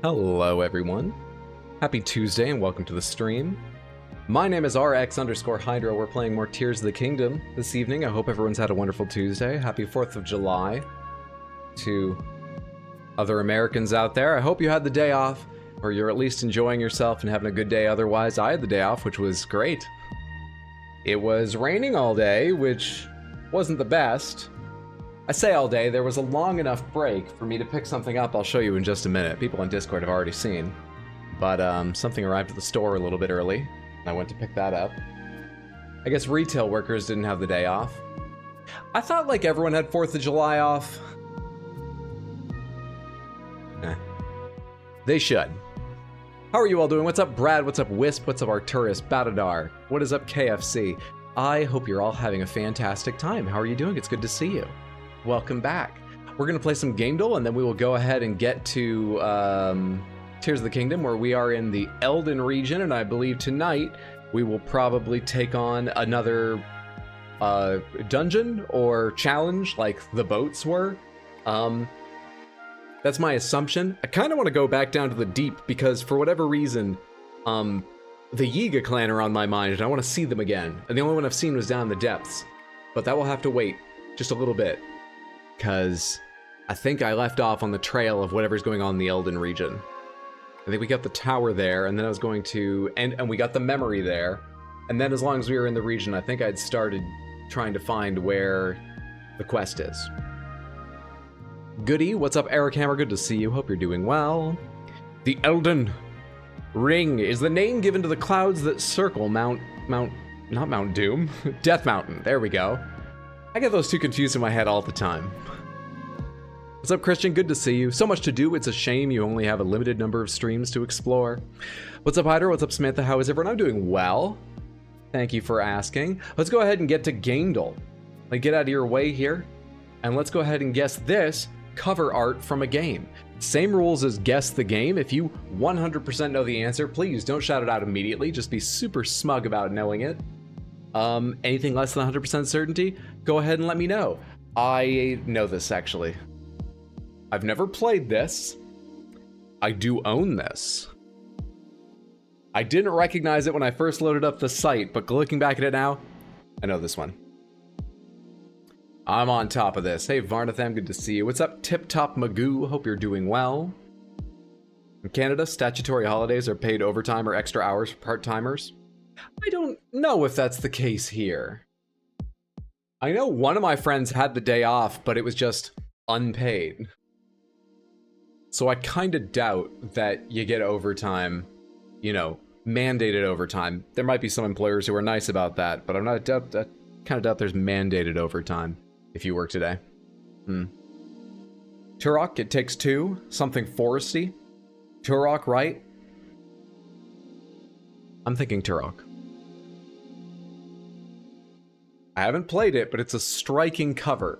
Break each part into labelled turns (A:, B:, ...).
A: Hello everyone. Happy Tuesday and welcome to the stream. My name is RX_Hydra. We're playing more Tears of the Kingdom this evening. I hope everyone's had a wonderful Tuesday. Happy 4th of July to other Americans out there. I hope you had the day off, or you're at least enjoying yourself and having a good day otherwise. I had the day off, which was great. It was raining all day, which wasn't the best. I say all day, there was a long enough break for me to pick something up I'll show you in just a minute. People on Discord have already seen. But something arrived at the store a little bit early, and I went to pick that up. I guess retail workers didn't have the day off. I thought like everyone had 4th of July off. They should. How are you all doing? What's up, Brad? What's up, Wisp? What's up, Arturus? Batadar? What is up, KFC? I hope you're all having a fantastic time. How are you doing? It's good to see you. Welcome back. We're going to play some gamedle, and then we will go ahead and get to Tears of the Kingdom, where we are in the Eldin region, and I believe tonight we will probably take on another dungeon or challenge like the boats were. That's my assumption. I kind of want to go back down to the deep because for whatever reason, the Yiga clan are on my mind, and I want to see them again. And the only one I've seen was down in the depths. But that will have to wait just a little bit, because I think I left off on the trail of whatever's going on in the Eldin region. I think we got the tower there, and then I was going to, and we got the memory there. And then as long as we were in the region, I think I'd started trying to find where the quest is. Goody, what's up, Eric Hammer? Good to see you. Hope you're doing well. The Eldin Ring is the name given to the clouds that circle not Mount Doom, Death Mountain. There we go. I get those two confused in my head all the time. What's up, Christian? Good to see you. So much to do, it's a shame you only have a limited number of streams to explore. What's up, Hyder? What's up, Samantha? How is everyone? I'm doing well. Thank you for asking. Let's go ahead and get to gamedle. Like, get out of your way here, and let's go ahead and guess this cover art from a game. Same rules as guess the game. If you 100% know the answer, please don't shout it out immediately. Just be super smug about knowing it. Anything less than 100% certainty, go ahead and let me know. I know this, actually. I've never played this. I do own this. I didn't recognize it when I first loaded up the site, but looking back at it now, I know this one. I'm on top of this. Hey, Varnatham, good to see you. What's up, Tip Top Magoo? Hope you're doing well. In Canada, statutory holidays are paid overtime or extra hours for part-timers. I don't know if that's the case here. I know one of my friends had the day off, but it was just unpaid. So I kind of doubt that you get overtime, you know, mandated overtime. There might be some employers who are nice about that, but I kind of doubt there's mandated overtime if you work today. Turok, it takes two. Something foresty. Turok, right? I'm thinking Turok. I haven't played it, but it's a striking cover,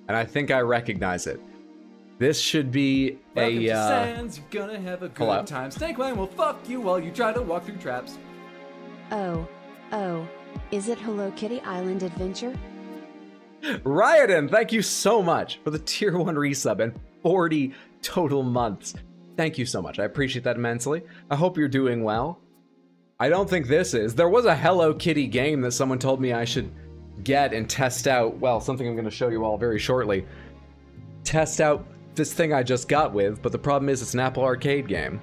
A: and I think I recognize it. This should be
B: Welcome to Sands, you're gonna have a good time. Snake Man will fuck you while you try to walk through traps.
C: Oh, is it Hello Kitty Island Adventure?
A: Ryodan, thank you so much for the tier 1 resub and 40 total months. Thank you so much. I appreciate that immensely. I hope you're doing well. I don't think this is. There was a Hello Kitty game that someone told me I should get and test out. Well, something I'm going to show you all very shortly. Test out this thing I just got with, but the problem is it's an Apple Arcade game.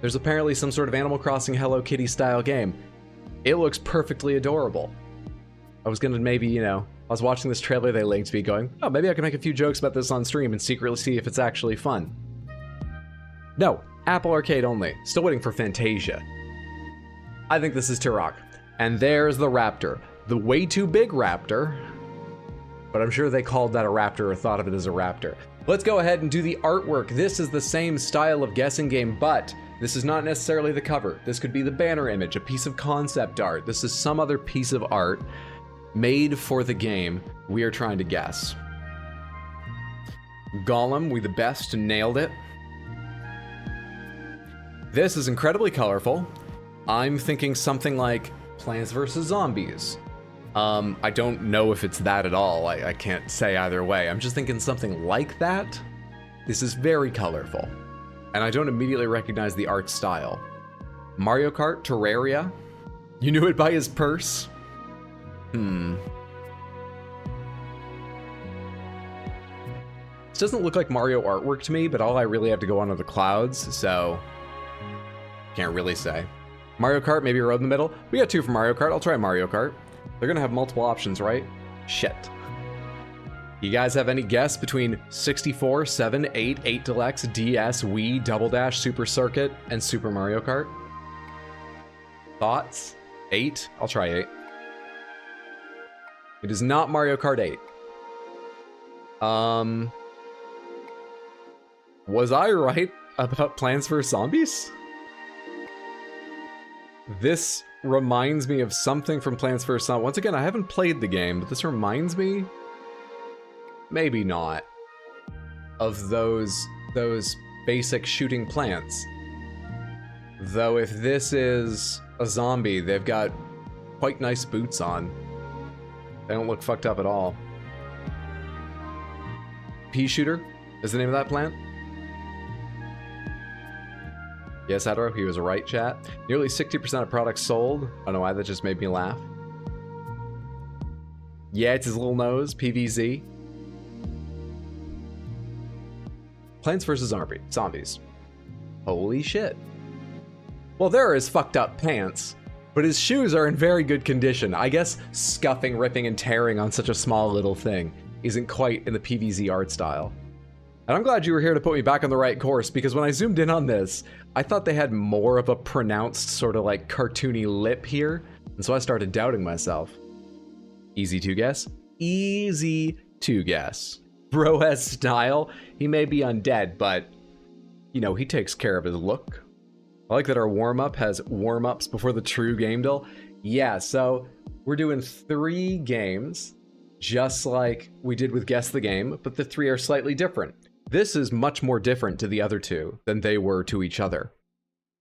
A: There's apparently some sort of Animal Crossing Hello Kitty style game. It looks perfectly adorable. I was going to maybe, you know, I was watching this trailer they linked me going, oh, maybe I can make a few jokes about this on stream and secretly see if it's actually fun. No, Apple Arcade only. Still waiting for Fantasia. I think this is Turok. And there's the raptor. The way too big raptor. But I'm sure they called that a raptor or thought of it as a raptor. Let's go ahead and do the artwork. This is the same style of guessing game, but this is not necessarily the cover. This could be the banner image, a piece of concept art. This is some other piece of art made for the game we are trying to guess. Gollum, we the best, nailed it. This is incredibly colorful. I'm thinking something like Plants vs. Zombies. I don't know if it's that at all. I can't say either way. I'm just thinking something like that. This is very colorful. and I don't immediately recognize the art style. Mario Kart, Terraria? You knew it by his purse? This doesn't look like Mario artwork to me, but all I really have to go on are the clouds, so can't really say. Mario Kart, maybe Road in the Middle. We got 2 for Mario Kart. I'll try Mario Kart. They're gonna have multiple options, right? Shit. You guys have any guess between 64, 7, 8, 8 Deluxe, DS, Wii, Double Dash, Super Circuit, and Super Mario Kart? Thoughts? 8? I'll try 8. It is not Mario Kart 8. Was I right about Plants vs. Zombies? This reminds me of something from Plants vs. Zombies. Once again, I haven't played the game, but this reminds me, maybe not, of those basic shooting plants. Though if this is a zombie, they've got quite nice boots on. They don't look fucked up at all. Pea shooter is the name of that plant? Yes, Adro, he was right, chat. Nearly 60% of products sold. I don't know why, that just made me laugh. Yeah, it's his little nose, PVZ. Plants vs. Zombies. Holy shit. Well, there are his fucked up pants, but his shoes are in very good condition. I guess scuffing, ripping, and tearing on such a small little thing isn't quite in the PVZ art style. And I'm glad you were here to put me back on the right course, because when I zoomed in on this, I thought they had more of a pronounced sort of like cartoony lip here, and so I started doubting myself. Easy to guess? Easy to guess. Bro has style. He may be undead, but, you know, he takes care of his look. I like that our warm-up has warm-ups before the true gamedle. Yeah, so we're doing 3 games, just like we did with Guess the Game, but the 3 are slightly different. This is much more different to the other 2 than they were to each other.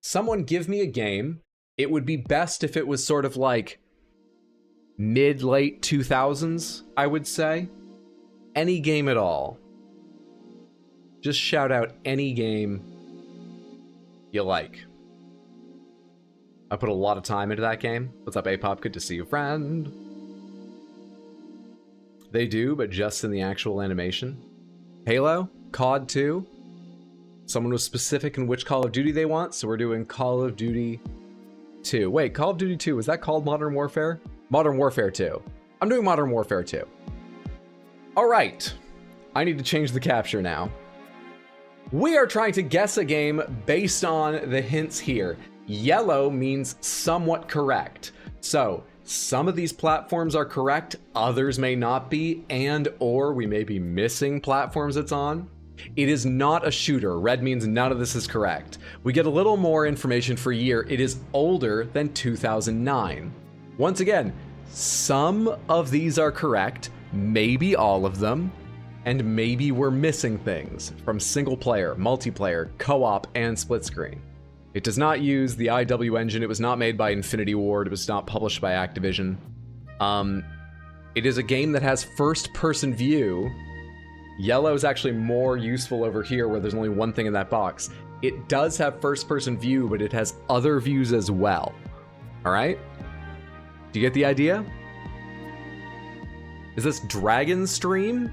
A: Someone give me a game. It would be best if it was sort of like mid-late 2000s, I would say. Any game at all. Just shout out any game you like. I put a lot of time into that game. What's up, A-Pop? Good to see you, friend. They do, but just in the actual animation. Halo? COD 2? Someone was specific in which Call of Duty they want, so we're doing Call of Duty 2. Wait, Call of Duty 2, was that called Modern Warfare? Modern Warfare 2. I'm doing Modern Warfare 2. Alright. I need to change the capture now. We are trying to guess a game based on the hints here. Yellow means somewhat correct. So, some of these platforms are correct, others may not be, and or we may be missing platforms it's on. It is not a shooter. Red means none of this is correct. We get a little more information for year. It is older than 2009. Once again, some of these are correct, maybe all of them, and maybe we're missing things from single player, multiplayer, co-op, and split screen. It does not use the IW engine. It was not made by Infinity Ward. It was not published by Activision. It is a game that has first-person view. Yellow is actually more useful over here where there's only one thing in that box. It does have first-person view, but it has other views as well. All right? Do you get the idea? Is this Dragon's Stream?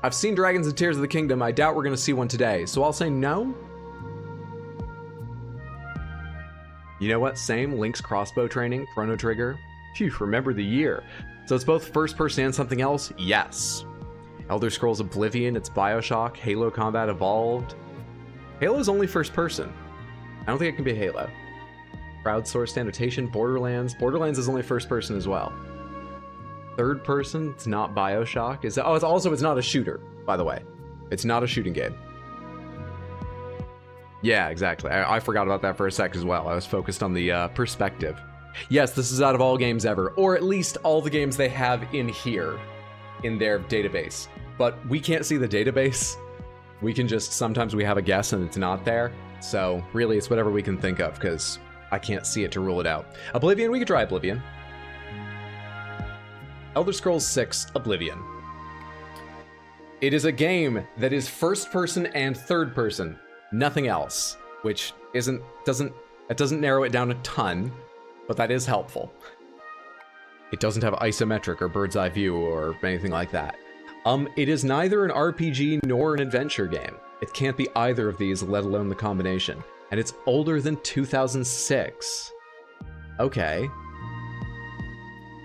A: I've seen Dragons and Tears of the Kingdom. I doubt we're going to see one today, so I'll say no. You know what? Same. Link's crossbow training, Chrono Trigger. Phew, remember the year. So it's both first person and something else? Yes. Elder Scrolls Oblivion, it's Bioshock, Halo Combat Evolved. Halo's only first person. I don't think it can be Halo. Crowdsourced annotation, Borderlands. Borderlands is only first person as well. Third person, it's not Bioshock. It's not a shooter, by the way. It's not a shooting game. Yeah, exactly. I forgot about that for a sec as well. I was focused on the perspective. Yes, this is out of all games ever, or at least all the games they have in here, in their database. But we can't see the database. We can just, sometimes we have a guess and it's not there. So really it's whatever we can think of, because I can't see it to rule it out. Oblivion, we could try Oblivion. Elder Scrolls 6 Oblivion. It is a game that is first person and third person. Nothing else, which doesn't narrow it down a ton, but that is helpful. It doesn't have isometric or bird's eye view or anything like that. It is neither an RPG nor an adventure game. It can't be either of these, let alone the combination. And it's older than 2006. Okay.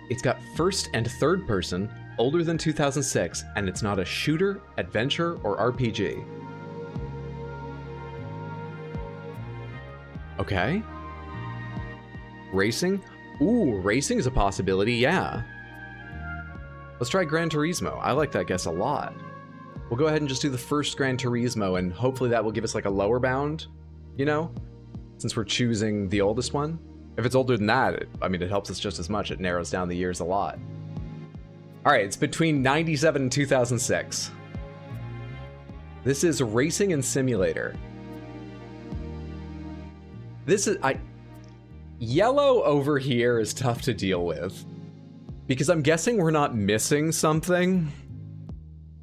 A: It's got first and third person, older than 2006, and it's not a shooter, adventure, or RPG. Okay. Racing? Ooh, racing is a possibility, yeah. Let's try Gran Turismo. I like that guess a lot. We'll go ahead and just do the first Gran Turismo, and hopefully that will give us like a lower bound, you know? Since we're choosing the oldest one. If it's older than that, it helps us just as much. It narrows down the years a lot. All right, it's between 97 and 2006. This is Racing and Simulator. This is... Yellow over here is tough to deal with. Because I'm guessing we're not missing something.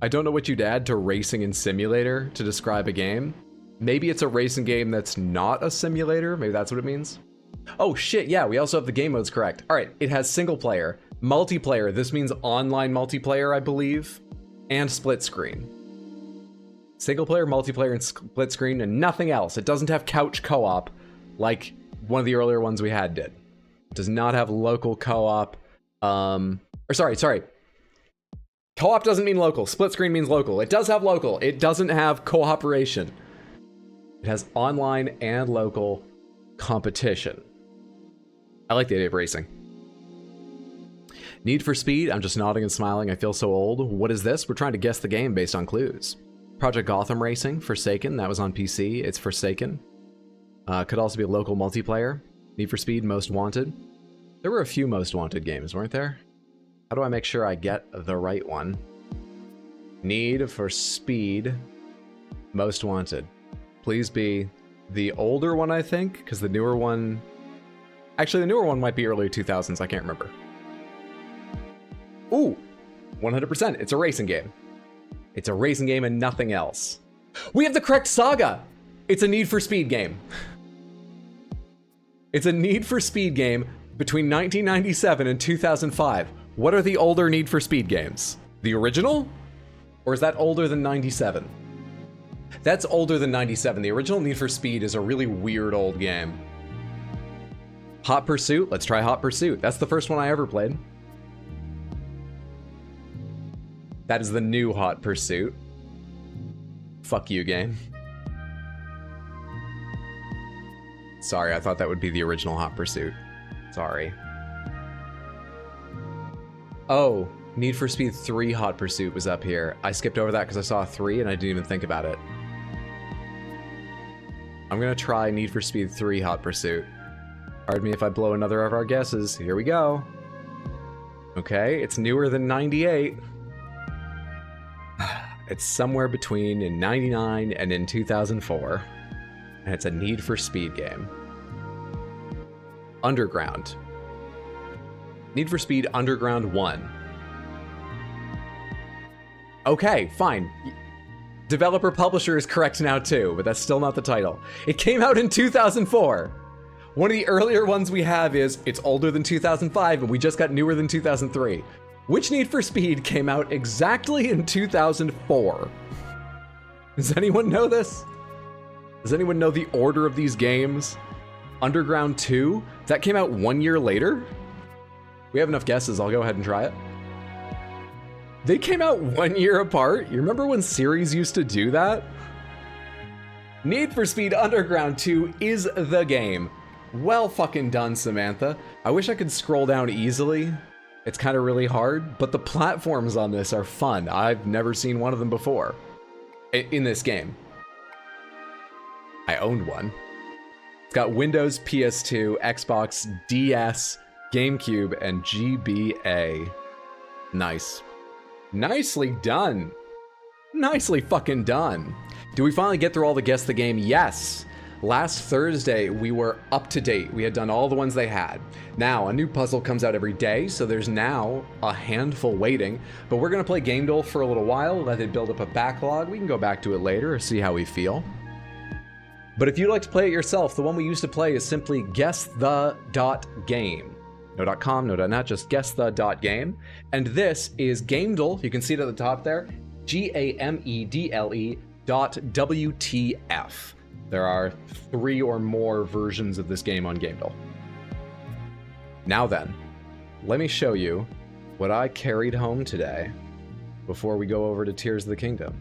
A: I don't know what you'd add to Racing and Simulator to describe a game. Maybe it's a racing game that's not a simulator. Maybe that's what it means. Oh shit, yeah, we also have the game modes correct. All right, it has single player, multiplayer. This means online multiplayer, I believe, and split screen. Single player, multiplayer, and split screen, and nothing else. It doesn't have couch co-op like one of the earlier ones we had did. It does not have local co-op. Sorry. Co-op doesn't mean local. Split screen means local. It does have local. It doesn't have cooperation. It has online and local competition. I like the idea of racing. Need for Speed. I'm just nodding and smiling. I feel so old. What is this? We're trying to guess the game based on clues. Project Gotham Racing. Forsaken. That was on PC. It's Forsaken. Could also be a local multiplayer. Need for Speed. Most Wanted. There were a few Most Wanted games, weren't there? How do I make sure I get the right one? Need for Speed. Most Wanted. Please be the older one, I think, because the newer one... Actually, the newer one might be early 2000s. I can't remember. Ooh, 100%. It's a racing game. It's a racing game and nothing else. We have the correct saga. It's a Need for Speed game. It's a Need for Speed game between 1997 and 2005. What are the older Need for Speed games? The original? Or is that older than 97? That's older than 97. The original Need for Speed is a really weird old game. Hot Pursuit? Let's try Hot Pursuit. That's the first one I ever played. That is the new Hot Pursuit. Fuck you, game. Sorry, I thought that would be the original Hot Pursuit. Sorry. Oh, Need for Speed 3 Hot Pursuit was up here. I skipped over that because I saw 3 and I didn't even think about it. I'm gonna try Need for Speed 3 Hot Pursuit. Pardon me if I blow another of our guesses. Here we go. Okay, it's newer than 98. It's somewhere between in 99 and in 2004. And it's a Need for Speed game. Underground. Need for Speed Underground 1. Okay, fine. Developer publisher is correct now too, but that's still not the title. It came out in 2004. One of the earlier ones we have is, it's older than 2005, and we just got newer than 2003. Which Need for Speed came out exactly in 2004? Does anyone know this? Does anyone know the order of these games? Underground 2? That came out 1 year later? We have enough guesses, I'll go ahead and try it. They came out 1 year apart? You remember when series used to do that? Need for Speed Underground 2 is the game. Well fucking done, Samantha. I wish I could scroll down easily. It's kind of really hard, but the platforms on this are fun. I've never seen one of them before. In this game. I owned one. It's got Windows, PS2, Xbox, DS, GameCube, and GBA. Nice. Nicely done. Nicely fucking done. Do we finally get through all the Guess the Game? Yes. Last Thursday, we were up to date. We had done all the ones they had. Now, a new puzzle comes out every day, so there's now a handful waiting. But we're gonna play gamedle for a little while, let it build up a backlog. We can go back to it later or see how we feel. But if you'd like to play it yourself, the one we used to play is simply guessthe.game. No .com, no .net, just guessthe.game. And this is gamedle, you can see it at the top there, GAMEDLE.WTF. There are 3 or more versions of this game on gamedle. Now then, let me show you what I carried home today before we go over to Tears of the Kingdom.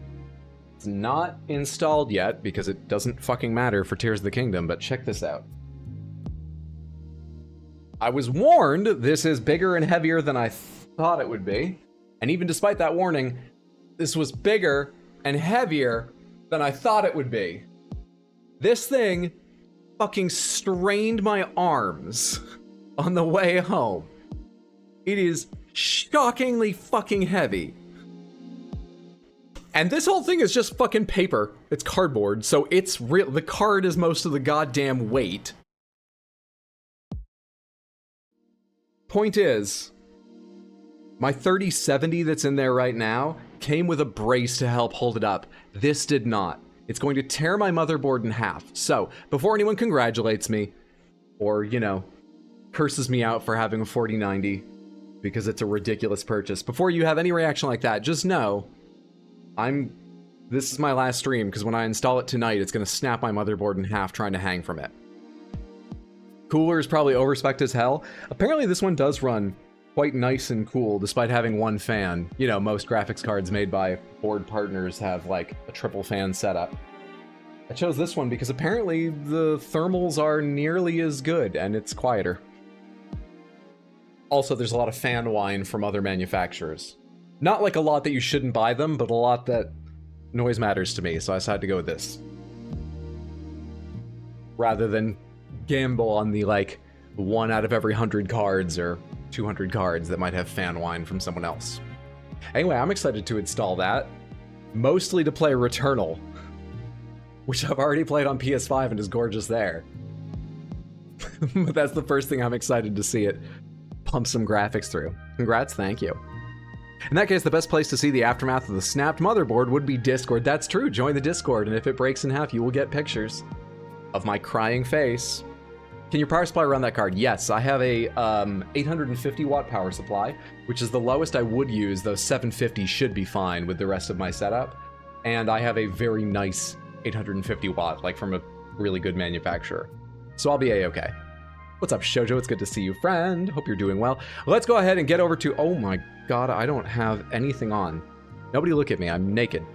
A: It's not installed yet because it doesn't fucking matter for Tears of the Kingdom, but check this out. I was warned this is bigger and heavier than I thought it would be. And even despite that warning, this was bigger and heavier than I thought it would be. This thing fucking strained my arms on the way home. It is shockingly fucking heavy. And this whole thing is just fucking paper. It's cardboard, so it's real. The card is most of the goddamn weight. Point is, my 3070 that's in there right now came with a brace to help hold it up. This did not. It's going to tear my motherboard in half. So, before anyone congratulates me, or, you know, curses me out for having a 4090, because it's a ridiculous purchase, before you have any reaction like that, just know, this is my last stream, because when I install it tonight, it's going to snap my motherboard in half trying to hang from it. Cooler is probably overspec'd as hell. Apparently this one does run quite nice and cool, despite having one fan. You know, most graphics cards made by board partners have, like, a triple fan setup. I chose this one because apparently the thermals are nearly as good, and it's quieter. Also, there's a lot of fan whine from other manufacturers. Not like a lot that you shouldn't buy them, but a lot that noise matters to me, so I decided to go with this. Rather than gamble on the, like, 1 out of every 100 cards or 200 cards that might have fan whine from someone else. Anyway, I'm excited to install that. Mostly to play Returnal, which I've already played on PS5 and is gorgeous there. But that's the first thing I'm excited to see it pump some graphics through. Congrats, thank you. In that case, the best place to see the aftermath of the snapped motherboard would be Discord. That's true, join the Discord, and if it breaks in half, you will get pictures of my crying face. Can your power supply run that card? Yes, I have a 850 watt power supply, which is the lowest I would use, though 750 should be fine with the rest of my setup. And I have a very nice 850 watt, like from a really good manufacturer. So I'll be a-okay. What's up, Shoujo? It's good to see you, friend. Hope you're doing well. Let's go ahead and get over to... Oh my god, I don't have anything on. Nobody look at me, I'm naked.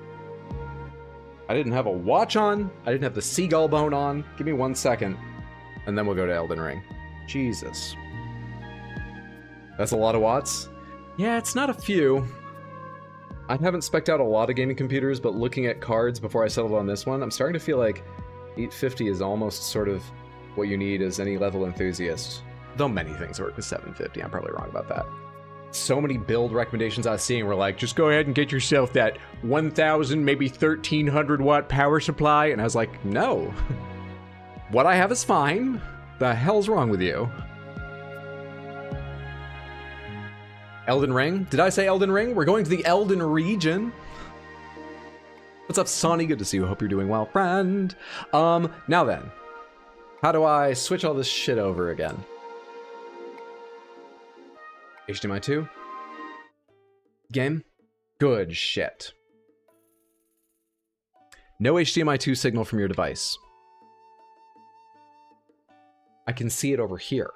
A: I didn't have a watch on. I didn't have the seagull bone on. Give me 1 second. And then we'll go to Elden Ring. Jesus. That's a lot of watts? Yeah, it's not a few. I haven't spec'd out a lot of gaming computers, but looking at cards before I settled on this one, I'm starting to feel like 850 is almost sort of what you need as any level enthusiast. Though many things work with 750, I'm probably wrong about that. So many build recommendations I was seeing were like, just go ahead and get yourself that 1,000, maybe 1,300 watt power supply, and I was like, no. What I have is fine. The hell's wrong with you? Elden Ring? Did I say Elden Ring? We're going to the Eldin region. What's up, Sonny? Good to see you. Hope you're doing well, friend. Now then. How do I switch all this shit over again? HDMI 2? Game? Good shit. No HDMI 2 signal from your device. I can see it over here.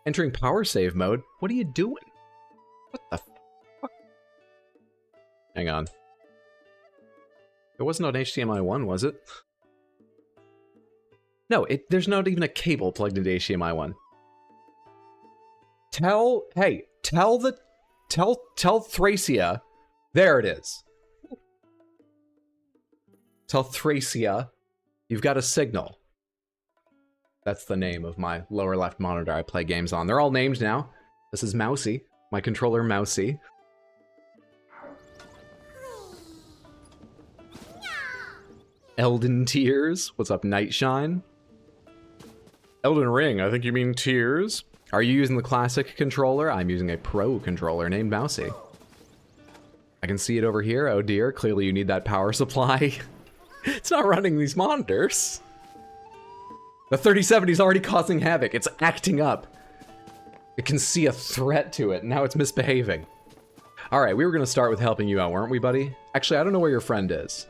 A: Entering power save mode? What are you doing? What the fuck? Hang on. It wasn't on HDMI 1, was it? No, there's not even a cable plugged into HDMI 1. Tell Thracia, there it is. Tell Thracia, you've got a signal. That's the name of my lower left monitor I play games on. They're all named now. This is Mousy, my controller Mousy. Eldin Tears, what's up, Nightshine? Elden Ring, I think you mean Tears. Are you using the classic controller? I'm using a pro controller named Mousy. I can see it over here. Oh dear, clearly you need that power supply. It's not running these monitors. The 3070 is already causing havoc. It's acting up. It can see a threat to it, and now it's misbehaving. Alright, we were going to start with helping you out, weren't we, buddy? Actually, I don't know where your friend is.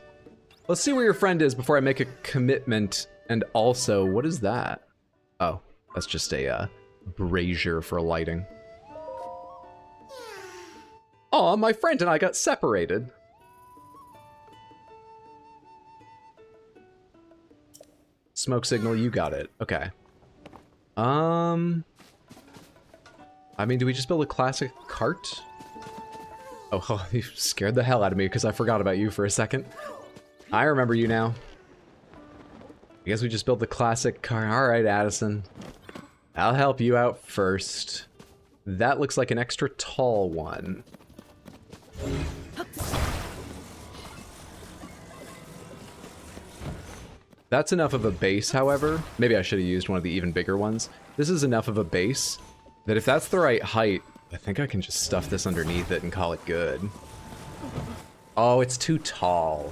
A: Let's see where your friend is before I make a commitment. And also, what is that? Oh, that's just a brazier for lighting. Oh, my friend and I got separated. Smoke signal, you got it. Okay. I mean, do we just build a classic cart? Oh, you scared the hell out of me because I forgot about you for a second. I remember you now. I guess we just built the classic car. Alright, Addison. I'll help you out first. That looks like an extra tall one. That's enough of a base, however. Maybe I should have used one of the even bigger ones. This is enough of a base that if that's the right height, I think I can just stuff this underneath it and call it good. Oh, it's too tall.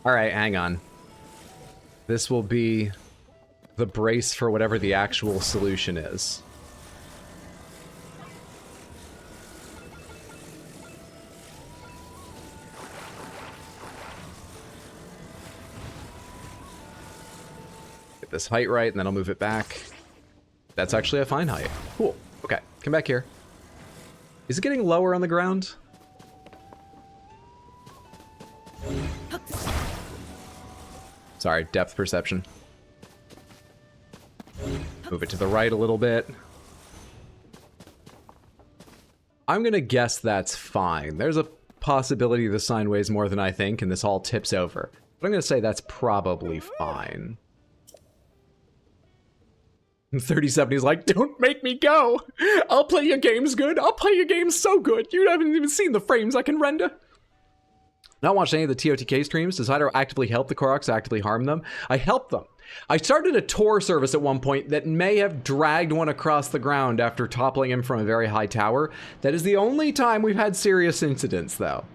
A: Alright, hang on. This will be the brace for whatever the actual solution is. Get this height right, and then I'll move it back. That's actually a fine height. Cool. Okay, come back here. Is it getting lower on the ground? Sorry, depth perception. Move it to the right a little bit. I'm gonna guess that's fine. There's a possibility the sign weighs more than I think and this all tips over. But I'm gonna say that's probably fine. 3070 is like, don't make me go! I'll play your games good! I'll play your games so good! You haven't even seen the frames I can render! Not watched any of the TOTK streams. Decided to actively help the Koroks, actively harm them. I helped them. I started a tour service at one point that may have dragged one across the ground after toppling him from a very high tower. That is the only time we've had serious incidents, though.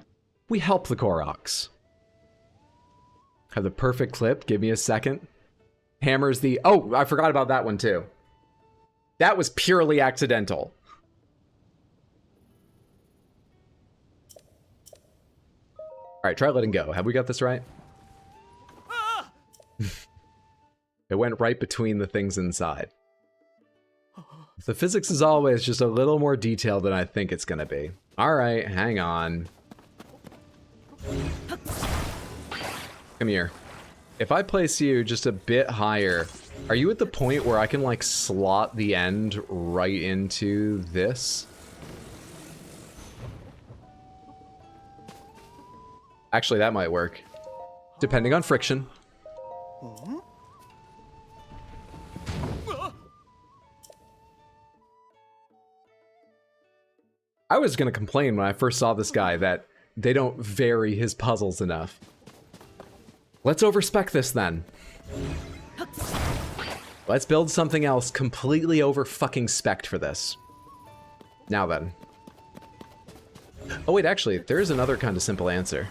A: We help the Koroks. Have the perfect clip. Give me a second. Hammers the... Oh, I forgot about that one, too. That was purely accidental. Alright, try letting go. Have we got this right? It went right between the things inside. The physics is always just a little more detailed than I think it's gonna be. Alright, hang on. Come here. If I place you just a bit higher, are you at the point where I can, like, slot the end right into this? Actually, that might work. Depending on friction. I was gonna complain when I first saw this guy that they don't vary his puzzles enough. Let's overspec this then. Let's build something else completely over fucking spec'd for this. Now then. Oh wait, actually, there is another kind of simple answer.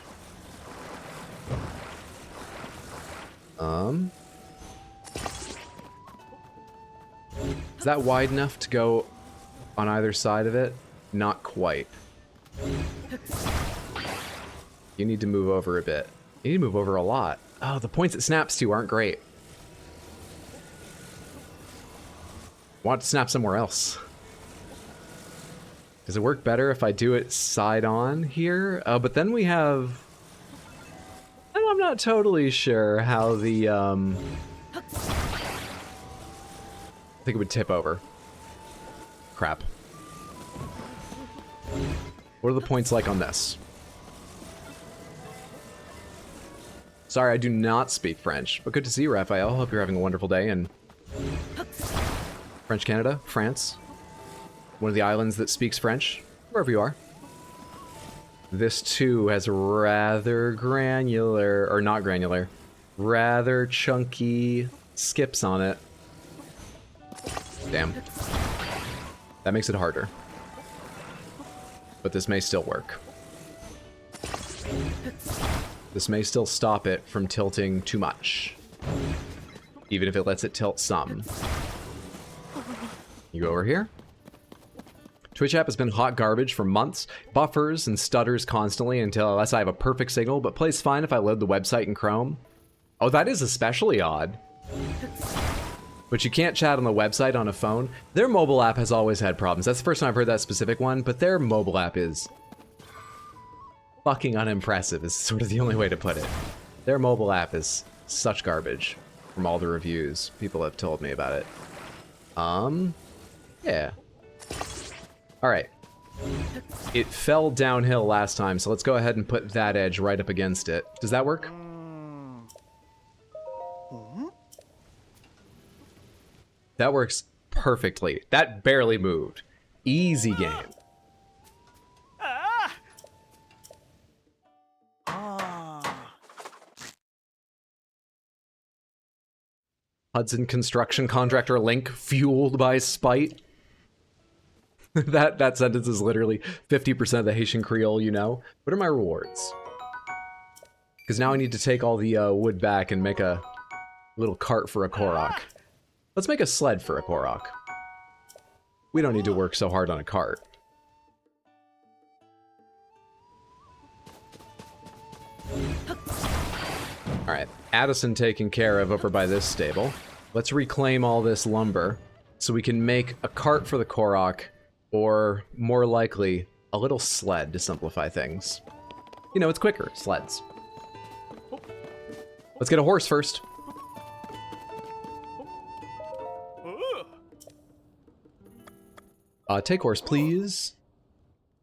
A: Is that wide enough to go on either side of it? Not quite. You need to move over a bit. You need to move over a lot. Oh, the points it snaps to aren't great. Want to snap somewhere else. Does it work better if I do it side on here? But then we have... I'm not totally sure how the, I think it would tip over. Crap. What are the points like on this? Sorry, I do not speak French, but good to see you, Raphael. Hope you're having a wonderful day in French Canada, France. One of the islands that speaks French, wherever you are. This, too, has rather granular, or not granular, rather chunky skips on it. Damn. That makes it harder. But this may still work. This may still stop it from tilting too much. Even if it lets it tilt some. You go over here. Twitch app has been hot garbage for months. Buffers and stutters constantly unless I have a perfect signal, but plays fine if I load the website in Chrome. Oh, that is especially odd. But you can't chat on the website on a phone. Their mobile app has always had problems. That's the first time I've heard that specific one, but their mobile app is fucking unimpressive is sort of the only way to put it. Their mobile app is such garbage from all the reviews people have told me about it. Yeah. All right. It fell downhill last time, so let's go ahead and put that edge right up against it. Does that work? That works perfectly. That barely moved. Easy game. Hudson construction contractor link fueled by spite. that sentence is literally 50% of the Haitian Creole, you know. What are my rewards? Because now I need to take all the wood back and make a little cart for a Korok. Let's make a sled for a Korok. We don't need to work so hard on a cart. Alright, Addison taken care of over by this stable. Let's reclaim all this lumber so we can make a cart for the Korok, or more likely, a little sled to simplify things. You know, it's quicker, sleds. Let's get a horse first. Take horse, please.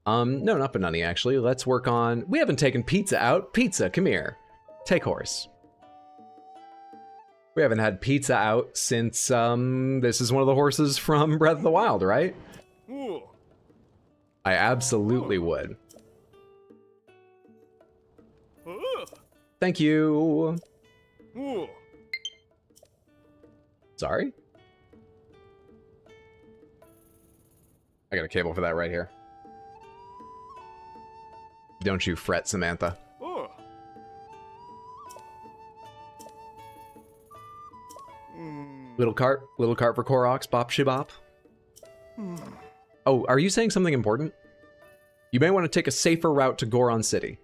A: No, not Benoni, actually. Let's work on... We haven't taken Pizza out. Pizza, come here. Take horse. We haven't had Pizza out since, this is one of the horses from Breath of the Wild, right? I absolutely would. Thank you. Sorry? I got a cable for that right here. Don't you fret, Samantha. Little cart for Koroks, bop shibop. Oh, are you saying something important? You may want to take a safer route to Goron City.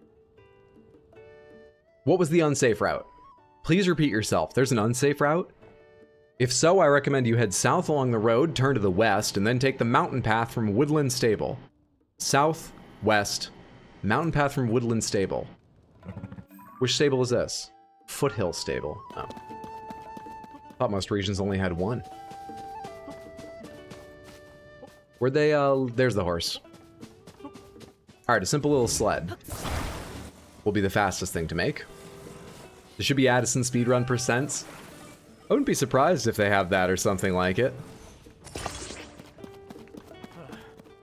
A: What was the unsafe route? Please repeat yourself. There's an unsafe route? If so, I recommend you head south along the road, turn to the west, and then take the mountain path from Woodland Stable. South, west, mountain path from Woodland Stable. Which stable is this? Foothill Stable. Oh. Thought most regions only had one. Where'd they, there's the horse. Alright, a simple little sled will be the fastest thing to make. There should be Addison speedrun percents. I wouldn't be surprised if they have that or something like it.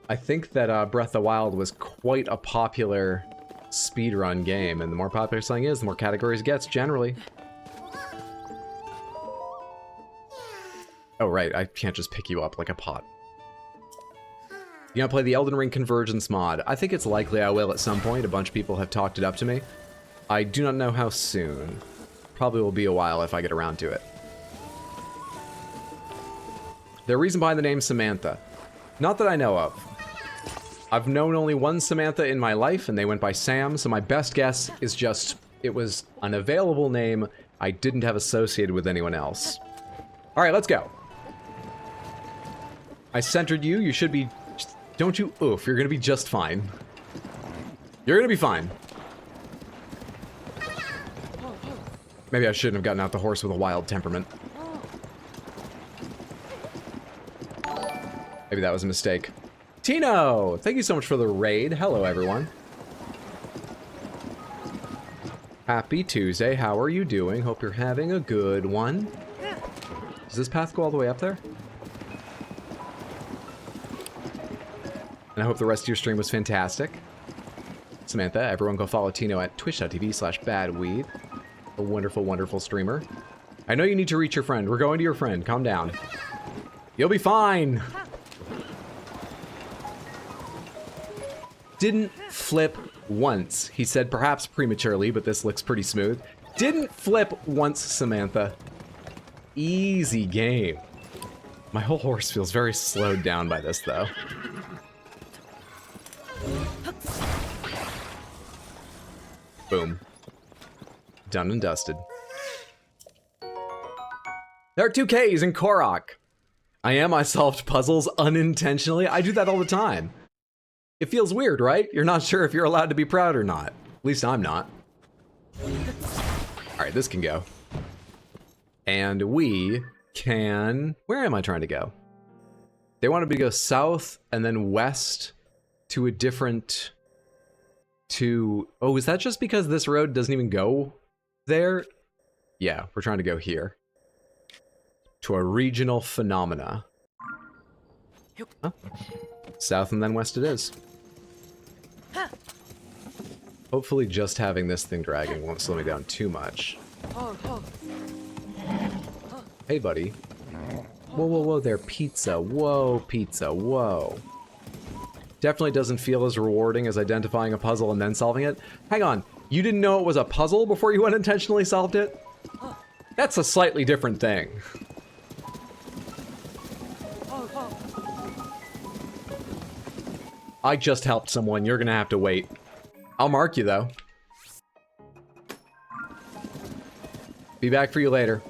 A: I think that Breath of the Wild was quite a popular speedrun game, and the more popular something is, the more categories it gets, generally. Oh, right, I can't just pick you up like a pot. You gonna play the Elden Ring Convergence mod? I think it's likely I will at some point. A bunch of people have talked it up to me. I do not know how soon. Probably will be a while if I get around to it. The reason behind the name Samantha. Not that I know of. I've known only one Samantha in my life, and they went by Sam, so my best guess is just it was an available name I didn't have associated with anyone else. Alright, let's go. I centered you. You should be... Don't you oof. You're gonna be just fine. You're gonna be fine. Maybe I shouldn't have gotten out the horse with a wild temperament. Maybe that was a mistake. Tino! Thank you so much for the raid. Hello, everyone. Happy Tuesday. How are you doing? Hope you're having a good one. Does this path go all the way up there? And I hope the rest of your stream was fantastic. Samantha, everyone go follow Tino at twitch.tv/badweed. A wonderful, wonderful streamer. I know you need to reach your friend. We're going to your friend. Calm down. You'll be fine. Didn't flip once. He said perhaps prematurely, but this looks pretty smooth. Didn't flip once, Samantha. Easy game. My whole horse feels very slowed down by this, though. Boom. Done and dusted. There are 2 Ks in Korok. I solved puzzles unintentionally. I do that all the time. It feels weird, right? You're not sure if you're allowed to be proud or not. At least I'm not. Alright, this can go. And we can... Where am I trying to go? They wanted me to go south and then west to a different... Oh, is that just because this road doesn't even go there? Yeah, we're trying to go here. To a regional phenomena. Huh? South and then west it is. Hopefully just having this thing dragging won't slow me down too much. Hey, buddy. Whoa, whoa, whoa there, pizza. Whoa, pizza, whoa. Definitely doesn't feel as rewarding as identifying a puzzle and then solving it. Hang on, you didn't know it was a puzzle before you unintentionally solved it? That's a slightly different thing. I just helped someone, you're gonna have to wait. I'll mark you though. Be back for you later.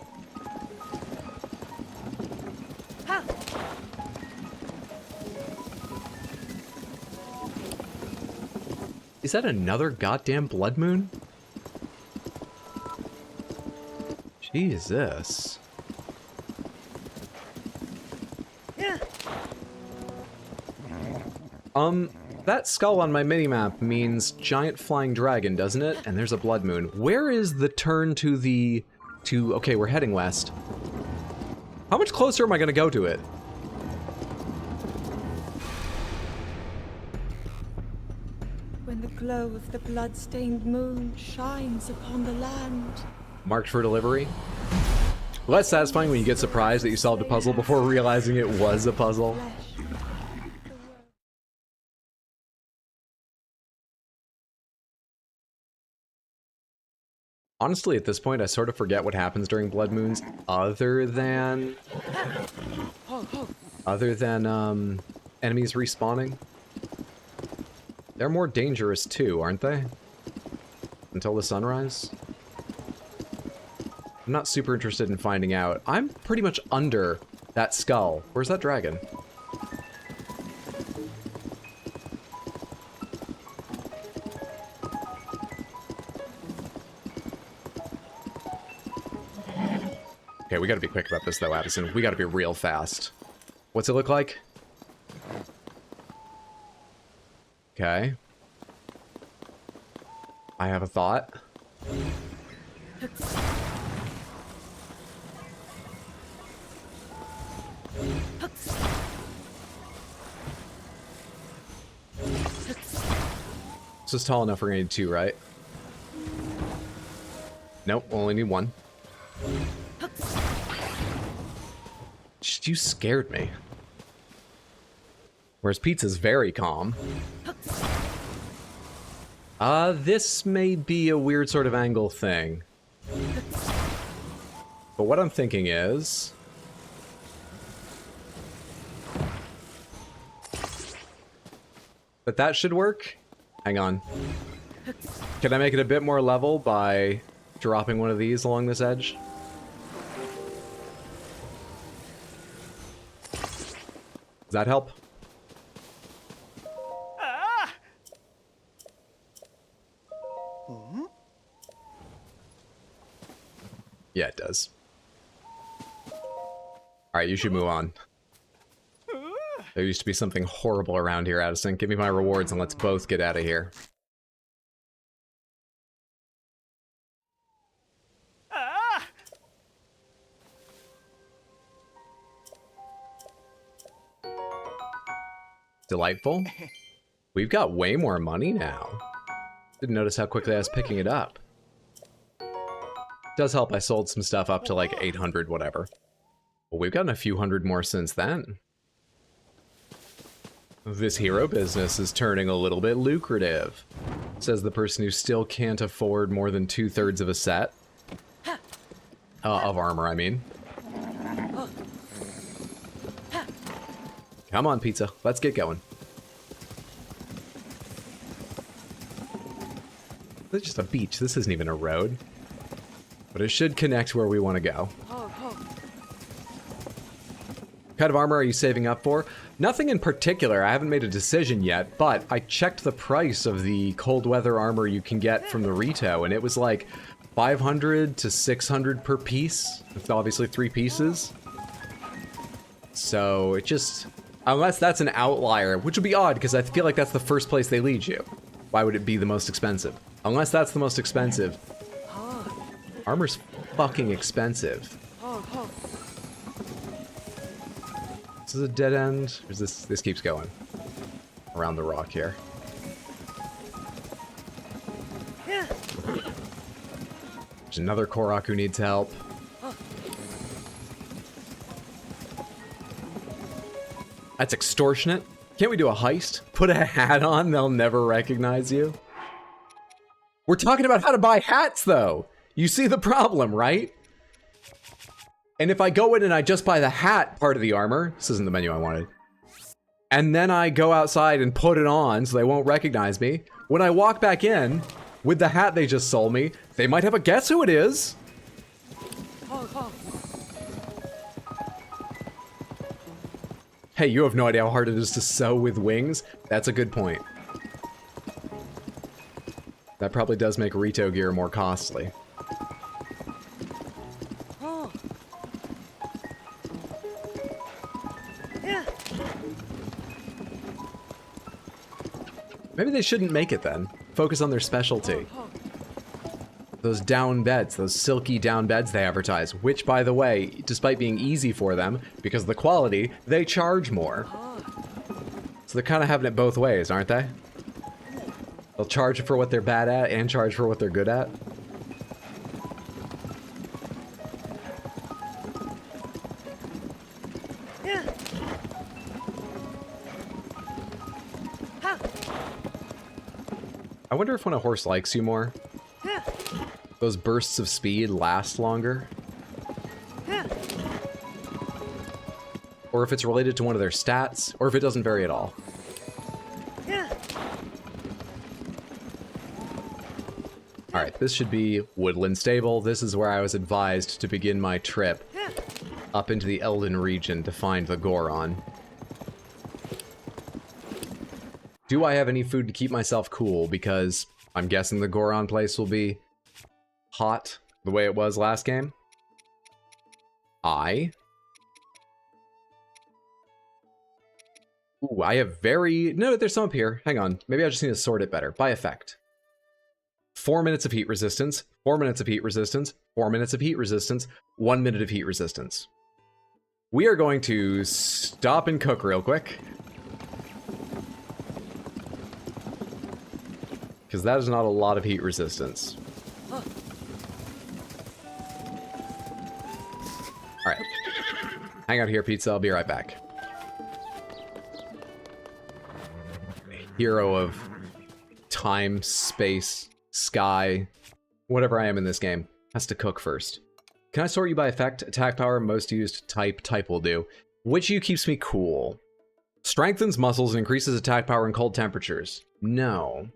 A: Is that another goddamn blood moon? Jesus. That skull on my minimap means giant flying dragon, doesn't it? And there's a blood moon. Where is the turn to the... Okay, we're heading west. How much closer am I gonna go to it?
D: When the glow of the blood-stained moon shines upon the land.
A: Marked for delivery? Less satisfying when you get surprised that you solved a puzzle before realizing it was a puzzle. Honestly, at this point, I sort of forget what happens during blood moons, other than enemies respawning. They're more dangerous too, aren't they? Until the sunrise? I'm not super interested in finding out. I'm pretty much under that skull. Where's that dragon? Okay, we gotta be quick about this though, Addison. We gotta be real fast. What's it look like? Okay. I have a thought. This is tall enough, we're gonna need 2, right? Nope, we'll only need 1. You scared me. Whereas pizza's very calm. This may be a weird sort of angle thing. But what I'm thinking is... that should work? Hang on. Can I make it a bit more level by dropping one of these along this edge? Does that help? Yeah, it does. Alright, you should move on. There used to be something horrible around here, Addison. Give me my rewards and let's both get out of here. Delightful. We've got way more money now. Didn't notice how quickly I was picking it up. Does help I sold some stuff up to like 800 whatever. Well, we've gotten a few hundred more since then. This hero business is turning a little bit lucrative, says the person who still can't afford more than 2/3 of a set. Of armor, I mean. Come on, pizza. Let's get going. This is just a beach. This isn't even a road. But it should connect where we want to go. What kind of armor are you saving up for? Nothing in particular. I haven't made a decision yet, but I checked the price of the cold weather armor you can get from the Rito, and it was like 500 to 600 per piece. It's obviously 3 pieces. So it just... Unless that's an outlier, which would be odd because I feel like that's the first place they lead you. Why would it be the most expensive? Unless that's the most expensive. Armor's fucking expensive. This is a dead end? Or is this keeps going? Around the rock here. There's another Korok who needs help. That's extortionate. Can't we do a heist? Put a hat on, they'll never recognize you. We're talking about how to buy hats, though. You see the problem, right? And if I go in and I just buy the hat part of the armor, this isn't the menu I wanted, and then I go outside and put it on so they won't recognize me, when I walk back in with the hat they just sold me, they might have a guess who it is. Hey, you have no idea how hard it is to sew with wings? That's a good point. That probably does make Rito gear more costly. Maybe they shouldn't make it then. Focus on their specialty. Those down beds, those silky down beds they advertise, which, by the way, despite being easy for them, because of the quality, they charge more. So they're kind of having it both ways, aren't they? They'll charge for what they're bad at and charge for what they're good at. I wonder if when a horse likes you more, those bursts of speed last longer. Or if it's related to one of their stats, or if it doesn't vary at all. Alright, this should be Woodland Stable. This is where I was advised to begin my trip up into the Eldin region to find the Goron. Do I have any food to keep myself cool? Because I'm guessing the Goron place will be hot the way it was last game. Ooh, I have very... No, there's some up here. Hang on. Maybe I just need to sort it better. By effect. 4 minutes of heat resistance, 4 minutes of heat resistance, 4 minutes of heat resistance, 1 minute of heat resistance. We are going to stop and cook real quick. Because that is not a lot of heat resistance. Alright. Hang out here, pizza. I'll be right back. Hero of time, space, sky, whatever I am in this game, has to cook first. Can I sort you by effect? Attack power, most used, type will do. Which you keeps me cool. Strengthens muscles and increases attack power in cold temperatures. No.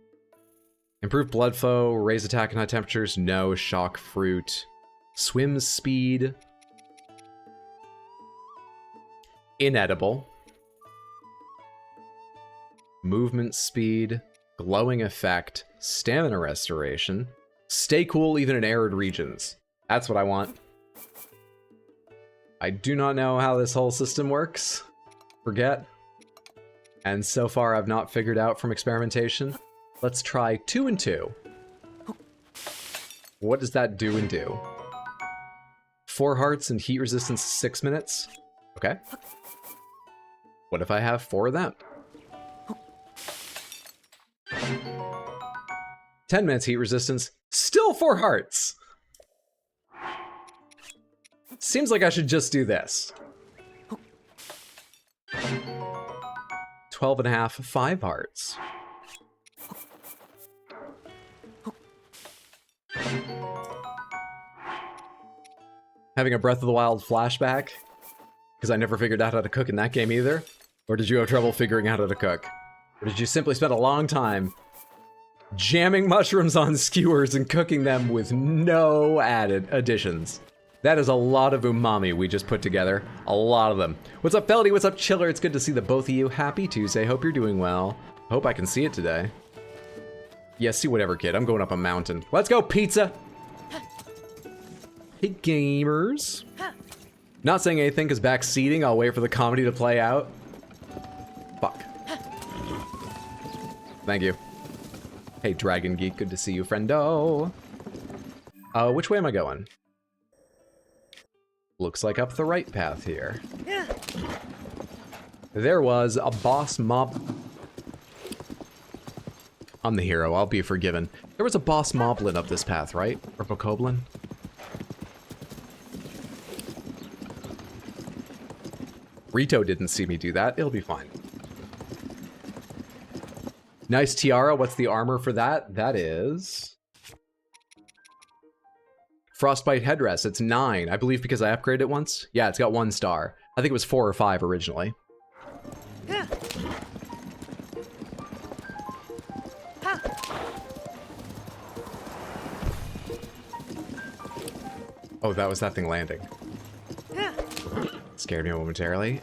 A: Improve blood flow, raise attack in high temperatures. No. Shock fruit. Swim speed. Inedible. Movement speed. Glowing effect. Stamina restoration. Stay cool even in arid regions. That's what I want. I do not know how this whole system works. Forget. And so far I've not figured out from experimentation. Let's try 2 and 2. What does that do and do? 4 hearts and heat resistance 6 minutes? Okay. What if I have 4 of them? 10 minutes heat resistance, still 4 hearts! Seems like I should just do this. 12 and a half, 5 hearts. Having a Breath of the Wild flashback? Because I never figured out how to cook in that game either? Or did you have trouble figuring out how to cook? Or did you simply spend a long time jamming mushrooms on skewers and cooking them with no added additions? That is a lot of umami we just put together. A lot of them. What's up, Feldy? What's up, Chiller? It's good to see the both of you. Happy Tuesday. Hope you're doing well. Hope I can see it today. Yeah, see whatever, kid. I'm going up a mountain. Let's go, pizza! Hey, gamers. Not saying anything, because backseating, I'll wait for the comedy to play out. Fuck. Thank you. Hey, Dragon Geek. Good to see you, friendo. Which way am I going? Looks like up the right path here. There was a boss mob. I'm the hero, I'll be forgiven. There was a boss moblin up this path, right? Or bokoblin? Rito didn't see me do that, it'll be fine. Nice tiara, what's the armor for that? That is... Frostbite headdress, it's 9. I believe because I upgraded it once. Yeah, it's got 1 star. I think it was 4 or 5 originally. Oh, that was that thing landing. Scared me momentarily.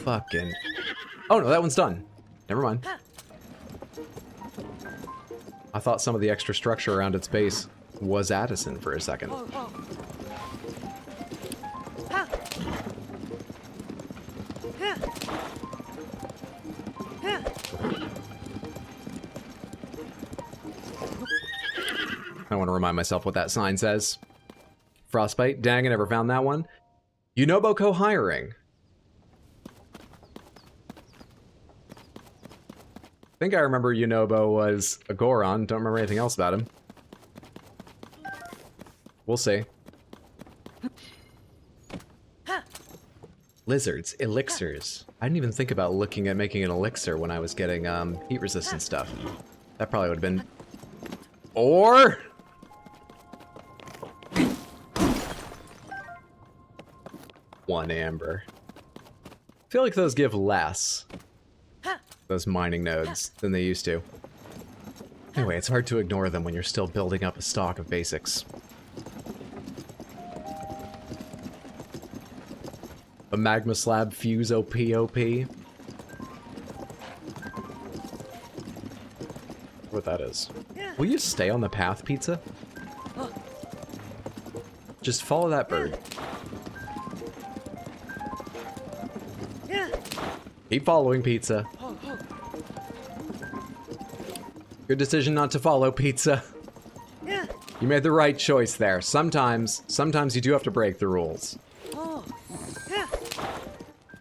A: Fucking... Oh no, that one's done. Never mind. I thought some of the extra structure around its base was Addison for a second. I want to remind myself what that sign says. Frostbite? Dang, I never found that one. Yunobo co-hiring. I think I remember Yunobo was a Goron. Don't remember anything else about him. We'll see. Lizards, elixirs. I didn't even think about looking at making an elixir when I was getting heat resistant stuff. That probably would have been... Or... One amber. I feel like those give less, those mining nodes, than they used to. Anyway, it's hard to ignore them when you're still building up a stock of basics. A magma slab fuse OP. What that is. Will you stay on the path, pizza? Just follow that bird. Keep following, pizza. Good decision not to follow, pizza. You made the right choice there. Sometimes you do have to break the rules.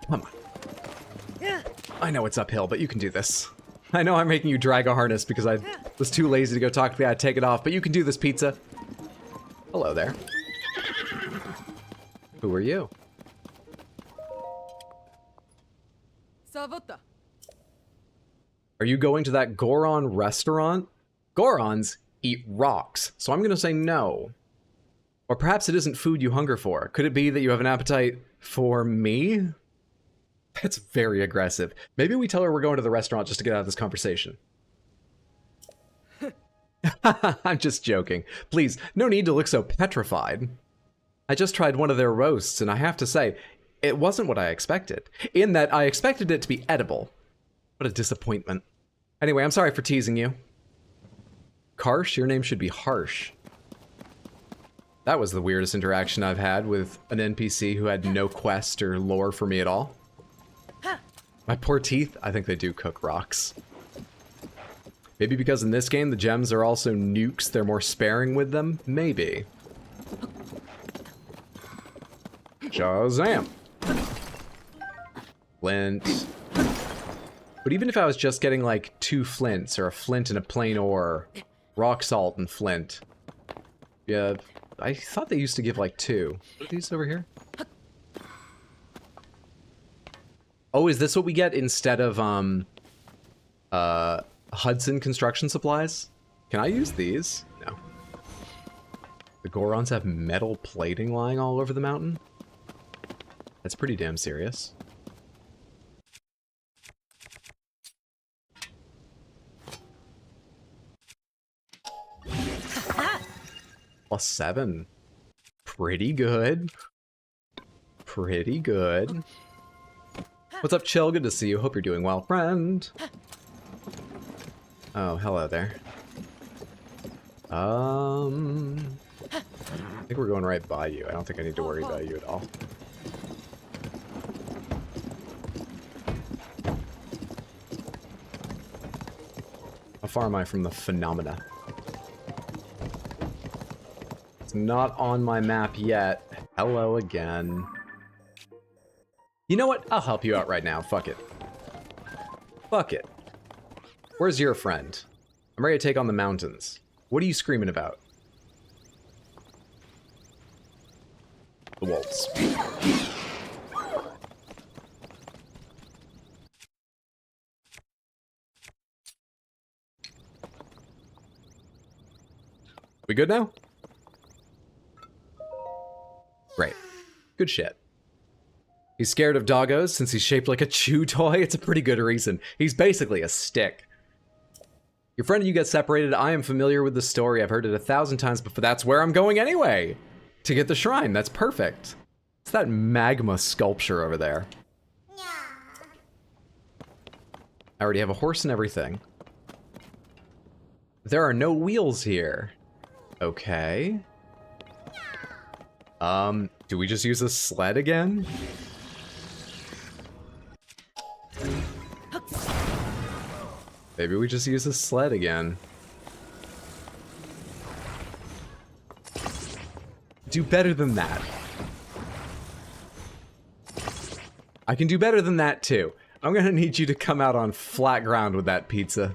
A: Come on. I know it's uphill, but you can do this. I know I'm making you drag a harness because I was too lazy to go talk to the guy to take it off, but you can do this, pizza. Hello there. Who are you? Are you going to that Goron restaurant? Gorons eat rocks, so I'm gonna say no. Or perhaps it isn't food you hunger for. Could it be that you have an appetite for me? That's very aggressive. Maybe we tell her we're going to the restaurant just to get out of this conversation. I'm just joking. Please, no need to look so petrified. I just tried one of their roasts, and I have to say, it wasn't what I expected. In that, I expected it to be edible. What a disappointment. Anyway, I'm sorry for teasing you. Karsh? Your name should be Harsh. That was the weirdest interaction I've had with an NPC who had no quest or lore for me at all. My poor teeth, I think they do cook rocks. Maybe because in this game the gems are also nukes, they're more sparing with them? Maybe. Shazam! Flint. But even if I was just getting like 2 flints, or a flint and a plain ore, rock salt and flint. Yeah, I thought they used to give like 2. Are these over here? Oh, is this what we get instead of Hudson construction supplies. Can I use these? No. The Gorons have metal plating lying all over the mountain? That's pretty damn serious. +7. Pretty good. Pretty good. What's up, Chill? Good to see you. Hope you're doing well, friend. Oh, hello there. I think we're going right by you. I don't think I need to worry about you at all. How far am I from the phenomena? It's not on my map yet. Hello again. You know what? I'll help you out right now. Fuck it. Fuck it. Where's your friend? I'm ready to take on the mountains. What are you screaming about? The wolves. We good now? Great. Good shit. He's scared of doggos since he's shaped like a chew toy. It's a pretty good reason. He's basically a stick. Your friend and you get separated. I am familiar with the story. I've heard it 1,000 times before. That's where I'm going anyway. To get the shrine. That's perfect. It's that magma sculpture over there. I already have a horse and everything. There are no wheels here. Okay. Do we just use a sled again? Maybe we just use a sled again. Do better than that. I can do better than that too. I'm gonna need you to come out on flat ground with that pizza.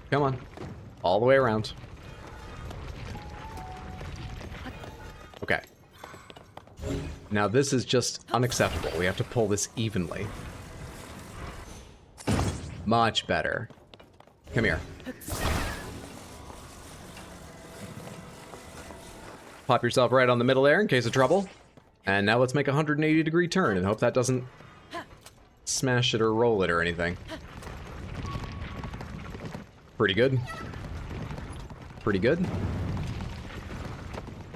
A: Come on. All the way around. Okay. Now this is just unacceptable. We have to pull this evenly. Much better. Come here. Pop yourself right on the middle there in case of trouble. And now let's make a 180-degree turn and hope that doesn't smash it or roll it or anything. Pretty good. Pretty good.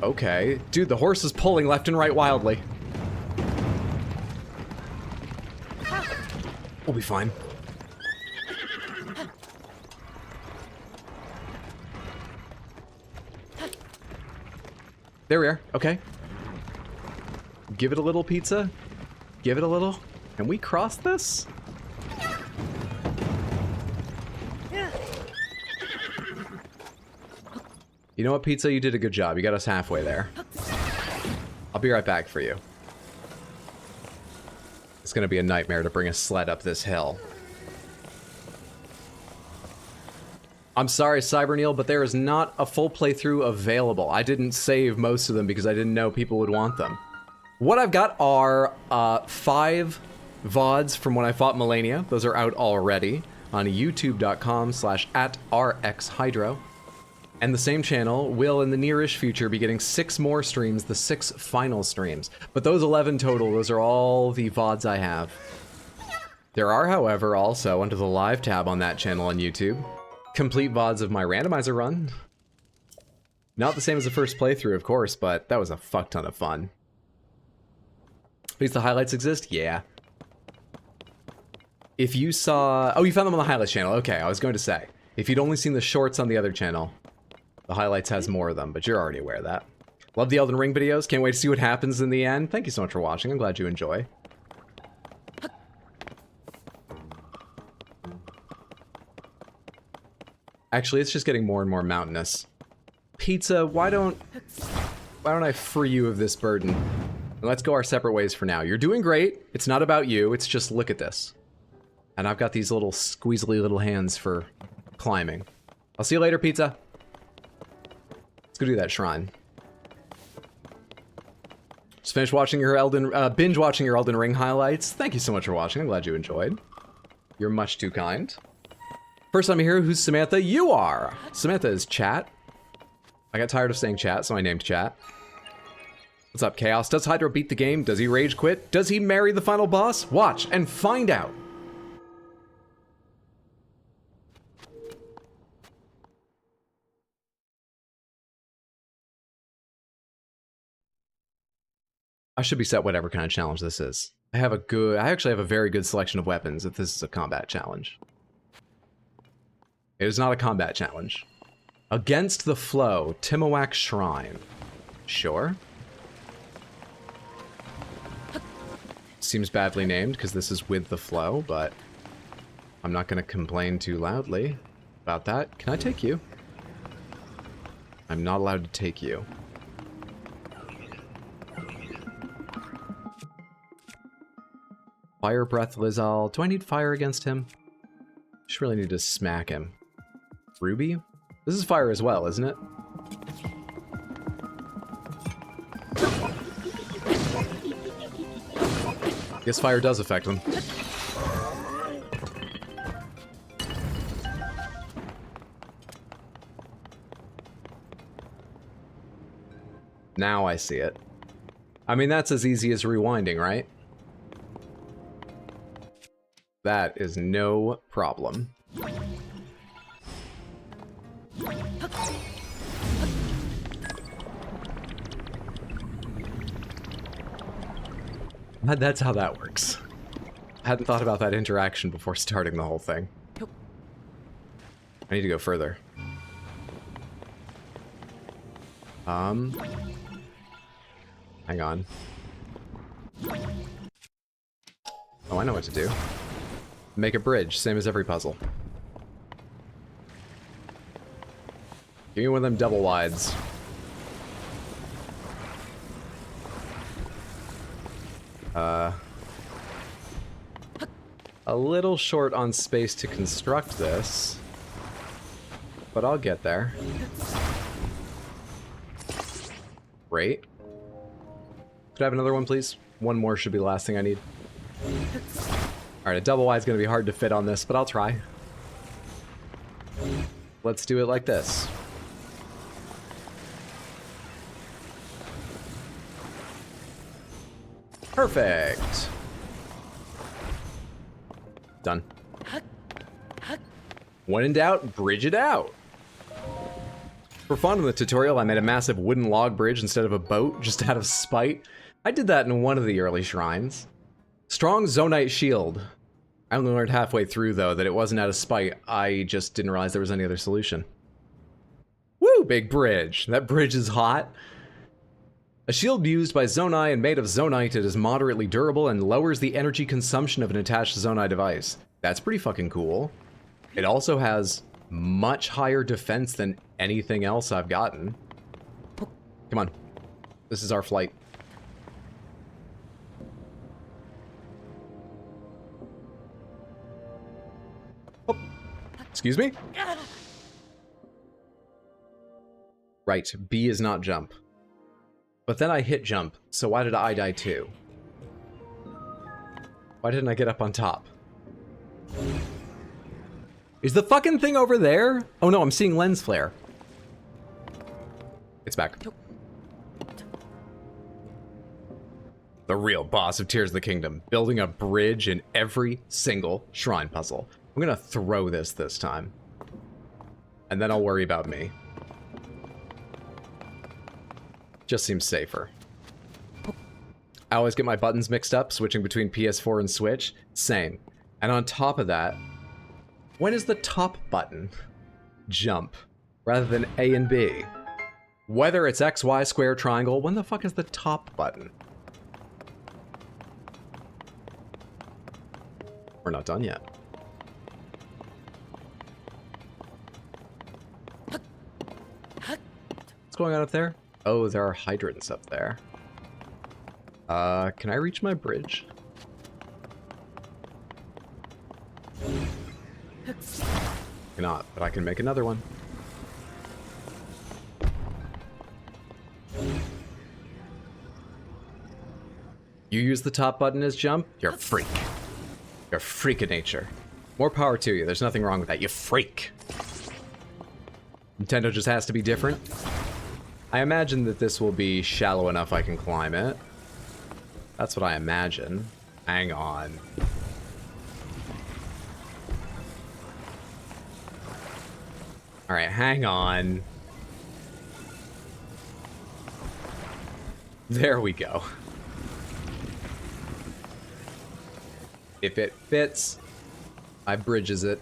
A: Okay. Dude, the horse is pulling left and right wildly. We'll be fine. There we are. Okay. Give it a little pizza. Give it a little. Can we cross this? You know what, Pizza? You did a good job. You got us halfway there. I'll be right back for you. It's gonna be a nightmare to bring a sled up this hill. I'm sorry, Cyberneil, but there is not a full playthrough available. I didn't save most of them because I didn't know people would want them. What I've got are 5 VODs from when I fought Melania. Those are out already on youtube.com/@rxhydro. And the same channel will, in the nearish future, be getting 6 more streams, the 6 final streams. But those 11 total, those are all the VODs I have. There are, however, also, under the live tab on that channel on YouTube, complete VODs of my randomizer run. Not the same as the first playthrough, of course, but that was a fuck ton of fun. At least the highlights exist? Yeah. If you saw... Oh, you found them on the highlights channel. Okay, I was going to say. If you'd only seen the shorts on the other channel, the highlights has more of them, but you're already aware of that. Love the Elden Ring videos. Can't wait to see what happens in the end. Thank you so much for watching. I'm glad you enjoy. Actually, it's just getting more and more mountainous. Pizza, why don't I free you of this burden? And let's go our separate ways for now. You're doing great. It's not about you. It's just look at this. And I've got these little squeezely little hands for climbing. I'll see you later, Pizza. Let's go do that shrine. Just finished watching your binge watching your Elden Ring highlights. Thank you so much for watching. I'm glad you enjoyed. You're much too kind. First time here, who's Samantha? You are! Samantha is chat. I got tired of saying chat, so I named chat. What's up, Chaos? Does Hydro beat the game? Does he rage quit? Does he marry the final boss? Watch and find out. I should be set whatever kind of challenge this is. I actually have a very good selection of weapons if this is a combat challenge. It is not a combat challenge. Against the Flow, Timuak Shrine. Sure. Seems badly named because this is with the flow, but I'm not going to complain too loudly about that. Can I take you? I'm not allowed to take you. Fire Breath Lizal. Do I need fire against him? Just really need to smack him. Ruby? This is fire as well, isn't it? Guess fire does affect them. Now I see it. I mean, that's as easy as rewinding, right? That is no problem. That's how that works. I hadn't thought about that interaction before starting the whole thing. I need to go further. Hang on. Oh, I know what to do. Make a bridge, same as every puzzle. Give me one of them double wides. A little short on space to construct this, but I'll get there. Great. Could I have another one, please? One more should be the last thing I need. Alright, a double wide is going to be hard to fit on this, but I'll try. Let's do it like this. Perfect. Done. When in doubt, bridge it out. For fun in the tutorial, I made a massive wooden log bridge instead of a boat, just out of spite. I did that in one of the early shrines. Strong Zonite shield. I only learned halfway through, though, that it wasn't out of spite. I just didn't realize there was any other solution. Woo, big bridge. That bridge is hot. A shield used by Zonai and made of Zonite, it is moderately durable and lowers the energy consumption of an attached Zonai device. That's pretty fucking cool. It also has much higher defense than anything else I've gotten. Come on. This is our flight. Oh. Excuse me? Right, B is not jump. But then I hit jump, so why did I die too? Why didn't I get up on top? Is the fucking thing over there? Oh no, I'm seeing lens flare. It's back. The real boss of Tears of the Kingdom, building a bridge in every single shrine puzzle. I'm gonna throw this time. And then I'll worry about me. Just seems safer. I always get my buttons mixed up, switching between PS4 and Switch. Same. And on top of that, when is the top button? Jump. Rather than A and B. Whether it's X, Y, square, triangle, when the fuck is the top button? We're not done yet. What's going on up there? Oh, there are hydrants up there. Can I reach my bridge? Cannot, but I can make another one. You use the top button as jump? You're a freak. You're a freak of nature. More power to you. There's nothing wrong with that. You freak. Nintendo just has to be different. I imagine that this will be shallow enough I can climb it. That's what I imagine. Hang on. Alright, hang on. There we go. If it fits, I bridges it.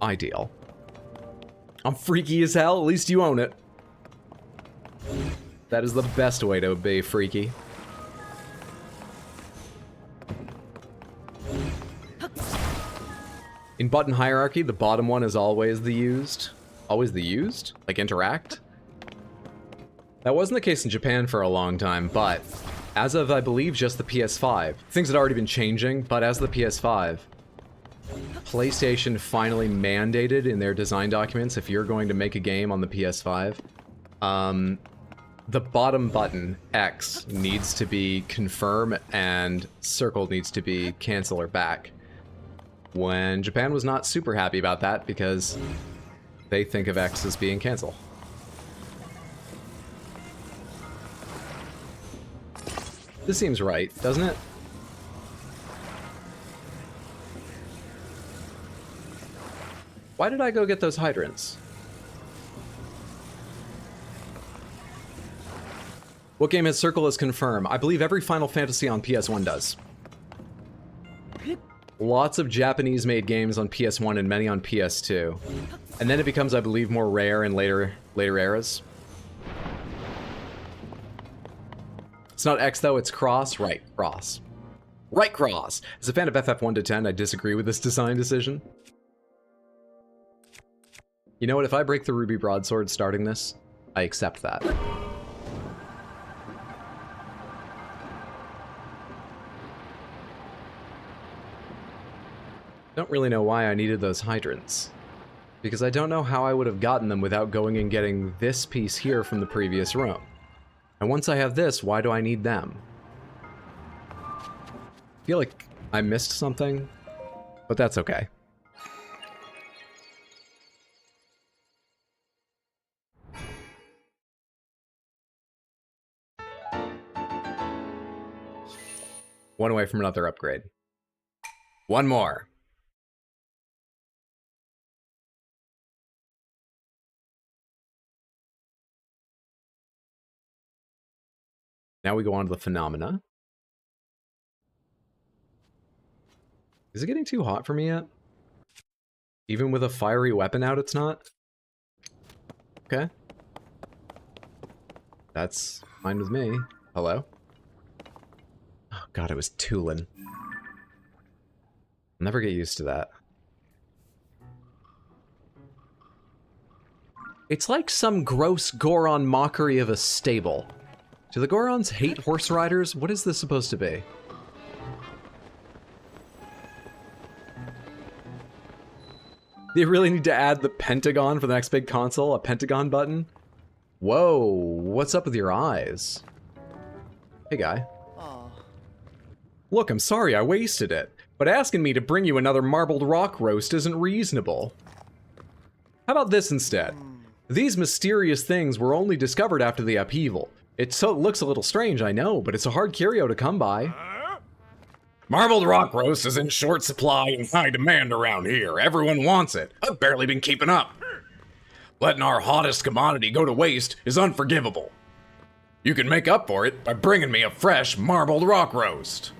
A: Ideal. I'm freaky as hell, at least you own it. That is the best way to be freaky. In button hierarchy, the bottom one is always the used. Always the used? Like interact? That wasn't the case in Japan for a long time, but as of, I believe, just the PS5. Things had already been changing, but as the PS5, PlayStation finally mandated in their design documents, if you're going to make a game on the PS5, the bottom button, X, needs to be confirm and circle needs to be cancel or back. When Japan was not super happy about that because they think of X as being cancel. This seems right, doesn't it? Why did I go get those hydrants? What game has circle as confirm? I believe every Final Fantasy on PS1 does. Lots of Japanese-made games on PS1 and many on PS2. And then it becomes, I believe, more rare in later eras. It's not X, though, it's cross. Right, cross. Right, cross! As a fan of FF1 to 10, I disagree with this design decision. You know what, if I break the Ruby Broadsword starting this, I accept that. Don't really know why I needed those hydrants. Because I don't know how I would have gotten them without going and getting this piece here from the previous room. And once I have this, why do I need them? I feel like I missed something, but that's okay. One away from another upgrade. One more. Now we go on to the phenomena. Is it getting too hot for me yet? Even with a fiery weapon out, it's not? Okay. That's fine with me. Hello? Oh god, it was Tulin. I'll never get used to that. It's like some gross Goron mockery of a stable. Do the Gorons hate horse riders? What is this supposed to be? They really need to add the pentagon for the next big console? A pentagon button? Whoa, what's up with your eyes? Hey, guy. Look, I'm sorry I wasted it, but asking me to bring you another marbled rock roast isn't reasonable. How about this instead? These mysterious things were only discovered after the upheaval. It looks a little strange, I know, but it's a hard curio to come by.
E: Marbled rock roast is in short supply and high demand around here. Everyone wants it. I've barely been keeping up. Letting our hottest commodity go to waste is unforgivable. You can make up for it by bringing me a fresh marbled rock roast.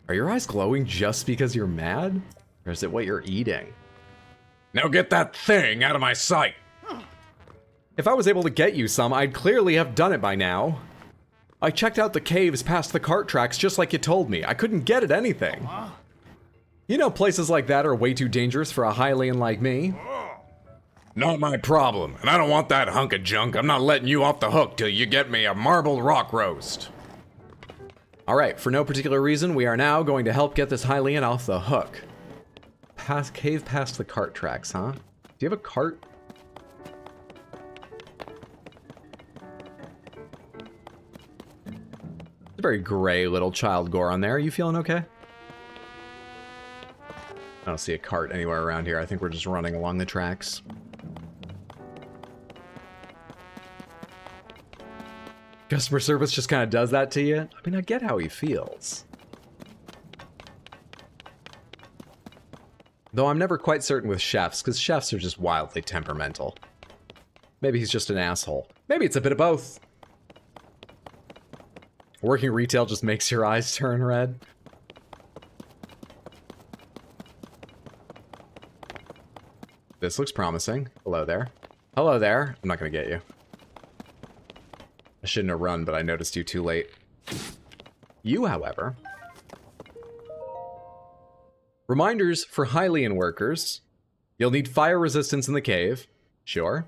A: Are your eyes glowing just because you're mad? Or is it what you're eating?
E: Now get that thing out of my sight.
A: If I was able to get you some, I'd clearly have done it by now. I checked out the caves past the cart tracks just like you told me. I couldn't get at anything. You know places like that are way too dangerous for a Hylian like me.
E: Not my problem, and I don't want that hunk of junk. I'm not letting you off the hook till you get me a marbled rock roast.
A: Alright, for no particular reason, we are now going to help get this Hylian off the hook. Cave past the cart tracks, huh? Do you have a cart? Very gray little child gore on there. Are you feeling okay? I don't see a cart anywhere around here. I think we're just running along the tracks. Customer service just kind of does that to you. I mean, I get how he feels. Though I'm never quite certain with chefs, because chefs are just wildly temperamental. Maybe he's just an asshole. Maybe it's a bit of both. Working retail just makes your eyes turn red. This looks promising. Hello there. Hello there. I'm not gonna get you. I shouldn't have run, but I noticed you too late. You, however... Reminders for Hylian workers. You'll need fire resistance in the cave. Sure.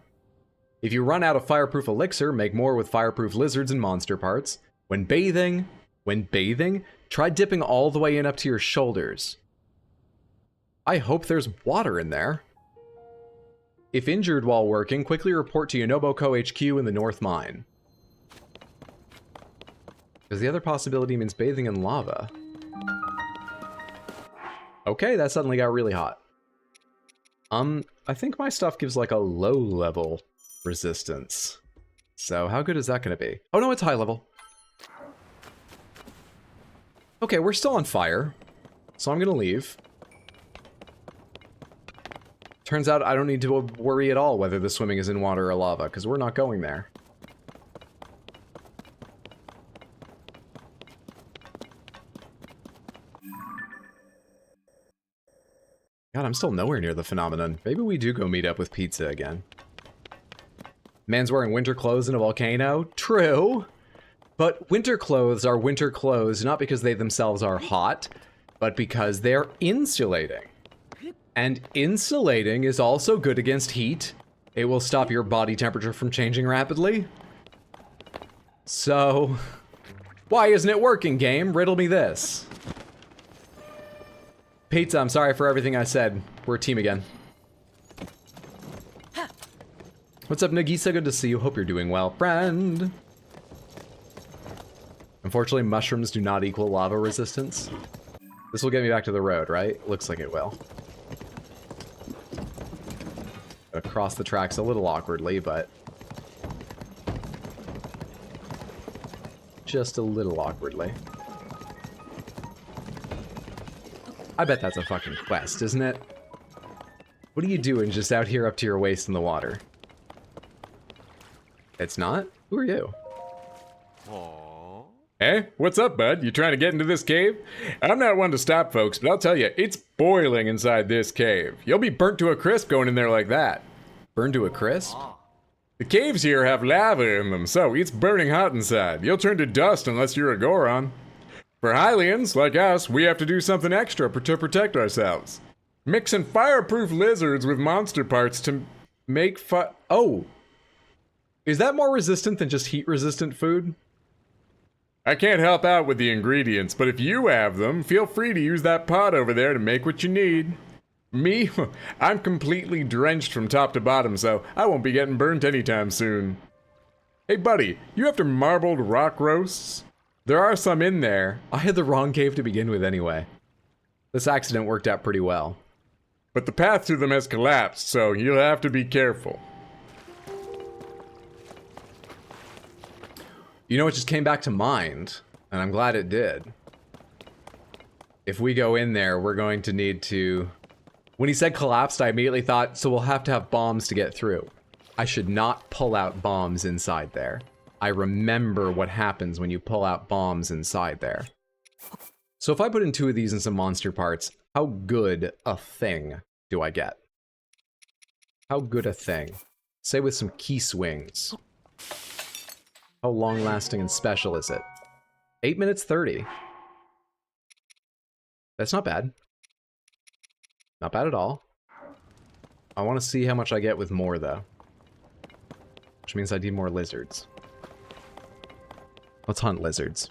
A: If you run out of fireproof elixir, make more with fireproof lizards and monster parts. When bathing, try dipping all the way in up to your shoulders. I hope there's water in there. If injured while working, quickly report to Yonoboko HQ in the North Mine. Because the other possibility means bathing in lava. Okay, that suddenly got really hot. I think my stuff gives like a low level resistance. So how good is that going to be? Oh no, it's high level. Okay, we're still on fire. So I'm going to leave. Turns out I don't need to worry at all whether the swimming is in water or lava, because we're not going there. God, I'm still nowhere near the phenomenon. Maybe we do go meet up with Pizza again. Man's wearing winter clothes in a volcano? True. But winter clothes are winter clothes not because they themselves are hot, but because they're insulating. And insulating is also good against heat. It will stop your body temperature from changing rapidly. So, why isn't it working, game? Riddle me this. Pizza, I'm sorry for everything I said. We're a team again. What's up, Nagisa? Good to see you. Hope you're doing well, friend. Unfortunately, mushrooms do not equal lava resistance. This will get me back to the road, right? Looks like it will. Across the tracks a little awkwardly, but... just a little awkwardly. I bet that's a fucking quest, isn't it? What are you doing just out here up to your waist in the water? It's not? Who are you?
E: Aww. Hey, what's up, bud? You trying to get into this cave? I'm not one to stop folks, but I'll tell you, it's boiling inside this cave. You'll be burnt to a crisp going in there like that.
A: Burned to a crisp?
E: The caves here have lava in them, so it's burning hot inside. You'll turn to dust unless you're a Goron. For Hylians, like us, we have to do something extra to protect ourselves. Mixing fireproof lizards with monster parts to make
A: Oh! Is that more resistant than just heat-resistant food?
E: I can't help out with the ingredients, but if you have them, feel free to use that pot over there to make what you need. Me? I'm completely drenched from top to bottom, so I won't be getting burnt anytime soon. Hey buddy, you after marbled rock roasts? There are some in there.
A: I had the wrong cave to begin with anyway. This accident worked out pretty well.
E: But the path to them has collapsed, so you'll have to be careful.
A: You know, it just came back to mind, and I'm glad it did. If we go in there, we're going to need to... When he said collapsed, I immediately thought, so we'll have to have bombs to get through. I should not pull out bombs inside there. I remember what happens when you pull out bombs inside there. So if I put in 2 of these and some monster parts, how good a thing do I get? How good a thing? Say with some key swings. How long-lasting and special is it? 8 minutes 30. That's not bad. Not bad at all. I want to see how much I get with more, though. Which means I need more lizards. Let's hunt lizards.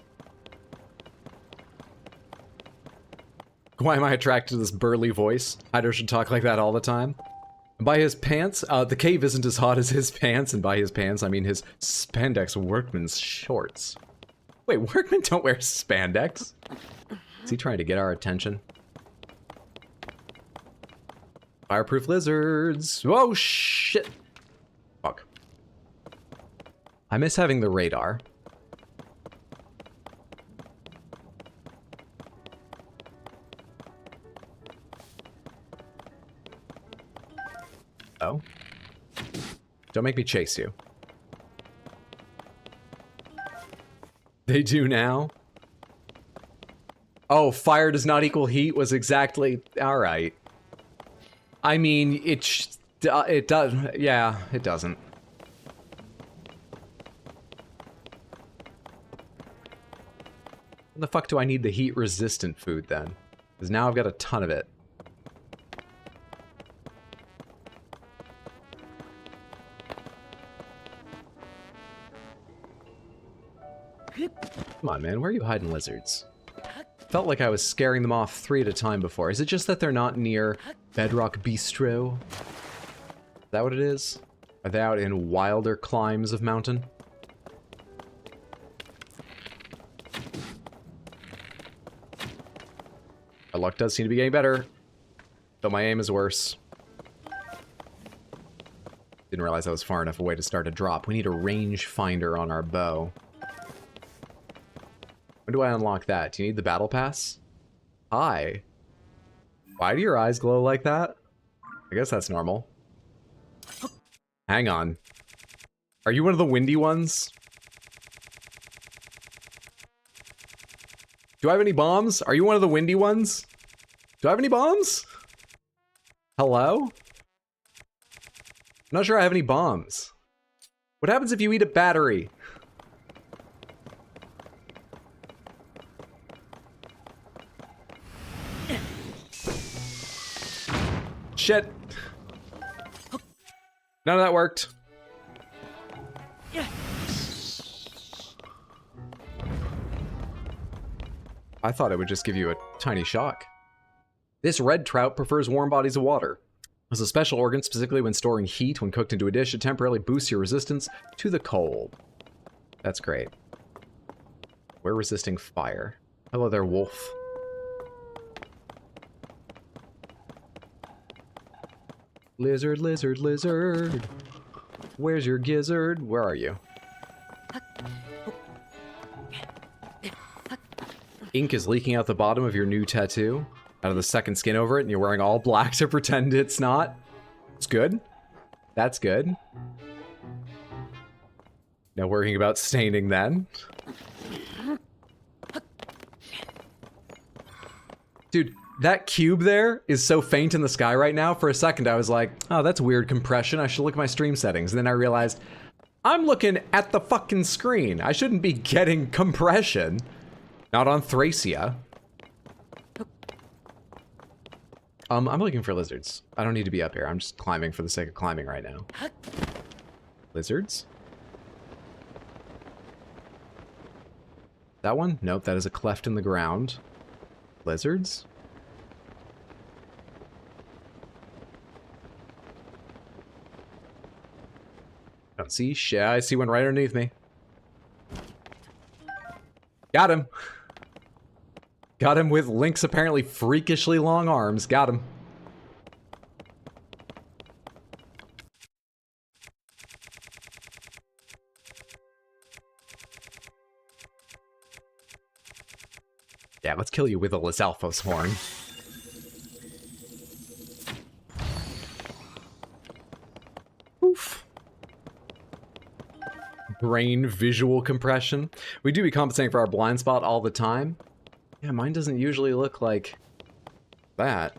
A: Why am I attracted to this burly voice? Hydro should talk like that all the time. And by his pants, the cave isn't as hot as his pants, and by his pants, I mean his spandex workman's shorts. Wait, workmen don't wear spandex? Is he trying to get our attention? Fireproof lizards. Oh, shit. Fuck. I miss having the radar. Oh. Don't make me chase you. They do now? Oh, fire does not equal heat was exactly... Alright. I mean, it does... Yeah, it doesn't. When the fuck do I need the heat-resistant food, then? Because now I've got a ton of it. Come on, man. Where are you hiding lizards? Felt like I was scaring them off 3 at a time before. Is it just that they're not near Bedrock Bistro? Is that what it is? Are they out in wilder climes of mountain? My luck does seem to be getting better, though my aim is worse. Didn't realize I was far enough away to start a drop. We need a range finder on our bow. When do I unlock that? Do you need the battle pass? Hi. Why do your eyes glow like that? I guess that's normal. Hang on. Are you one of the windy ones? Do I have any bombs? Are you one of the windy ones? Do I have any bombs? Hello? I'm not sure I have any bombs. What happens if you eat a battery? Shit. None of that worked. I thought it would just give you a tiny shock. This red trout prefers warm bodies of water. As a special organ, specifically when storing heat when cooked into a dish, it temporarily boosts your resistance to the cold. That's great. We're resisting fire. Hello there, wolf. Lizard, lizard, lizard. Where's your gizzard? Where are you? Ink is leaking out the bottom of your new tattoo. Out of the second skin over it, and you're wearing all black to pretend it's not. It's good. That's good. No worrying about staining then. Dude, that cube there is so faint in the sky right now. For a second, I was like, oh, that's weird compression. I should look at my stream settings. And then I realized, I'm looking at the fucking screen. I shouldn't be getting compression. Not on Thracia. I'm looking for lizards. I don't need to be up here. I'm just climbing for the sake of climbing right now. Lizards? That one? Nope, that is a cleft in the ground. Lizards? Don't see shit. I see one right underneath me. Got him. Got him with Link's apparently freakishly long arms. Got him. Yeah, let's kill you with a Lizalfos horn. Oof. Brain visual compression. We do be compensating for our blind spot all the time. Yeah, mine doesn't usually look like that.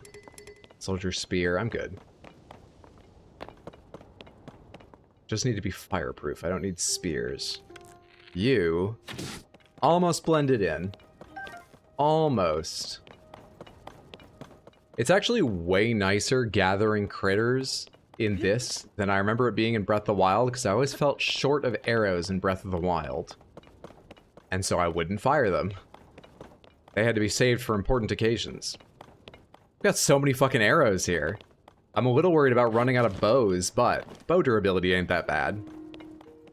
A: Soldier spear, I'm good. Just need to be fireproof. I don't need spears. You almost blended in. Almost. It's actually way nicer gathering critters in this than I remember it being in Breath of the Wild, because I always felt short of arrows in Breath of the Wild. And so I wouldn't fire them. They had to be saved for important occasions. I've got so many fucking arrows here. I'm a little worried about running out of bows, but bow durability ain't that bad.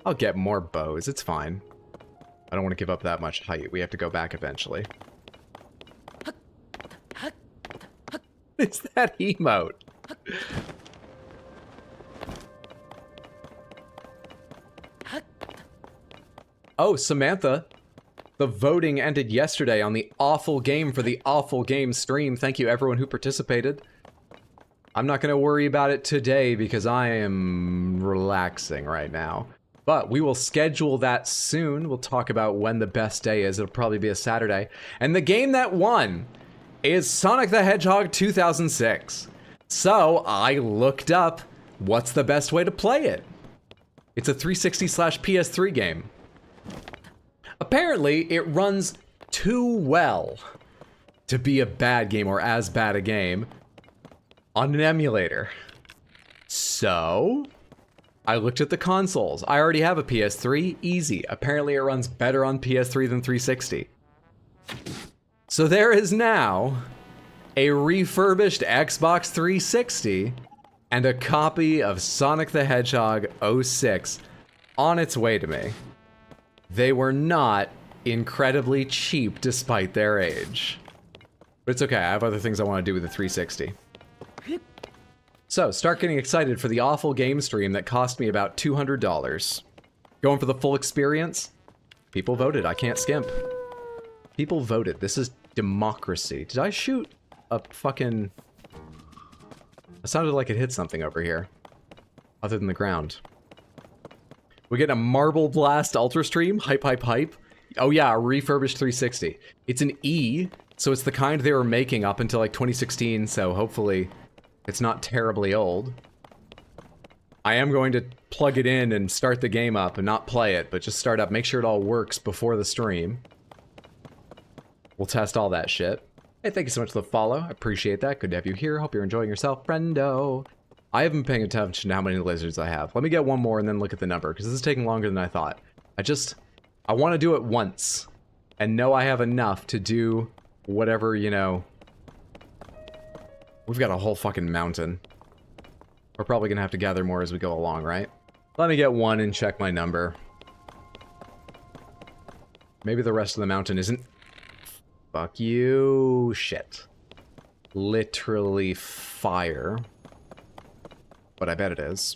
A: I'll get more bows, it's fine. I don't want to give up that much height. We have to go back eventually. It's that emote. Oh, Samantha. The voting ended yesterday on the awful game for the awful game stream. Thank you everyone who participated. I'm not going to worry about it today because I am relaxing right now. But we will schedule that soon. We'll talk about when the best day is. It'll probably be a Saturday. And the game that won is Sonic the Hedgehog 2006. So I looked up what's the best way to play it. It's a 360/PS3 game. Apparently, it runs too well to be a bad game or as bad a game on an emulator. So, I looked at the consoles. I already have a PS3, easy. Apparently, it runs better on PS3 than 360. So there is now a refurbished Xbox 360 and a copy of Sonic the Hedgehog 06 on its way to me. They were not incredibly cheap despite their age. But it's okay, I have other things I want to do with the 360. So, start getting excited for the awful game stream that cost me about $200. Going for the full experience? People voted, I can't skimp. People voted, this is democracy. Did I shoot a fucking... It sounded like it hit something over here. Other than the ground. We get a Marble Blast Ultra Stream. Hype, hype, hype. Oh yeah, a refurbished 360. It's an E, so it's the kind they were making up until like 2016, so hopefully it's not terribly old. I am going to plug it in and start the game up and not play it, but just start up, make sure it all works before the stream. We'll test all that shit. Hey, thank you so much for the follow. I appreciate that. Good to have you here. Hope you're enjoying yourself, friendo. I haven't been paying attention to how many lizards I have. Let me get one more and then look at the number, because this is taking longer than I thought. I want to do it once, and know I have enough to do whatever, you know. We've got a whole fucking mountain. We're probably gonna have to gather more as we go along, right? Let me get one and check my number. Maybe the rest of the mountain isn't... Fuck you. Shit. Literally fire. But I bet it is.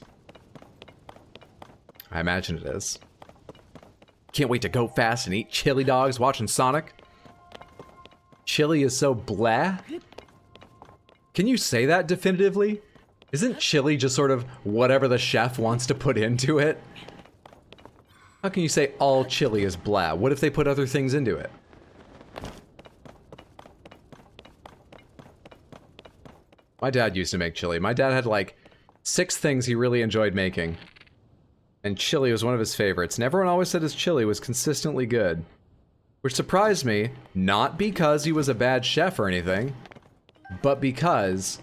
A: I imagine it is. Can't wait to go fast and eat chili dogs watching Sonic. Chili is so blah. Can you say that definitively? Isn't chili just sort of whatever the chef wants to put into it? How can you say all chili is blah? What if they put other things into it? My dad used to make chili. My dad had like 6 things he really enjoyed making. And chili was one of his favorites. And everyone always said his chili was consistently good. Which surprised me, not because he was a bad chef or anything, but because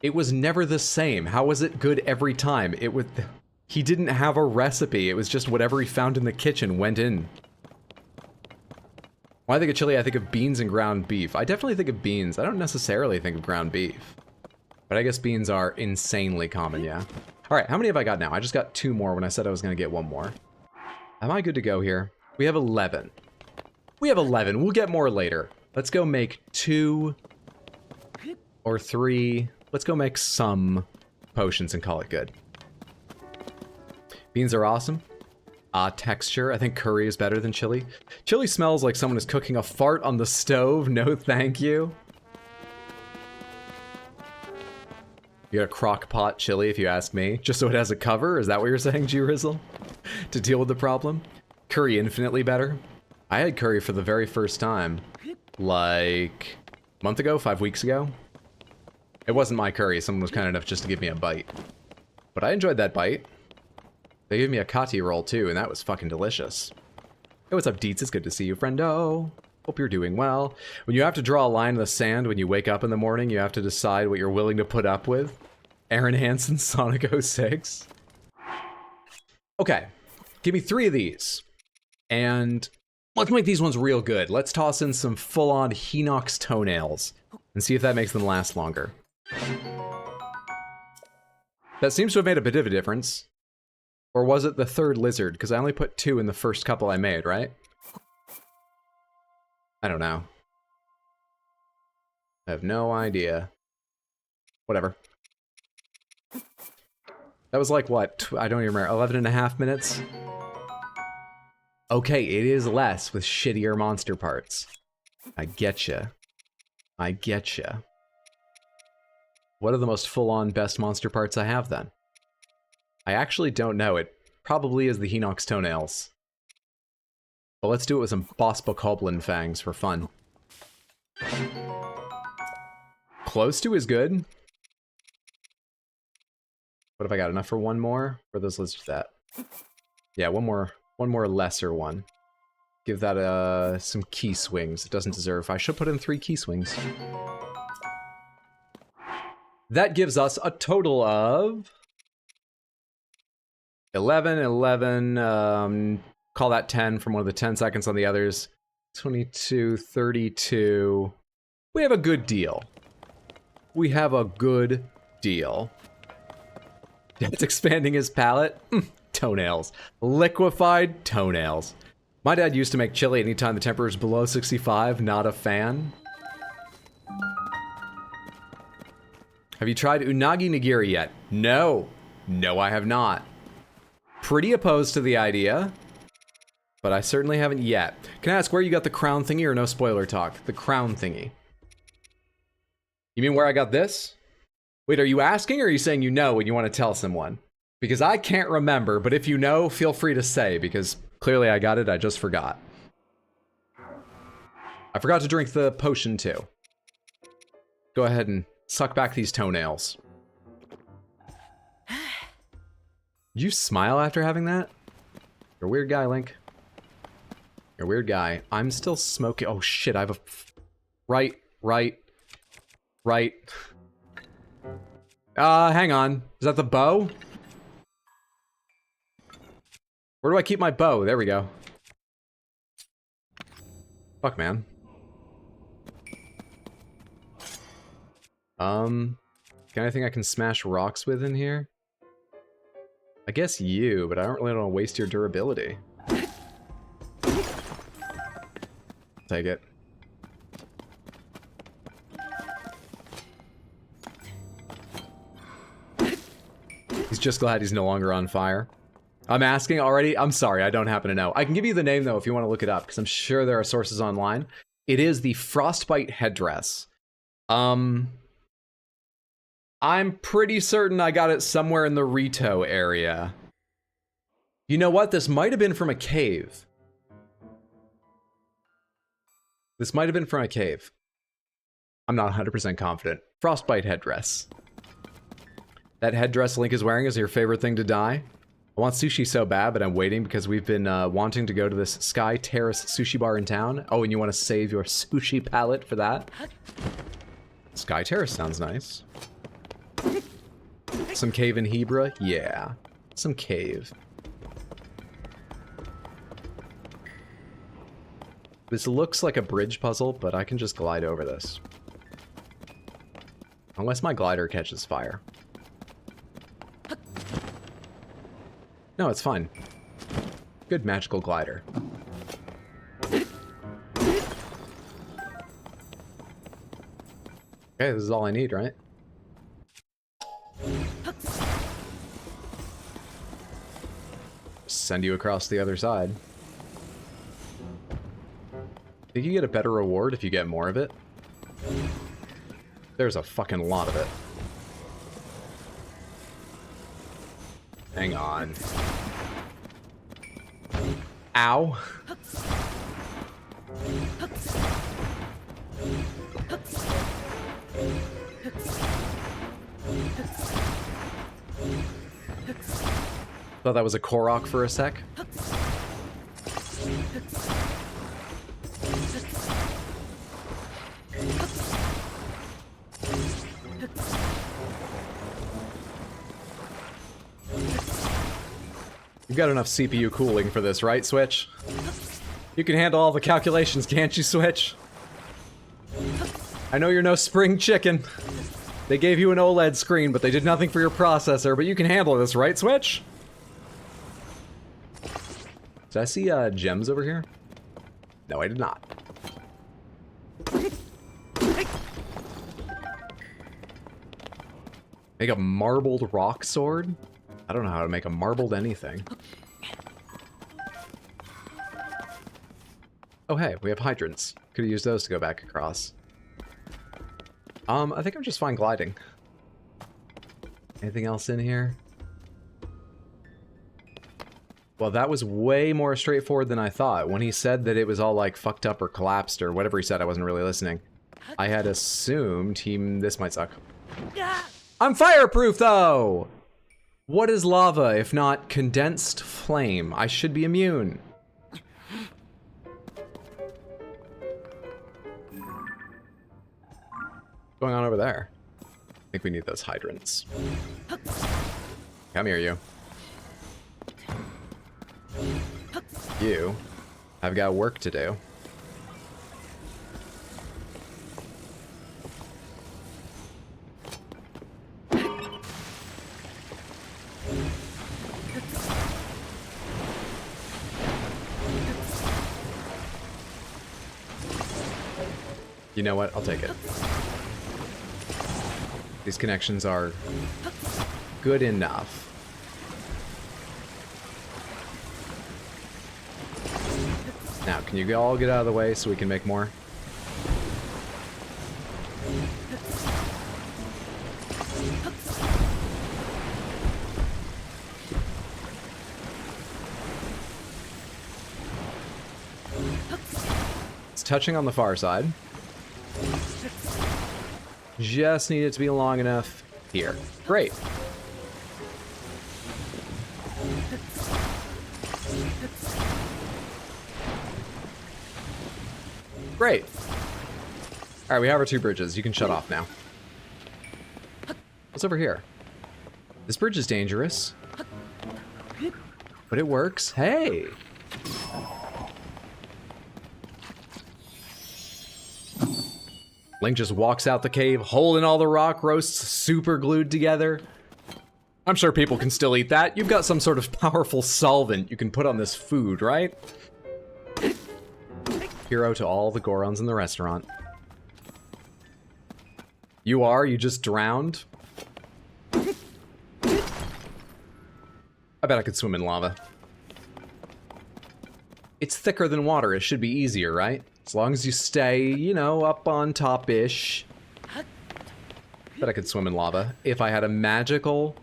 A: it was never the same. How was it good every time? He didn't have a recipe. It was just whatever he found in the kitchen went in. When I think of chili, I think of beans and ground beef. I definitely think of beans. I don't necessarily think of ground beef. But I guess beans are insanely common, yeah. Alright, how many have I got now? I just got 2 more when I said I was going to get 1 more. Am I good to go here? We have 11. We have 11. We'll get more later. Let's go make 2 or 3. Let's go make some potions and call it good. Beans are awesome. Texture. I think curry is better than chili. Chili smells like someone is cooking a fart on the stove. No thank you. You got a crock pot chili, if you ask me. Just so it has a cover? Is that what you're saying, G-Rizzle? To deal with the problem? Curry infinitely better? I had curry for the very first time. Like... a month ago? 5 weeks ago? It wasn't my curry. Someone was kind enough just to give me a bite. But I enjoyed that bite. They gave me a kati roll, too, and that was fucking delicious. Hey, what's up, Deets? It's good to see you, friendo. Hope you're doing well. When you have to draw a line in the sand when you wake up in the morning, you have to decide what you're willing to put up with. Aaron Hansen, Sonic 06. Okay, give me 3 of these. And let's make these ones real good. Let's toss in some full-on Hinox toenails and see if that makes them last longer. That seems to have made a bit of a difference. Or was it the 3rd lizard? Because I only put 2 in the first couple I made, right? I don't know. I have no idea. Whatever. That was like, what? I don't even remember. 11.5 minutes? Okay, it is less with shittier monster parts. I getcha. I getcha. What are the most full-on best monster parts I have, then? I actually don't know. It probably is the Hinox toenails. But let's do it with some boss bokoblin fangs for fun. Close to is good. What have I got? Enough for one more? For those, let's do that. Yeah, one more lesser one. Give that some key swings. It doesn't deserve. I should put in 3 key swings. That gives us a total of 11, call that 10 from one of the 10 seconds on the others. 22, 32. We have a good deal. We have a good deal. Dad's expanding his palate. Toenails. Liquefied toenails. My dad used to make chili anytime the temperature is below 65. Not a fan. Have you tried unagi nigiri yet? No. No, I have not. Pretty opposed to the idea, but I certainly haven't yet. Can I ask where you got the crown thingy or no spoiler talk? The crown thingy. You mean where I got this? Wait, are you asking or are you saying you know and you want to tell someone? Because I can't remember, but if you know, feel free to say, because clearly I got it, I just forgot. I forgot to drink the potion too. Go ahead and suck back these toenails. You smile after having that? You're a weird guy, Link. You're a weird guy. I'm still smoking. Oh shit, I have a... Right. Hang on. Is that the bow? Where do I keep my bow? There we go. Fuck, man. Anything I can smash rocks with in here? I guess you, but I don't really want to waste your durability. Take it. He's just glad he's no longer on fire. I'm asking already? I'm sorry, I don't happen to know. I can give you the name, though, if you want to look it up, because I'm sure there are sources online. It is the Frostbite headdress. I'm pretty certain I got it somewhere in the Rito area. You know what? This might have been from a cave. This might have been from a cave. I'm not 100% confident. Frostbite headdress. That headdress Link is wearing is your favorite thing to dye? I want sushi so bad, but I'm waiting because we've been wanting to go to this Sky Terrace sushi bar in town. Oh, and you want to save your sushi palette for that? Sky Terrace sounds nice. Some cave in Hebra? Yeah. Some cave. This looks like a bridge puzzle, but I can just glide over this. Unless my glider catches fire. No, it's fine. Good magical glider. Okay, this is all I need, right? Send you across the other side. Think you get a better reward if you get more of it? There's a fucking lot of it. Hang on. Ow. Thought that was a Korok for a sec. You've got enough CPU cooling for this, right, Switch? You can handle all the calculations, can't you, Switch? I know you're no spring chicken. They gave you an OLED screen, but they did nothing for your processor, but you can handle this, right, Switch? Did I see gems over here? No, I did not. Make a marbled rock sword? I don't know how to make a marbled anything. Oh hey, we have hydrants. Could have used those to go back across. I think I'm just fine gliding. Anything else in here? Well, that was way more straightforward than I thought. When he said that it was all like fucked up or collapsed or whatever he said, I wasn't really listening. I had assumed this might suck. I'm fireproof though! What is lava if not condensed flame? I should be immune. What's going on over there? I think we need those hydrants. Come here, you. You have got work to do. You know what? I'll take it. These connections are good enough. Now, can you all get out of the way so we can make more? It's touching on the far side. Just need it to be long enough here. Great. Great. Alright, we have our 2 bridges. You can shut off now. What's over here? This bridge is dangerous. But it works. Hey! Link just walks out the cave, holding all the rock roasts super glued together. I'm sure people can still eat that. You've got some sort of powerful solvent you can put on this food, right? Hero to all the Gorons in the restaurant. You just drowned? I bet I could swim in lava. It's thicker than water, it should be easier, right? As long as you stay, you know, up on top-ish. Bet I could swim in lava if I had a magical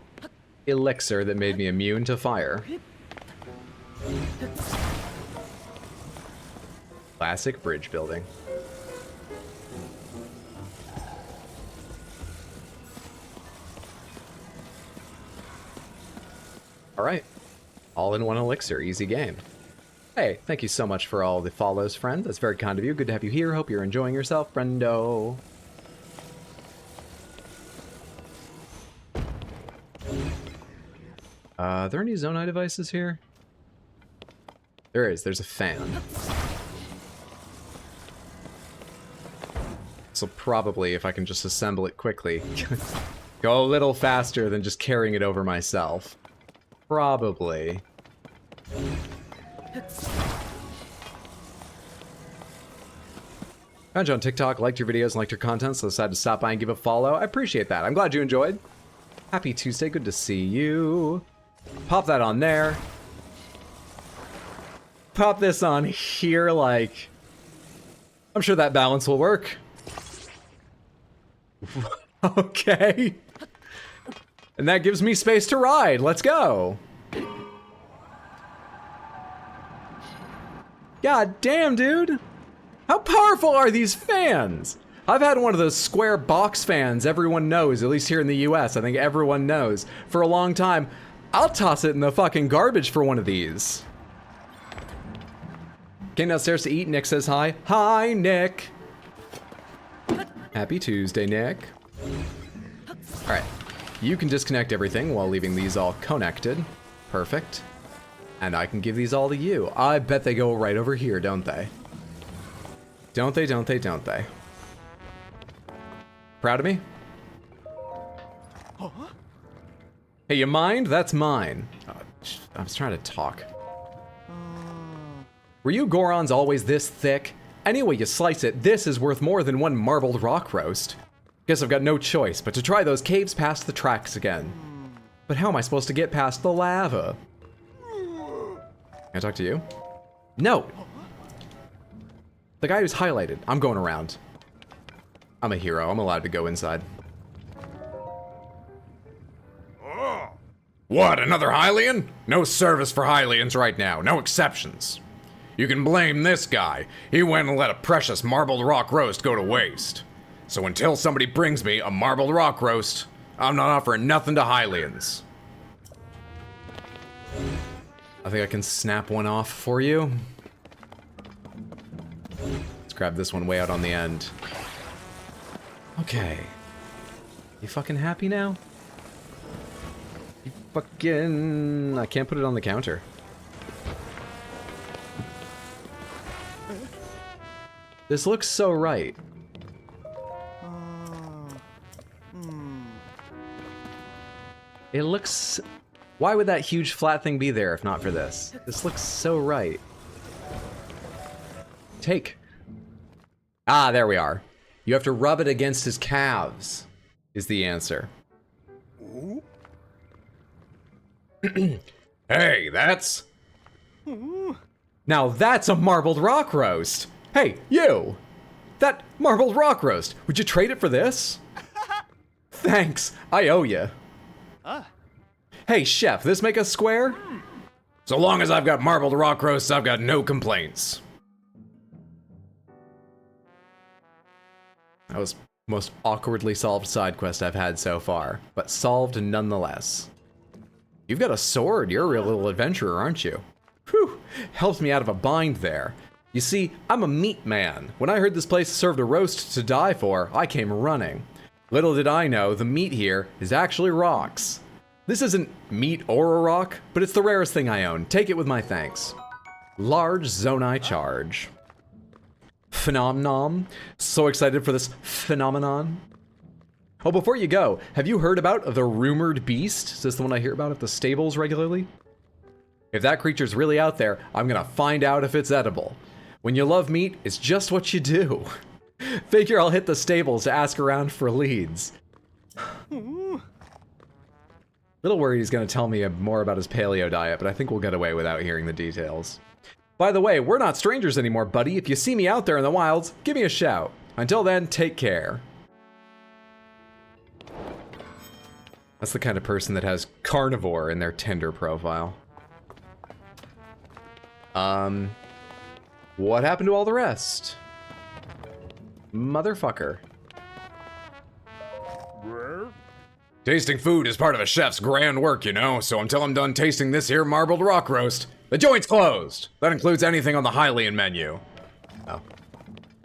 A: elixir that made me immune to fire. Classic bridge building. Alright. All-in-one elixir, easy game. Hey, thank you so much for all the follows, friend. That's very kind of you. Good to have you here. Hope you're enjoying yourself, friendo. Are there any Zonai devices here? There is. There's a fan. So probably, if I can just assemble it quickly, go a little faster than just carrying it over myself. Probably. Found you on TikTok, liked your videos, and liked your content, so decided to stop by and give a follow. I appreciate that. I'm glad you enjoyed. Happy Tuesday, good to see you. Pop that on there. Pop this on here, like... I'm sure that balance will work. Okay. And that gives me space to ride. Let's go. God damn, dude. How powerful are these fans? I've had one of those square box fans everyone knows, at least here in the US. I think everyone knows. For a long time. I'll toss it in the fucking garbage for one of these. Came downstairs to eat. Nick says hi. Hi, Nick. Happy Tuesday, Nick. Alright. You can disconnect everything while leaving these all connected. Perfect. And I can give these all to you. I bet they go right over here, don't they? Don't they, don't they, don't they? Proud of me? Hey, you mind? That's mine. I was trying to talk. Were you Gorons always this thick? Any way you slice it, this is worth more than one marbled rock roast. Guess I've got no choice but to try those caves past the tracks again. But how am I supposed to get past the lava? Can I talk to you? No! The guy who's highlighted. I'm going around. I'm a hero. I'm allowed to go inside.
E: What, another Hylian? No service for Hylians right now, no exceptions. You can blame this guy. He went and let a precious marbled rock roast go to waste. So until somebody brings me a marbled rock roast, I'm not offering nothing to Hylians.
A: I think I can snap one off for you. Let's grab this one way out on the end. Okay. You fucking happy now? You fucking... I can't put it on the counter. This looks so right. It looks... Why would that huge flat thing be there if not for this? This looks so right. Take. Ah, there we are. You have to rub it against his calves, is the answer.
E: Hey, that's...
A: Now that's a marbled rock roast! Hey, you! That marbled rock roast, would you trade it for this? Thanks, I owe you. Hey, chef, this make us square?
E: So long as I've got marbled rock roasts, I've got no complaints.
A: That was the most awkwardly solved side quest I've had so far, but solved nonetheless. You've got a sword, you're a real little adventurer, aren't you? Whew, helped me out of a bind there. You see, I'm a meat man. When I heard this place served a roast to die for, I came running. Little did I know, the meat here is actually rocks. This isn't meat or a rock, but it's the rarest thing I own. Take it with my thanks. Large Zonai charge. Phenomenon. So excited for this phenomenon. Oh, before you go, have you heard about the rumored beast? Is this the one I hear about at the stables regularly? If that creature's really out there, I'm gonna find out if it's edible. When you love meat, it's just what you do. Figure I'll hit the stables to ask around for leads. Little worried he's gonna tell me more about his paleo diet, but I think we'll get away without hearing the details. By the way, we're not strangers anymore, buddy. If you see me out there in the wilds, give me a shout. Until then, take care. That's the kind of person that has carnivore in their Tinder profile. What happened to all the rest? Motherfucker.
E: Tasting food is part of a chef's grand work, you know, so until I'm done tasting this here marbled rock roast, the joint's closed. That includes anything on the Hylian menu.
A: Oh.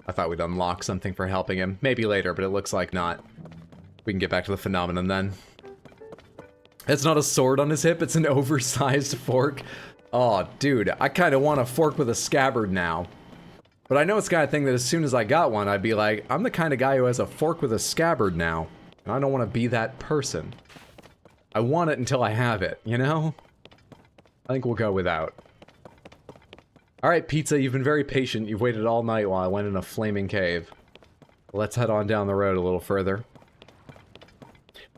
A: I thought we'd unlock something for helping him. Maybe later, but it looks like not. We can get back to the phenomenon then. It's not a sword on his hip, it's an oversized fork. Oh, dude, I kind of want a fork with a scabbard now. But I know it's the kind of thing that as soon as I got one, I'd be like, I'm the kind of guy who has a fork with a scabbard now. And I don't want to be that person. I want it until I have it, you know? I think we'll go without. Alright, Pizza, you've been very patient. You've waited all night while I went in a flaming cave. Let's head on down the road a little further.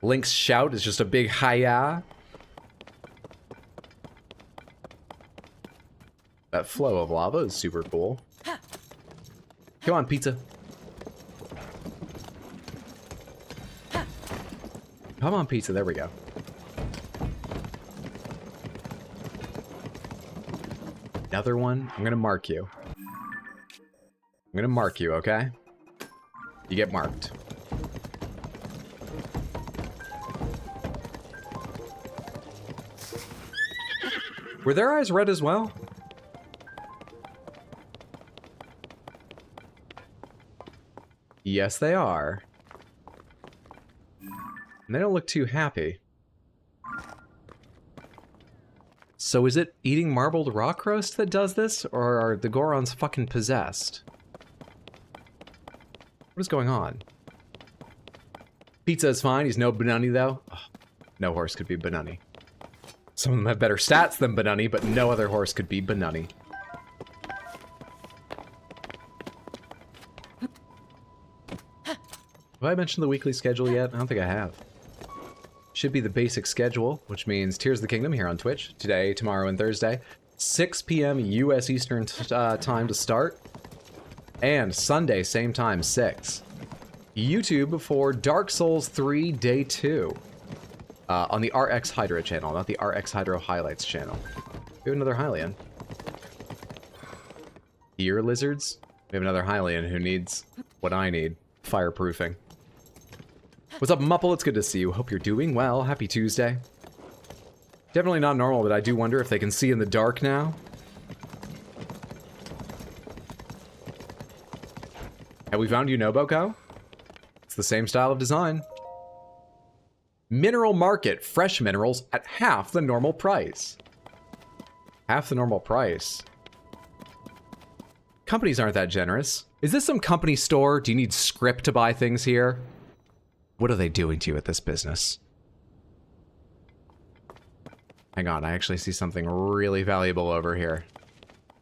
A: Link's shout is just a big hi-ya. That flow of lava is super cool. Come on, Pizza. Come on, Pizza. There we go. Another one. I'm gonna mark you. I'm gonna mark you, okay? You get marked. Were their eyes red as well? Yes, they are. And they don't look too happy. So is it eating marbled rock roast that does this? Or are the Gorons fucking possessed? What is going on? Pizza is fine, he's no Benunny though. Oh, no horse could be Benunny. Some of them have better stats than Benunny, but no other horse could be Benunny. Have I mentioned the weekly schedule yet? I don't think I have. Should be the basic schedule, which means Tears of the Kingdom here on Twitch. Today, tomorrow, and Thursday. 6 p.m. U.S. Eastern time to start. And Sunday, same time, 6. YouTube for Dark Souls 3 Day 2. On the RX Hydra channel, not the RX Hydro Highlights channel. We have another Hylian. Ear lizards? We have another Hylian who needs what I need. Fireproofing. What's up, Mupple? It's good to see you. Hope you're doing well. Happy Tuesday. Definitely not normal, but I do wonder if they can see in the dark now. Have we found Unoboko? It's the same style of design. Mineral Market. Fresh minerals at half the normal price. Half the normal price. Companies aren't that generous. Is this some company store? Do you need script to buy things here? What are they doing to you at this business? Hang on, I actually see something really valuable over here.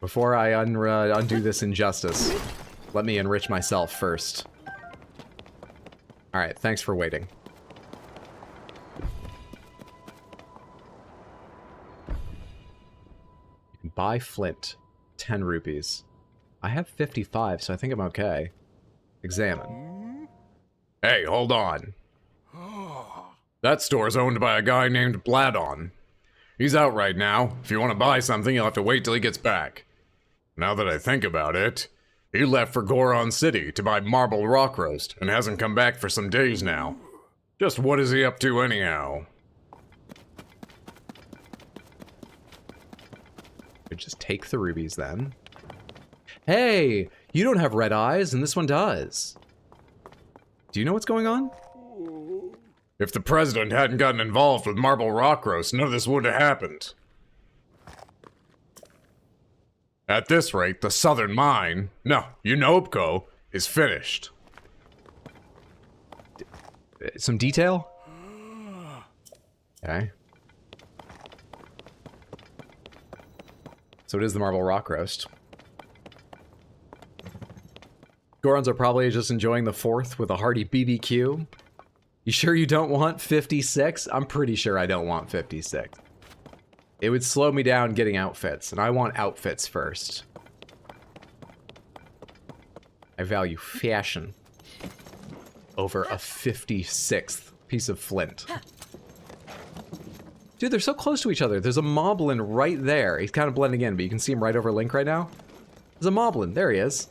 A: Before I undo this injustice, let me enrich myself first. Alright, thanks for waiting. You can buy flint. 10 rupees. I have 55, so I think I'm okay. Examine.
E: Hey, hold on. That store's owned by a guy named Bladon. He's out right now. If you want to buy something, you'll have to wait till he gets back. Now that I think about it, he left for Goron City to buy marble rock roast and hasn't come back for some days now. Just what is he up to anyhow?
A: Could just take the rubies then. Hey, you don't have red eyes and this one does. Do you know what's going on?
E: If the president hadn't gotten involved with marble rock roast, none of this would have happened. At this rate, the southern mine, no, Unoboko, is finished.
A: Some detail? Okay. So it is the marble rock roast. Gorons are probably just enjoying the 4th with a hearty BBQ. You sure you don't want 56? I'm pretty sure I don't want 56. It would slow me down getting outfits, and I want outfits first. I value fashion over a 56th piece of flint. Dude, they're so close to each other. There's a moblin right there. He's kind of blending in, but you can see him right over Link right now. There's a moblin. There he is.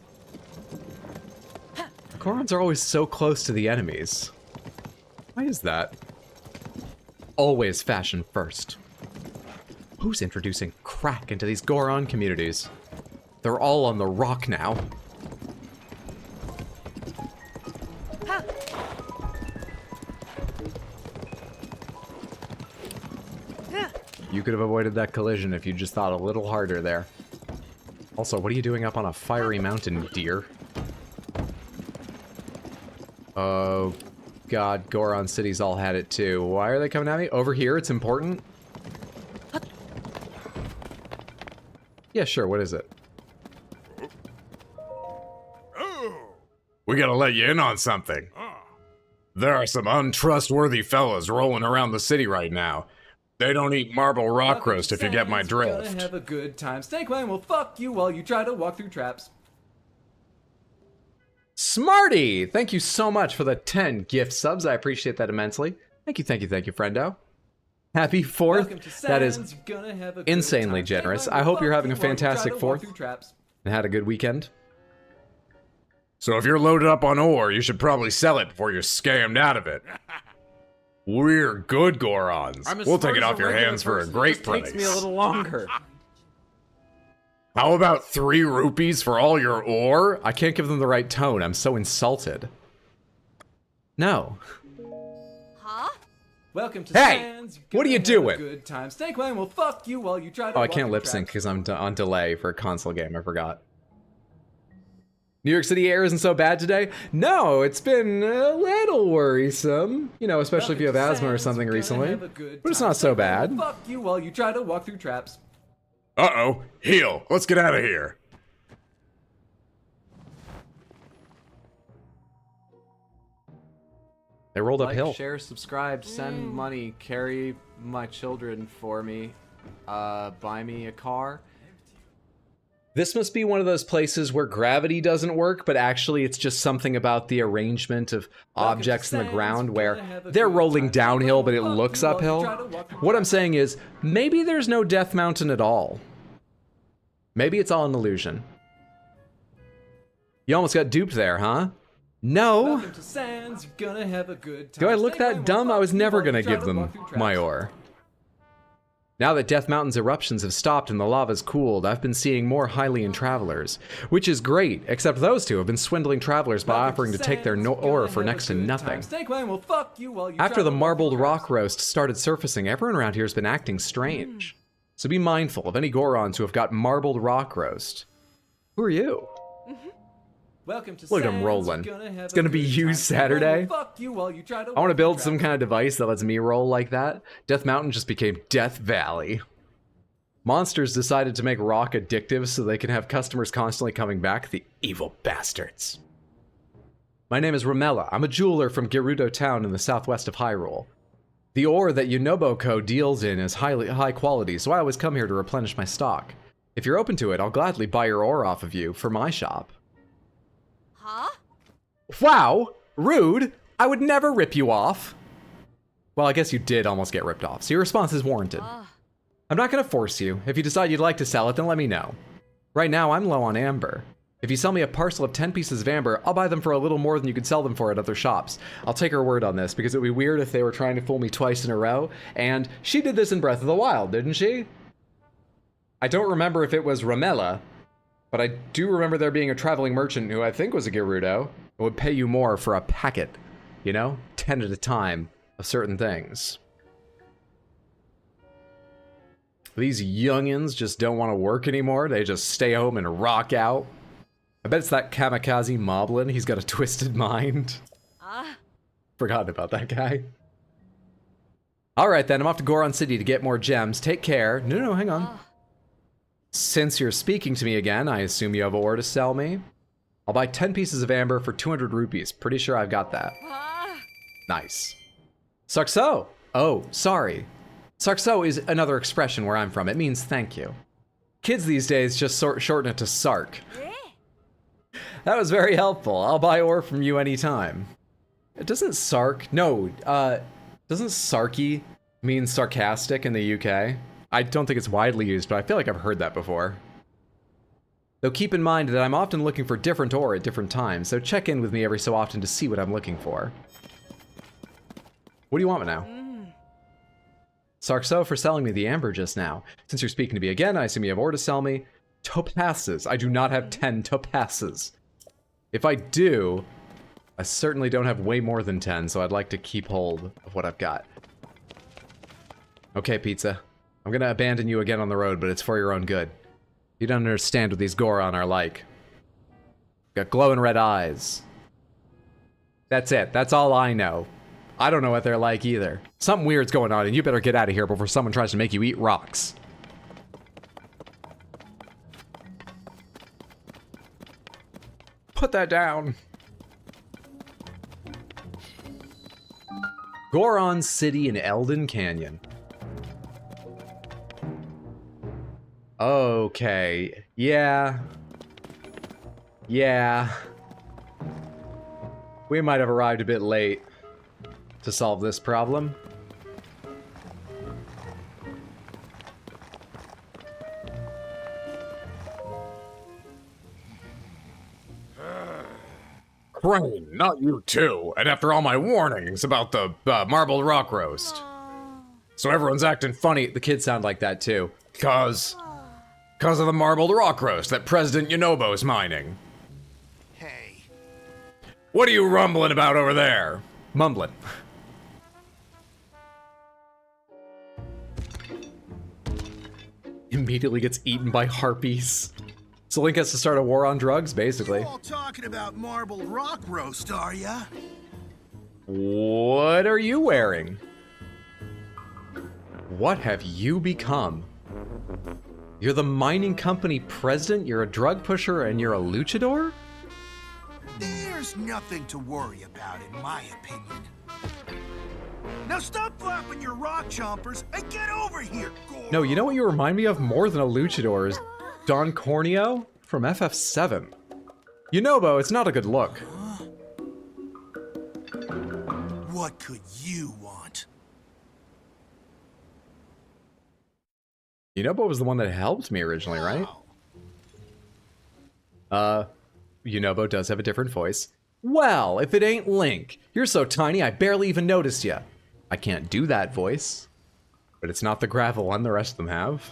A: Gorons are always so close to the enemies. Why is that? Always fashion first. Who's introducing crack into these Goron communities? They're all on the rock now. You could have avoided that collision if you just thought a little harder there. Also, what are you doing up on a fiery mountain, deer? Oh, God, Goron City's all had it too. Why are they coming at me? Over here, it's important? Yeah, sure, what is it?
E: We gotta let you in on something. There are some untrustworthy fellas rolling around the city right now. They don't eat marble rock roast if you get my drift.
B: Gonna have a good time. Snakeman will fuck you while you try to walk through traps.
A: Smarty! Thank you so much for the 10 gift subs. I appreciate that immensely. Thank you, friendo. Happy 4th. That is insanely generous. I hope you're having a fantastic 4th and had a good weekend.
E: So if you're loaded up on ore, you should probably sell it before you're scammed out of it. We're good Gorons. We'll take it off your hands for a great price.
B: Takes me a little longer.
E: How about 3 rupees for all your ore?
A: I can't give them the right tone. I'm so insulted. No.
C: Huh?
B: Welcome to
A: Hey! What are you doing?
B: Good time. Snakeman will fuck you while you try to
A: Oh, I can't lip sync because I'm on delay for a console game. I forgot. New York City air isn't so bad today? No, it's been a little worrisome. You know, especially if you have asthma or something recently. But it's not so bad.
B: Fuck you while you try to walk through traps.
E: Uh-oh. Heal. Let's get out of here.
A: They rolled
B: Like,
A: uphill.
B: share, subscribe, send money, carry my children for me, buy me a car.
A: This must be one of those places where gravity doesn't work, but actually it's just something about the arrangement of objects in the ground where they're rolling downhill, but it looks uphill. What I'm saying is, maybe there's no Death Mountain at all. Maybe it's all an illusion. You almost got duped there, huh? No.
B: Welcome to Sands, you're gonna have a good time.
A: Do I look that dumb? I was never gonna give them my ore. Now that Death Mountain's eruptions have stopped and the lava's cooled, I've been seeing more Hylian travelers, which is great, except those two have been swindling travelers by offering to take their ore for next to nothing. After the marbled rock roast started surfacing, everyone around here has been acting strange. So be mindful of any Gorons who have got marbled rock roast. Who are you? Look at him rolling. It's gonna be you Saturday. I want to build some kind of device that lets me roll like that. Death Mountain just became Death Valley. Monsters decided to make rock addictive so they can have customers constantly coming back. The evil bastards. My name is Ramella. I'm a jeweler from Gerudo Town in the southwest of Hyrule. The ore that Yunobo Co. deals in is high quality, so I always come here to replenish my stock. If you're open to it, I'll gladly buy your ore off of you for my shop.
F: Huh?
A: Wow, rude. I would never rip you off. Well, I guess you did almost get ripped off, so your response is warranted. I'm not gonna force you. If you decide you'd like to sell it, then let me know. Right now, I'm low on amber. If you sell me a parcel of 10 pieces of amber, I'll buy them for a little more than you could sell them for at other shops. I'll take her word on this, because it would be weird if they were trying to fool me twice in a row, and she did this in Breath of the Wild, didn't she? I don't remember if it was Ramella, but I do remember there being a traveling merchant who I think was a Gerudo, who would pay you more for a packet, you know? 10 at a time of certain things. These youngins just don't want to work anymore. They just stay home and rock out. I bet it's that kamikaze moblin. He's got a twisted mind. Forgotten about that guy. Alright then, I'm off to Goron City to get more gems. Take care. No, hang on. Since you're speaking to me again, I assume you have ore to sell me. I'll buy 10 pieces of amber for 200 rupees. Pretty sure I've got that. Nice. Sarkso. Oh, sorry. Sarkso is another expression where I'm from. It means thank you. Kids these days just shorten it to Sark. That was very helpful. I'll buy ore from you anytime. Doesn't Sarky mean sarcastic in the UK? I don't think it's widely used, but I feel like I've heard that before. Though keep in mind that I'm often looking for different ore at different times, so check in with me every so often to see what I'm looking for. What do you want now? Sarkso for selling me the amber just now. Since you're speaking to me again, I assume you have ore to sell me. Topazes. I do not have 10 topazes. If I do, I certainly don't have way more than 10, so I'd like to keep hold of what I've got. Okay, pizza. I'm gonna abandon you again on the road, but it's for your own good. You don't understand what these Goron are like. Got glowing red eyes. That's it. That's all I know. I don't know what they're like either. Something weird's going on, and you better get out of here before someone tries to make you eat rocks. Put that down. Goron City in Eldin Canyon. Okay. Yeah. We might have arrived a bit late to solve this problem.
E: Crane, not you too. And after all my warnings about the marbled rock roast. So everyone's acting funny.
A: The kids sound like that too.
E: Cause of the marbled rock roast that President Yunobo's mining.
G: Hey.
E: What are you rumbling about over there?
A: Mumbling. Immediately gets eaten by harpies. So Link has to start a war on drugs, basically.
G: You all talking about marbled rock roast, are ya?
A: What are you wearing? What have you become? You're the mining company president, you're a drug pusher, and you're a luchador?
G: There There's nothing to worry about, in my opinion. Now stop flapping your rock chompers and get over here, Goro!
A: No, you know what you remind me of more than a luchador is Don Corneo from FF7. Yunobo, it's not a good look.
G: What could you want?
A: Yunobo was the one that helped me originally, right? Yunobo does have a different voice. Well, if it ain't Link. You're so tiny I barely even noticed ya. I can't do that voice. But it's not the gravel one the rest of them have.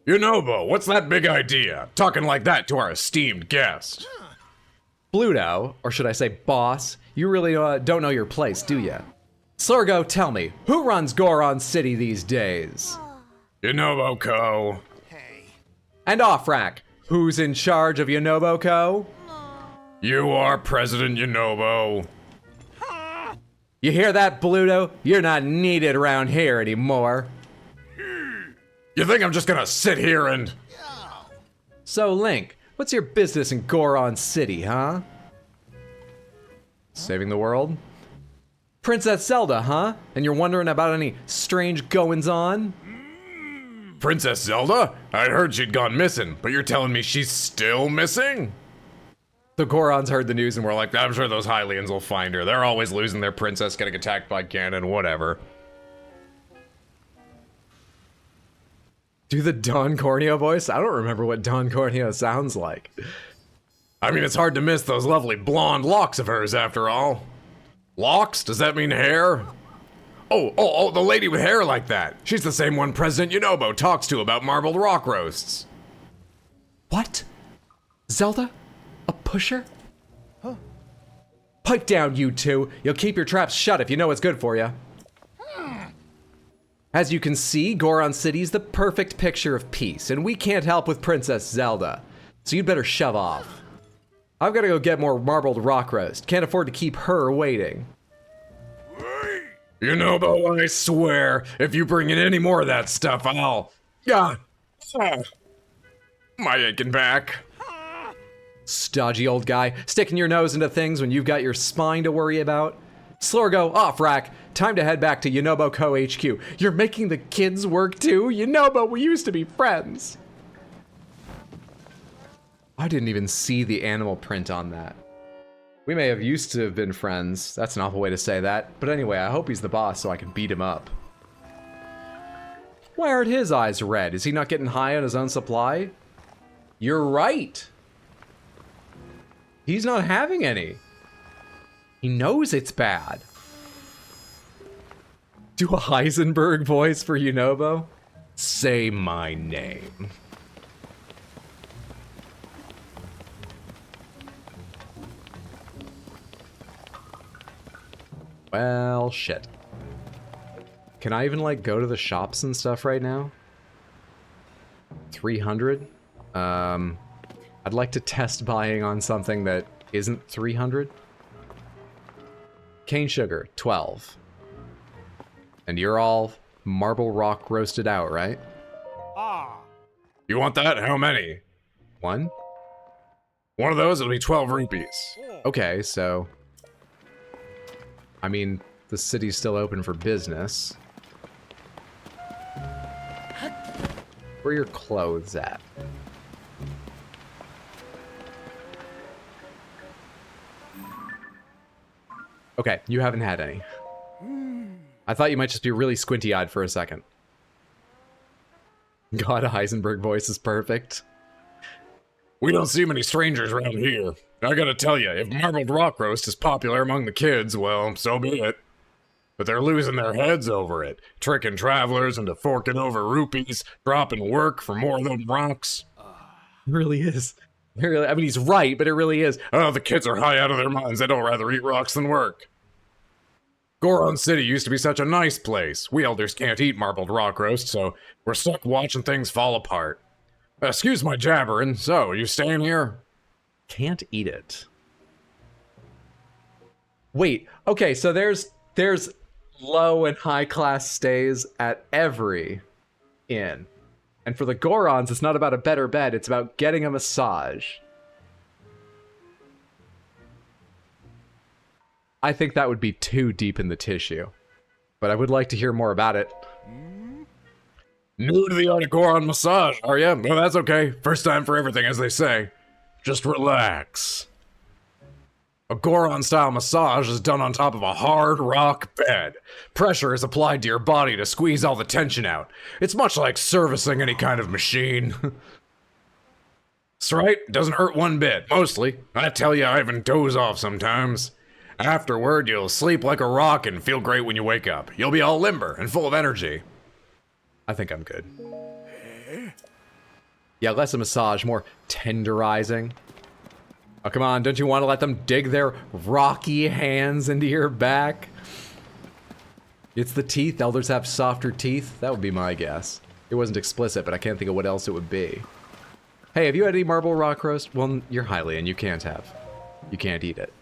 E: Yunobo, what's that big idea? Talking like that to our esteemed guest.
A: Bluto, or should I say boss, you really don't know your place, do ya? Slurgo, tell me, who runs Goron City these days?
E: Yunobo Co.
G: Hey.
A: And Offrack, who's in charge of Yunobo Co?
E: You are President Yunobo.
A: You hear that, Bluto? You're not needed around here anymore.
E: You think I'm just gonna sit here and...
A: So, Link, what's your business in Goron City, huh? Saving the world? Princess Zelda, huh? And you're wondering about any strange goings-on?
E: Princess Zelda? I'd heard she'd gone missing, but you're telling me she's still missing?
A: The Gorons heard the news and were like,
E: I'm sure those Hylians will find her. They're always losing their princess, getting attacked by Ganon, whatever.
A: do the Don Corneo voice? I don't remember what Don Corneo sounds like.
E: I mean, it's hard to miss those lovely blonde locks of hers, after all. Locks? Does that mean hair? Oh, the lady with hair like that. She's the same one President Yunobo talks to about marbled rock roasts.
A: What? Zelda? A pusher? Huh? Pipe down, you two. You'll keep your traps shut if you know what's good for you. As you can see, Goron City's the perfect picture of peace, and we can't help with Princess Zelda. So you'd better shove off. I've got to go get more marbled rock roast. Can't afford to keep her waiting.
E: Yunobo, I swear, if you bring in any more of that stuff, I'll... my aching back.
A: Stodgy old guy, sticking your nose into things when you've got your spine to worry about. Slurgo, off rack. Time to head back to Yunobo Co. HQ. You're making the kids work too? Yunobo, we used to be friends. I didn't even see the animal print on that. We may have used to have been friends. That's an awful way to say that. But anyway, I hope he's the boss so I can beat him up. Why aren't his eyes red? Is he not getting high on his own supply? You're right. He's not having any. He knows it's bad. Do a Heisenberg voice for Yunobo? Say my name. Well, shit. Can I even, like, go to the shops and stuff right now? 300? I'd like to test buying on something that isn't 300. Cane sugar, 12. And you're all marble rock roasted out, right?
E: You want that? How many?
A: One?
E: One of those will be 12 rupees.
A: Okay, so... I mean, the city's still open for business. Where are your clothes at? Okay, you haven't had any. I thought you might just be really squinty-eyed for a second. God, a Heisenberg voice is perfect.
E: We don't see many strangers around here. I gotta tell you, if marbled rock roast is popular among the kids, well, so be it. But they're losing their heads over it, tricking travelers into forking over rupees, dropping work for more of them rocks.
A: It really is. It really, I mean, he's right, but it really is.
E: Oh, the kids are high out of their minds. They don't rather eat rocks than work. Goron City used to be such a nice place. We elders can't eat marbled rock roast, so we're stuck watching things fall apart. Excuse my jabbering, so, you staying here?
A: Can't eat it. Wait, okay, so there's low and high class stays at every inn. And for the Gorons, it's not about a better bed, it's about getting a massage. I think that would be too deep in the tissue. But I would like to hear more about it.
E: New to the art of Goron massage, are ya? Well, that's okay. First time for everything, as they say. Just relax. A Goron-style massage is done on top of a hard rock bed. Pressure is applied to your body to squeeze all the tension out. It's much like servicing any kind of machine. That's right, it doesn't hurt one bit, mostly. I tell you, I even doze off sometimes. Afterward, you'll sleep like a rock and feel great when you wake up. You'll be all limber and full of energy.
A: I think I'm good. Yeah, less a massage, more tenderizing. Oh, come on, don't you want to let them dig their rocky hands into your back? It's the teeth. Elders have softer teeth. That would be my guess. It wasn't explicit, but I can't think of what else it would be. Hey, have you had any marble rock roast? Well, you're Hylian. You can't have. You can't eat it.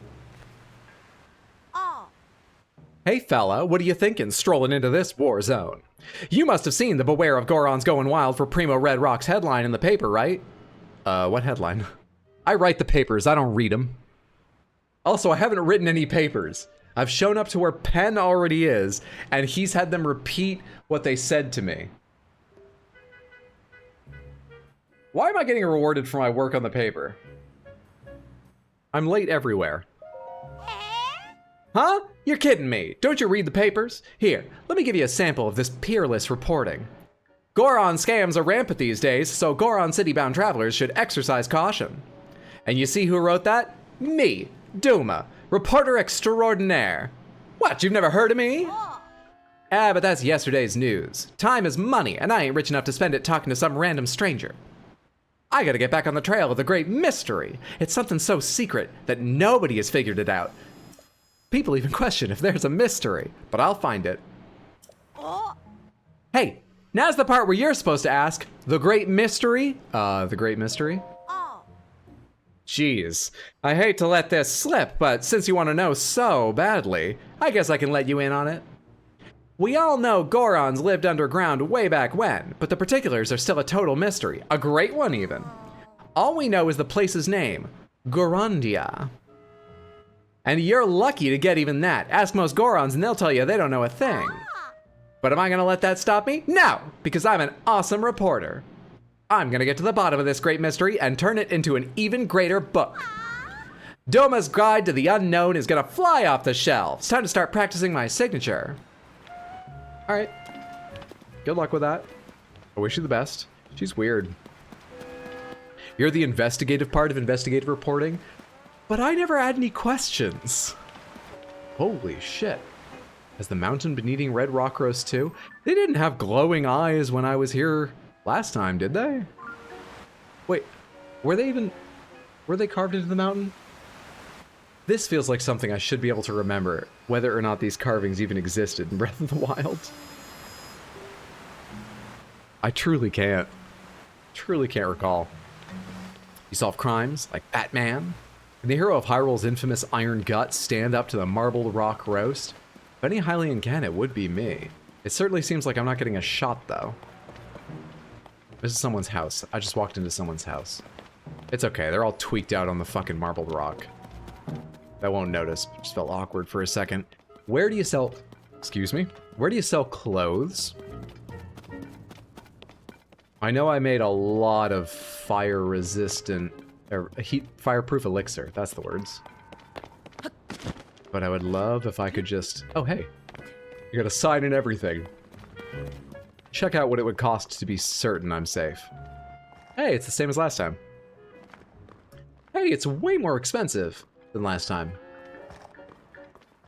A: Hey fella, what are you thinking strolling into this war zone? You must have seen the Beware of Gorons Going Wild for Primo Red Rock's headline in the paper, right? What headline? I write the papers, I don't read them. Also, I haven't written any papers. I've shown up to where Penn already is, and he's had them repeat what they said to me. Why am I getting rewarded for my work on the paper? I'm late everywhere. Huh? You're kidding me. Don't you read the papers? Here, let me give you a sample of this peerless reporting. Goron scams are rampant these days, so Goron City-bound travelers should exercise caution. And you see who wrote that? Me, Duma, reporter extraordinaire. What, you've never heard of me? Ah, but that's yesterday's news. Time is money, and I ain't rich enough to spend it talking to some random stranger. I gotta get back on the trail of the great mystery. It's something so secret that nobody has figured it out. People even question if there's a mystery, but I'll find it. Hey, now's the part where you're supposed to ask, the great mystery? The great mystery? Jeez, I hate to let this slip, but since you want to know so badly, I guess I can let you in on it. We all know Gorons lived underground way back when, but the particulars are still a total mystery, a great one even. All we know is the place's name, Gorondia. And you're lucky to get even that. Ask most Gorons and they'll tell you they don't know a thing. But am I gonna let that stop me? No, because I'm an awesome reporter. I'm gonna get to the bottom of this great mystery and turn it into an even greater book. Doma's Guide to the Unknown is gonna fly off the shelves. Time to start practicing my signature. All right, good luck with that. I wish you the best. She's weird. You're the investigative part of investigative reporting, but I never had any questions. Holy shit. Has the mountain been eating red rock roast too? They didn't have glowing eyes when I was here last time, did they? Wait, were they carved into the mountain? This feels like something I should be able to remember, whether or not these carvings even existed in Breath of the Wild. I truly can't recall. You solve crimes like Batman? Can the hero of Hyrule's infamous Iron Gut stand up to the marbled rock roast? If any Hylian can, it would be me. It certainly seems like I'm not getting a shot, though. This is someone's house. I just walked into someone's house. It's okay, they're all tweaked out on the fucking marbled rock. I won't notice. Just felt awkward for a second. Where do you sell... Excuse me? Where do you sell clothes? I know I made a lot of fire-resistant... or fireproof elixir. That's the words. But I would love if I could just... Oh, hey. You got a sign and everything. Check out what it would cost to be certain I'm safe. Hey, it's the same as last time. Hey, it's way more expensive than last time.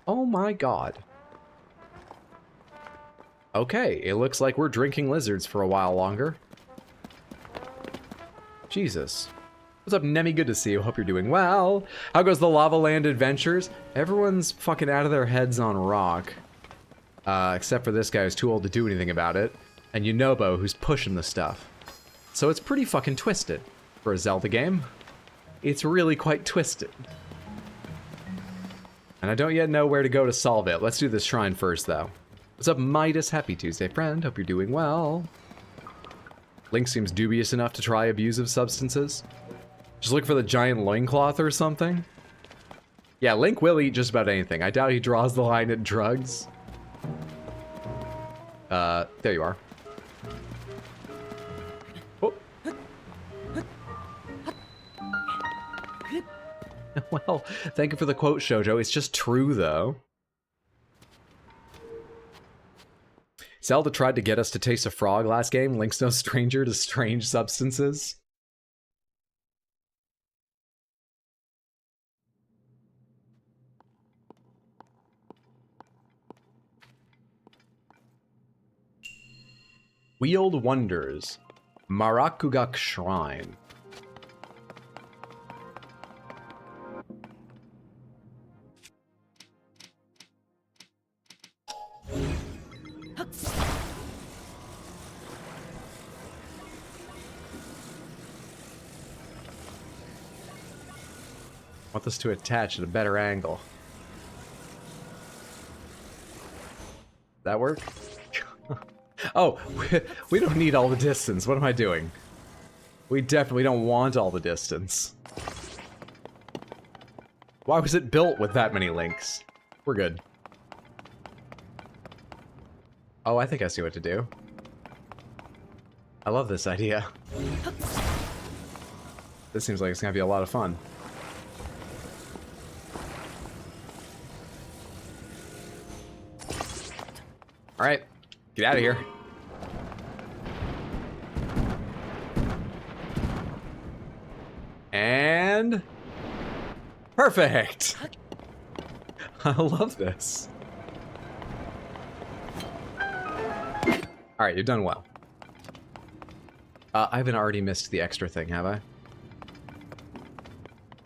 A: Oh my god. Okay, it looks like we're drinking lizards for a while longer. Jesus. What's up, Nemi? Good to see you. Hope you're doing well. How goes the Lava Land adventures? Everyone's fucking out of their heads on rock. Except for this guy who's too old to do anything about it. And Yunobo, who's pushing the stuff. So it's pretty fucking twisted for a Zelda game. It's really quite twisted. And I don't yet know where to go to solve it. Let's do this shrine first, though. What's up, Midas? Happy Tuesday, friend. Hope you're doing well. Link seems dubious enough to try abusive substances. Just look for the giant loincloth or something. Yeah, Link will eat just about anything. I doubt he draws the line at drugs. There you are. Oh. Well, thank you for the quote, Shoujo. It's just true, though. Zelda tried to get us to taste a frog last game. Link's no stranger to strange substances. Wheeled Wonders. Marakugak Shrine. Want this to attach at a better angle. That work? Oh, we don't need all the distance. What am I doing? We definitely don't want all the distance. Why was it built with that many links? We're good. Oh, I think I see what to do. I love this idea. This seems like it's gonna be a lot of fun. Alright, get out of here. And... perfect! I love this. Alright, you've done well. I haven't already missed the extra thing, have I?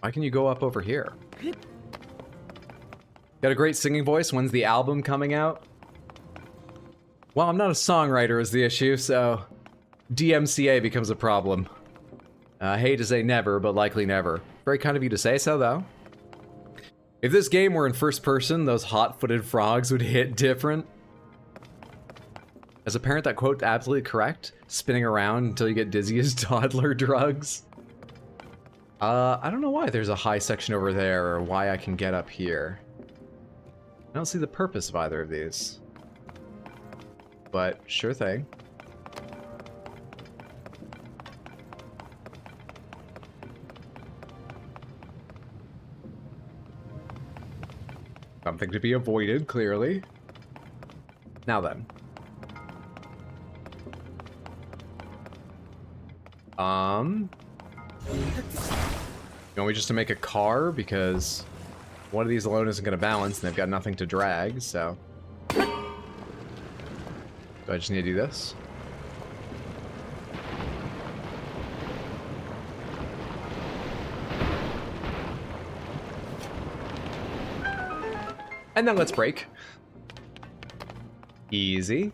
A: Why can you go up over here? Got a great singing voice. When's the album coming out? Well, I'm not a songwriter is the issue, so DMCA becomes a problem. I hate to say never, but likely never. Very kind of you to say so, though. If this game were in first person, those hot-footed frogs would hit different. As a parent, that quote absolutely correct. Spinning around until you get dizzy is toddler drugs. I don't know why there's a high section over there, or why I can get up here. I don't see the purpose of either of these. But sure thing. Something to be avoided, clearly. Now then. You want me just to make a car? Because one of these alone isn't going to balance, and they've got nothing to drag, so... Do I just need to do this? And then let's break. Easy.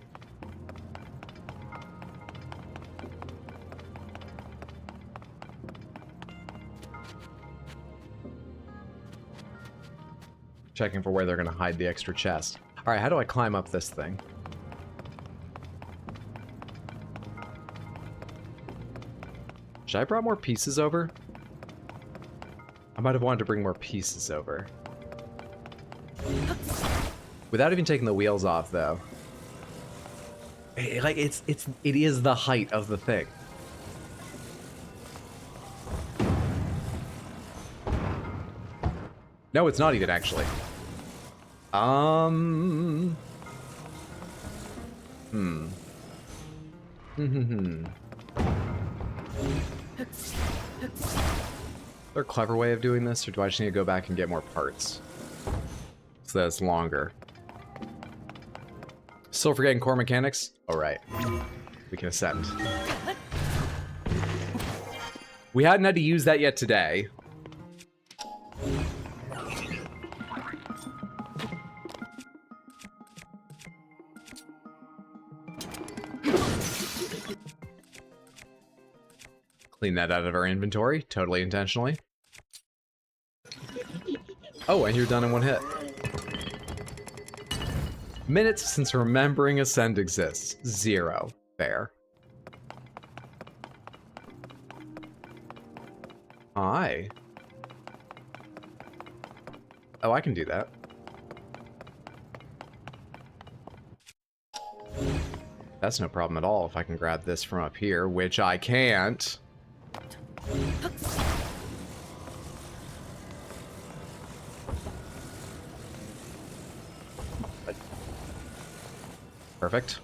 A: Checking for where they're gonna hide the extra chest. Alright, how do I climb up this thing? Should I have brought more pieces over? I might have wanted to bring more pieces over. Without even taking the wheels off, though. Like, it is the height of the thing. No, it's not even, actually. Is there a clever way of doing this, or do I just need to go back and get more parts? So that it's longer. Still forgetting core mechanics? Alright. We can ascend. We hadn't had to use that yet today. Clean that out of our inventory, totally intentionally. Oh, and you're done in one hit. Minutes since remembering Ascend exists. 0. Fair. Hi. Oh, I can do that. That's no problem at all if I can grab this from up here, which I can't. Perfect.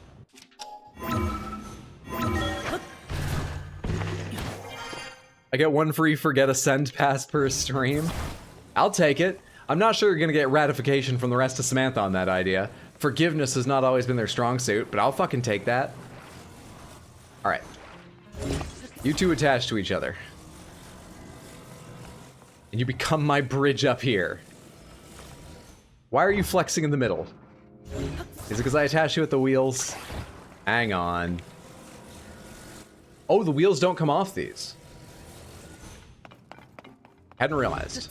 A: I get one free forget a send pass per stream. I'll take it. I'm not sure you're gonna get ratification from the rest of Samantha on that idea. Forgiveness has not always been their strong suit, but I'll fucking take that. Alright. You two attach to each other. And you become my bridge up here. Why are you flexing in the middle? Is it because I attach you at the wheels? Hang on. Oh, the wheels don't come off these. Hadn't realized.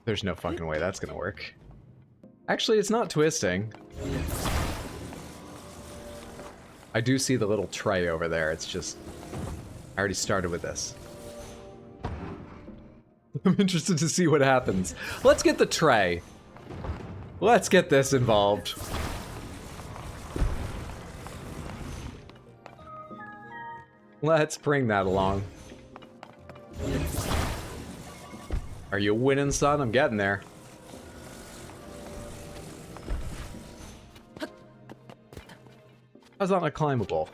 A: There's no fucking way that's gonna work. Actually, it's not twisting. I do see the little tray over there. It's just... I already started with this. I'm interested to see what happens. Let's get the tray. Let's get this involved. Let's bring that along. Are you winning, son? I'm getting there. How's that not climbable?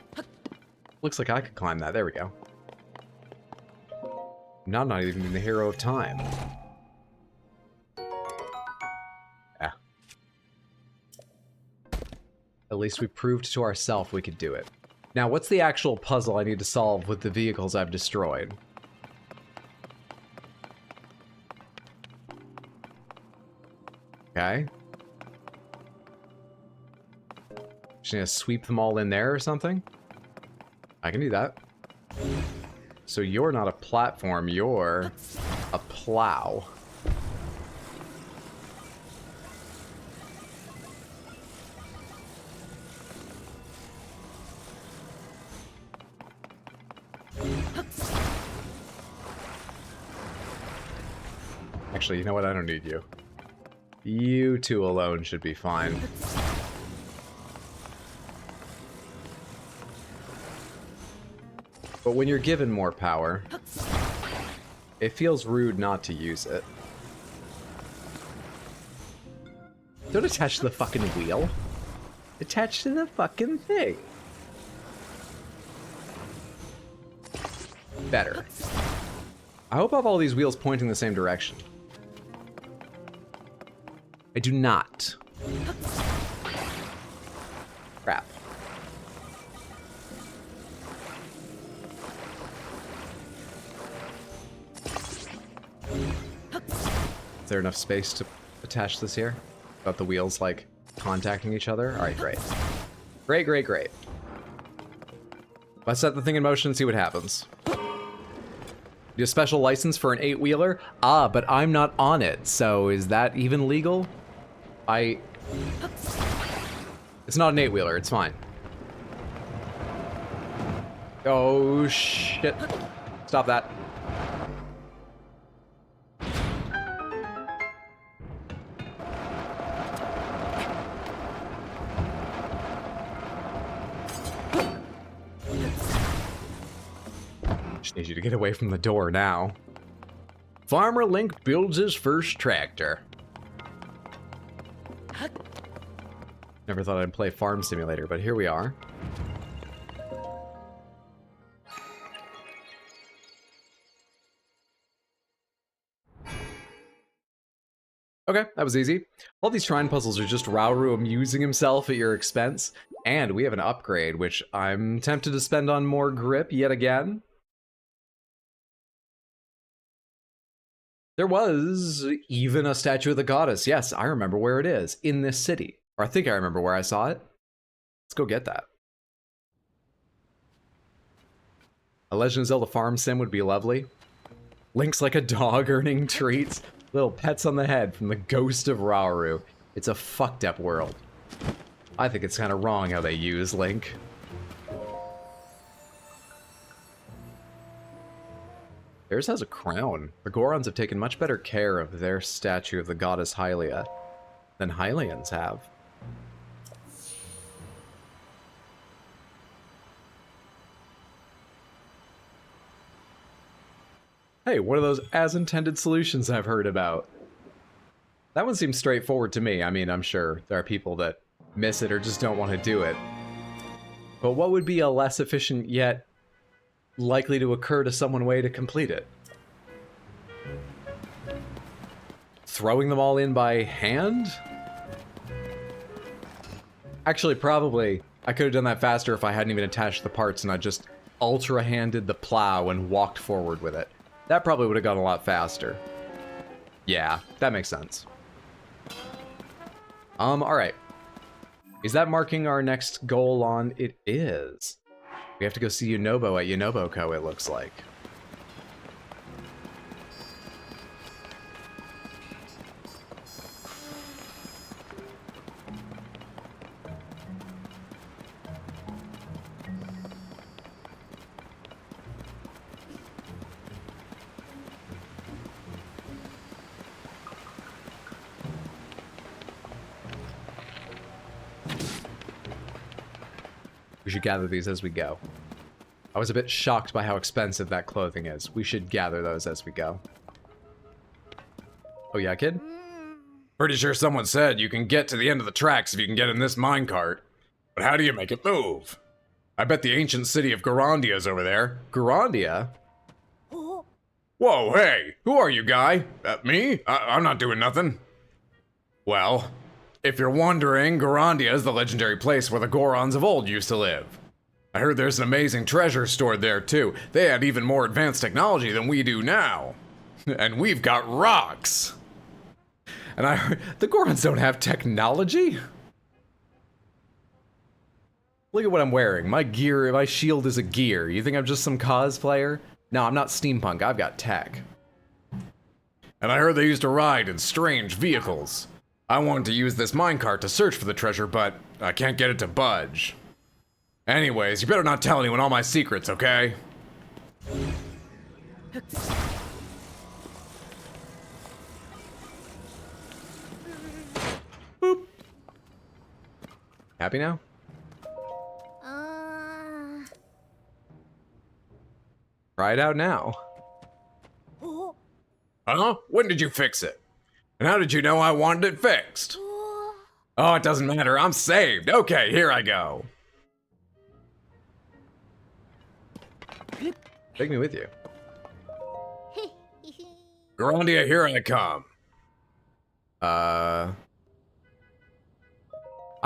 A: Looks like I could climb that. There we go. Now I'm not even the hero of time. Yeah. At least we proved to ourselves we could do it. Now, what's the actual puzzle I need to solve with the vehicles I've destroyed? Okay. Just gonna sweep them all in there or something? I can do that. So you're not a platform, you're a plow. Actually, you know what? I don't need you. You two alone should be fine. But when you're given more power, it feels rude not to use it. Don't attach to the fucking wheel. Attach to the fucking thing. Better. I hope I have all these wheels pointing the same direction. I do not. Crap. Is there enough space to attach this here? Without the wheels, like, contacting each other? Alright, great. Great, great, great. Let's set the thing in motion and see what happens. Do a special license for an 8-wheeler? Ah, but I'm not on it, so is that even legal? It's not an 8-wheeler, it's fine. Oh, shit. Stop that. Just need you to get away from the door now. Farmer Link builds his first tractor. Never thought I'd play Farm Simulator, but here we are. Okay, that was easy. All these shrine puzzles are just Rauru amusing himself at your expense. And we have an upgrade, which I'm tempted to spend on more grip yet again. There was even a statue of the goddess. Yes, I remember where it is. In this city. Or I think I remember where I saw it. Let's go get that. A Legend of Zelda farm sim would be lovely. Link's like a dog earning treats. Little pets on the head from the ghost of Rauru. It's a fucked up world. I think it's kind of wrong how they use Link. Theirs has a crown. The Gorons have taken much better care of their statue of the goddess Hylia than Hylians have. Hey, one of those as-intended solutions I've heard about. That one seems straightforward to me. I mean, I'm sure there are people that miss it or just don't want to do it. But what would be a less efficient yet likely to occur to someone way to complete it? Throwing them all in by hand? Actually, probably. I could have done that faster if I hadn't even attached the parts and I just ultra-handed the plow and walked forward with it. That probably would have gone a lot faster. Yeah, that makes sense. Alright. Is that marking our next goal on? It is. We have to go see Yunobo at Yunobo Co, it looks like. We should gather these as we go. I was a bit shocked by how expensive that clothing is. We should gather those as we go. Oh yeah, kid?
E: Pretty sure someone said you can get to the end of the tracks if you can get in this minecart. But how do you make it move? I bet the ancient city of Garandia's over there.
A: Garandia?
E: Whoa, hey! Who are you, guy? Me? I'm not doing nothing. Well, if you're wondering, Garandia is the legendary place where the Gorons of old used to live. I heard there's an amazing treasure stored there, too. They had even more advanced technology than we do now. And we've got rocks!
A: And I heard the Gorons don't have technology? Look at what I'm wearing. My gear, my shield is a gear. You think I'm just some cosplayer? No, I'm not steampunk. I've got tech.
E: And I heard they used to ride in strange vehicles. I wanted to use this minecart to search for the treasure, but I can't get it to budge. Anyways, you better not tell anyone all my secrets, okay?
A: Boop. Happy now? Try it out now.
E: Huh? When did you fix it? And how did you know I wanted it fixed? Oh, it doesn't matter. I'm saved. Okay, here I go.
A: Take me with you.
E: Garandia, here I come.
A: I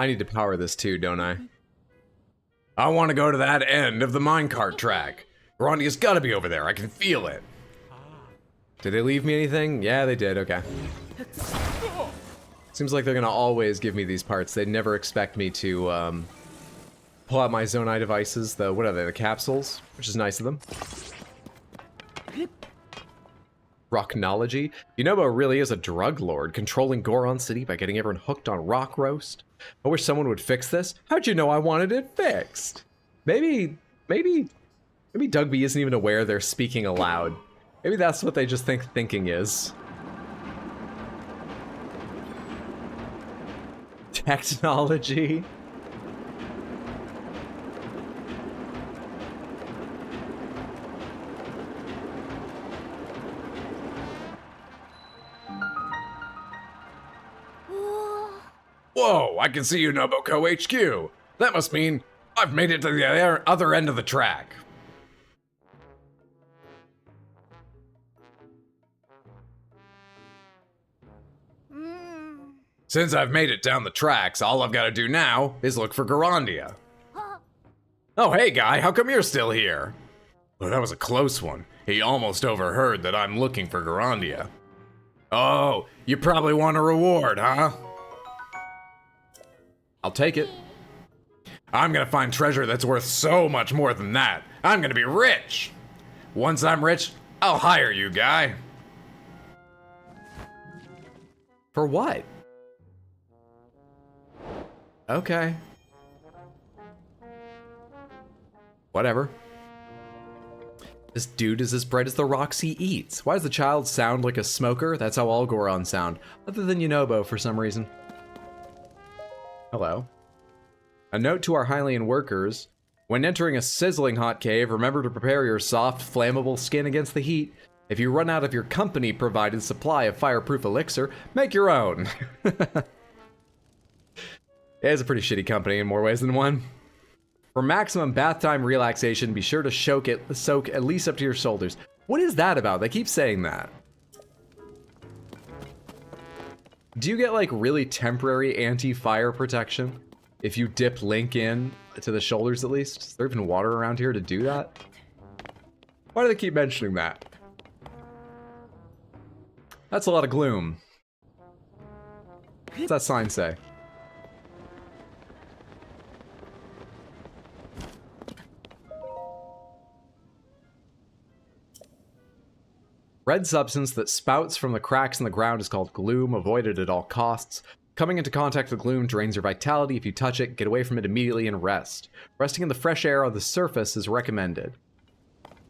A: need to power this too, don't I?
E: I want to go to that end of the minecart track. Garandia's gotta be over there. I can feel it.
A: Did they leave me anything? Yeah, they did. Okay. Seems like they're gonna always give me these parts. They never expect me to pull out my Zonai devices. What are they? The capsules, which is nice of them. Rocknology. Yunobo really is a drug lord, controlling Goron City by getting everyone hooked on rock roast. I wish someone would fix this. How'd you know I wanted it fixed? Maybe Dugby isn't even aware they're speaking aloud. Maybe that's what they just think thinking is. Technology.
E: Whoa, I can see Unoboko HQ. That must mean I've made it to the other end of the track. Since I've made it down the tracks, all I've got to do now is look for Garandia. Oh, hey guy, how come you're still here? Oh, that was a close one. He almost overheard that I'm looking for Garandia. Oh, you probably want a reward, huh?
A: I'll take it.
E: I'm gonna find treasure that's worth so much more than that. I'm gonna be rich. Once I'm rich, I'll hire you, guy.
A: For what? Okay. Whatever. This dude is as bright as the rocks he eats. Why does the child sound like a smoker? That's how all Gorons sound, other than Yunobo for some reason. Hello. A note to our Hylian workers. When entering a sizzling hot cave, remember to prepare your soft, flammable skin against the heat. If you run out of your company-provided supply of fireproof elixir, make your own. It is a pretty shitty company in more ways than one. For maximum bath time relaxation, be sure to soak at least up to your shoulders. What is that about? They keep saying that. Do you get like really temporary anti-fire protection if you dip Link in to the shoulders at least? Is there even water around here to do that? Why do they keep mentioning that? That's a lot of gloom. What's that sign say? Red substance that spouts from the cracks in the ground is called gloom. Avoid it at all costs. Coming into contact with gloom drains your vitality. If you touch it, get away from it immediately and rest. Resting in the fresh air on the surface is recommended.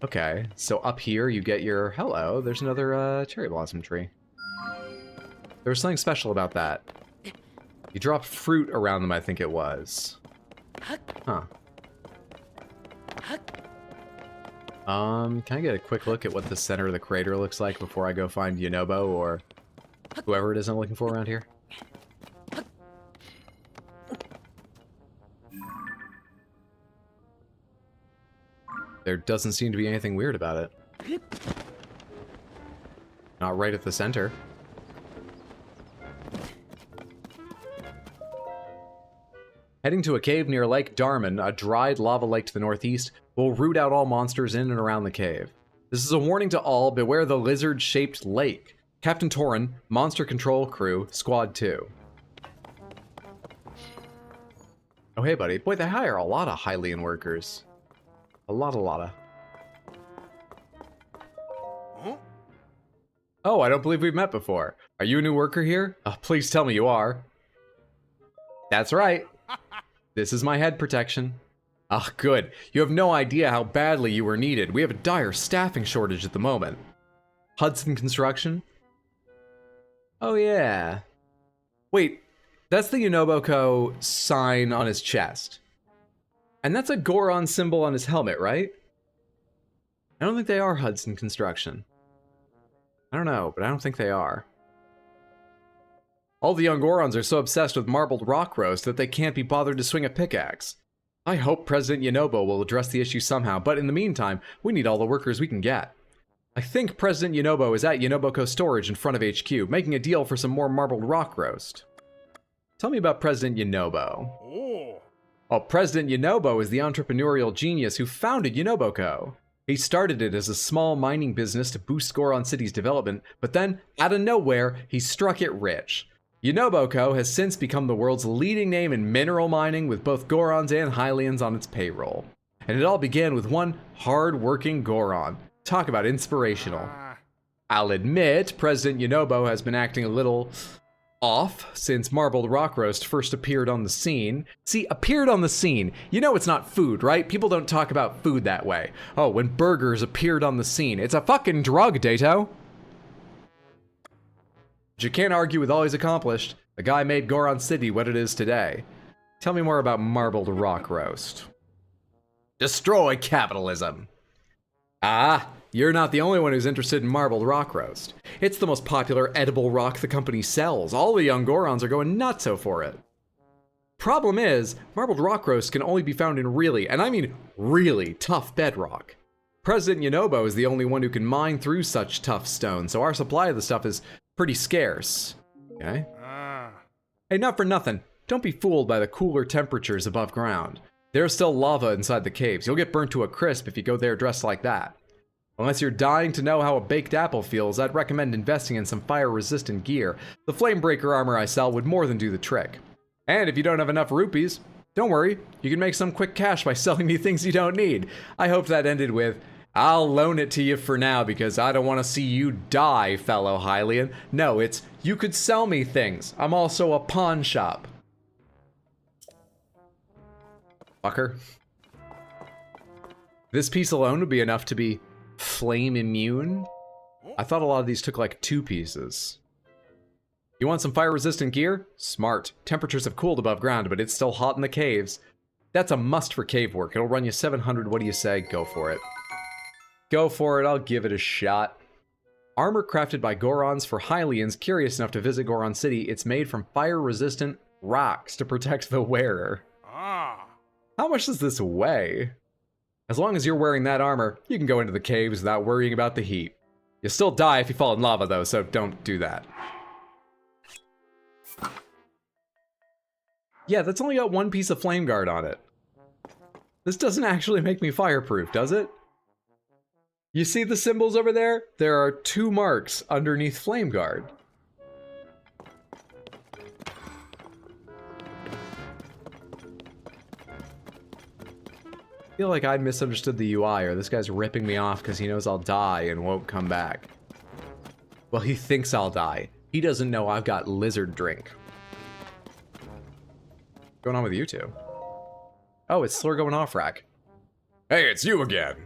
A: Okay, so up here you get your... Hello, there's another cherry blossom tree. There was something special about that. You dropped fruit around them, I think it was. Huh. Can I get a quick look at what the center of the crater looks like before I go find Yunobo or whoever it is I'm looking for around here? There doesn't seem to be anything weird about it. Not right at the center. Heading to a cave near Lake Darman, a dried lava lake to the northeast, will root out all monsters in and around the cave. This is a warning to all, beware the lizard-shaped lake. Captain Torin, Monster Control Crew, Squad 2. Oh hey buddy, boy they hire a lot of Hylian workers. A lot of.
G: Huh?
A: Oh, I don't believe we've met before. Are you a new worker here? Please tell me you are. That's right. This is my head protection. Ah, good. You have no idea how badly you were needed. We have a dire staffing shortage at the moment. Hudson Construction? Oh yeah. Wait, that's the Yunobo sign on his chest. And that's a Goron symbol on his helmet, right? I don't think they are Hudson Construction. I don't know, but I don't think they are. All the young Gorons are so obsessed with marbled rock roast that they can't be bothered to swing a pickaxe. I hope President Yunobo will address the issue somehow, but in the meantime, we need all the workers we can get. I think President Yunobo is at Yunoboko Storage in front of HQ, making a deal for some more marbled rock roast. Tell me about President Yunobo. Well, President Yunobo is the entrepreneurial genius who founded Yunoboko. He started it as a small mining business to boost Goron City's development, but then, out of nowhere, he struck it rich. Yunoboko has since become the world's leading name in mineral mining, with both Gorons and Hylians on its payroll. And it all began with one hard-working Goron. Talk about inspirational. I'll admit, President Yunobo has been acting a little off since marbled rock roast first appeared on the scene. See, appeared on the scene. You know it's not food, right? People don't talk about food that way. Oh, when burgers appeared on the scene. It's a fucking drug, Dato. But you can't argue with all he's accomplished. The guy made Goron City what it is today. Tell me more about marbled rock roast. Destroy capitalism. Ah, you're not the only one who's interested in marbled rock roast. It's the most popular edible rock the company sells. All the young Gorons are going nutso for it. Problem is, marbled rock roast can only be found in really, and I mean really, tough bedrock. President Yunobo is the only one who can mine through such tough stone, so our supply of the stuff is pretty scarce. Okay? Hey, not for nothing. Don't be fooled by the cooler temperatures above ground. There's still lava inside the caves. You'll get burnt to a crisp if you go there dressed like that. Unless you're dying to know how a baked apple feels, I'd recommend investing in some fire-resistant gear. The Flamebreaker armor I sell would more than do the trick. And if you don't have enough rupees, don't worry, you can make some quick cash by selling me things you don't need. I hope that ended with, I'll loan it to you for now because I don't want to see you die, fellow Hylian. No, it's, you could sell me things. I'm also a pawn shop. Fucker. This piece alone would be enough to be flame immune? I thought a lot of these took like 2 pieces. You want some fire-resistant gear? Smart. Temperatures have cooled above ground, but it's still hot in the caves. That's a must for cave work. It'll run you 700. What do you say? Go for it. Go for it. I'll give it a shot. Armor crafted by Gorons for Hylians curious enough to visit Goron City. It's made from fire-resistant rocks to protect the wearer. How much does this weigh? As long as you're wearing that armor, you can go into the caves without worrying about the heat. You'll still die if you fall in lava, though, so don't do that. Yeah, that's only got 1 piece of flame guard on it. This doesn't actually make me fireproof, does it? You see the symbols over there? There are 2 marks underneath flame guard. I feel like I misunderstood the UI, or this guy's ripping me off because he knows I'll die and won't come back. Well, he thinks I'll die. He doesn't know I've got lizard drink. What's going on with you two? Oh, it's Slur going off rack.
E: Hey, it's you again.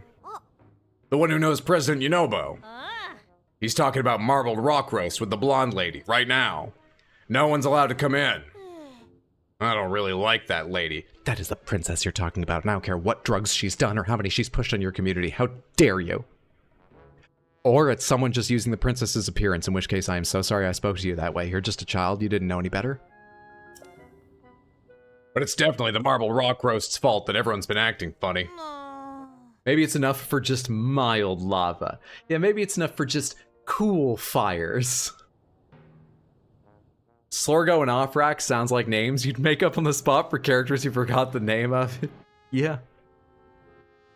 E: The one who knows President Yunobo. He's talking about marbled rock roast with the blonde lady right now. No one's allowed to come in. I don't really like that lady.
A: That is the princess you're talking about, and I don't care what drugs she's done or how many she's pushed on your community. How dare you? Or it's someone just using the princess's appearance, in which case I am so sorry I spoke to you that way. You're just a child, you didn't know any better.
E: But it's definitely the marble rock roast's fault that everyone's been acting funny.
A: Maybe it's enough for just mild lava. Yeah, maybe it's enough for just cool fires. Slorgo and Offrack sounds like names you'd make up on the spot for characters you forgot the name of. Yeah.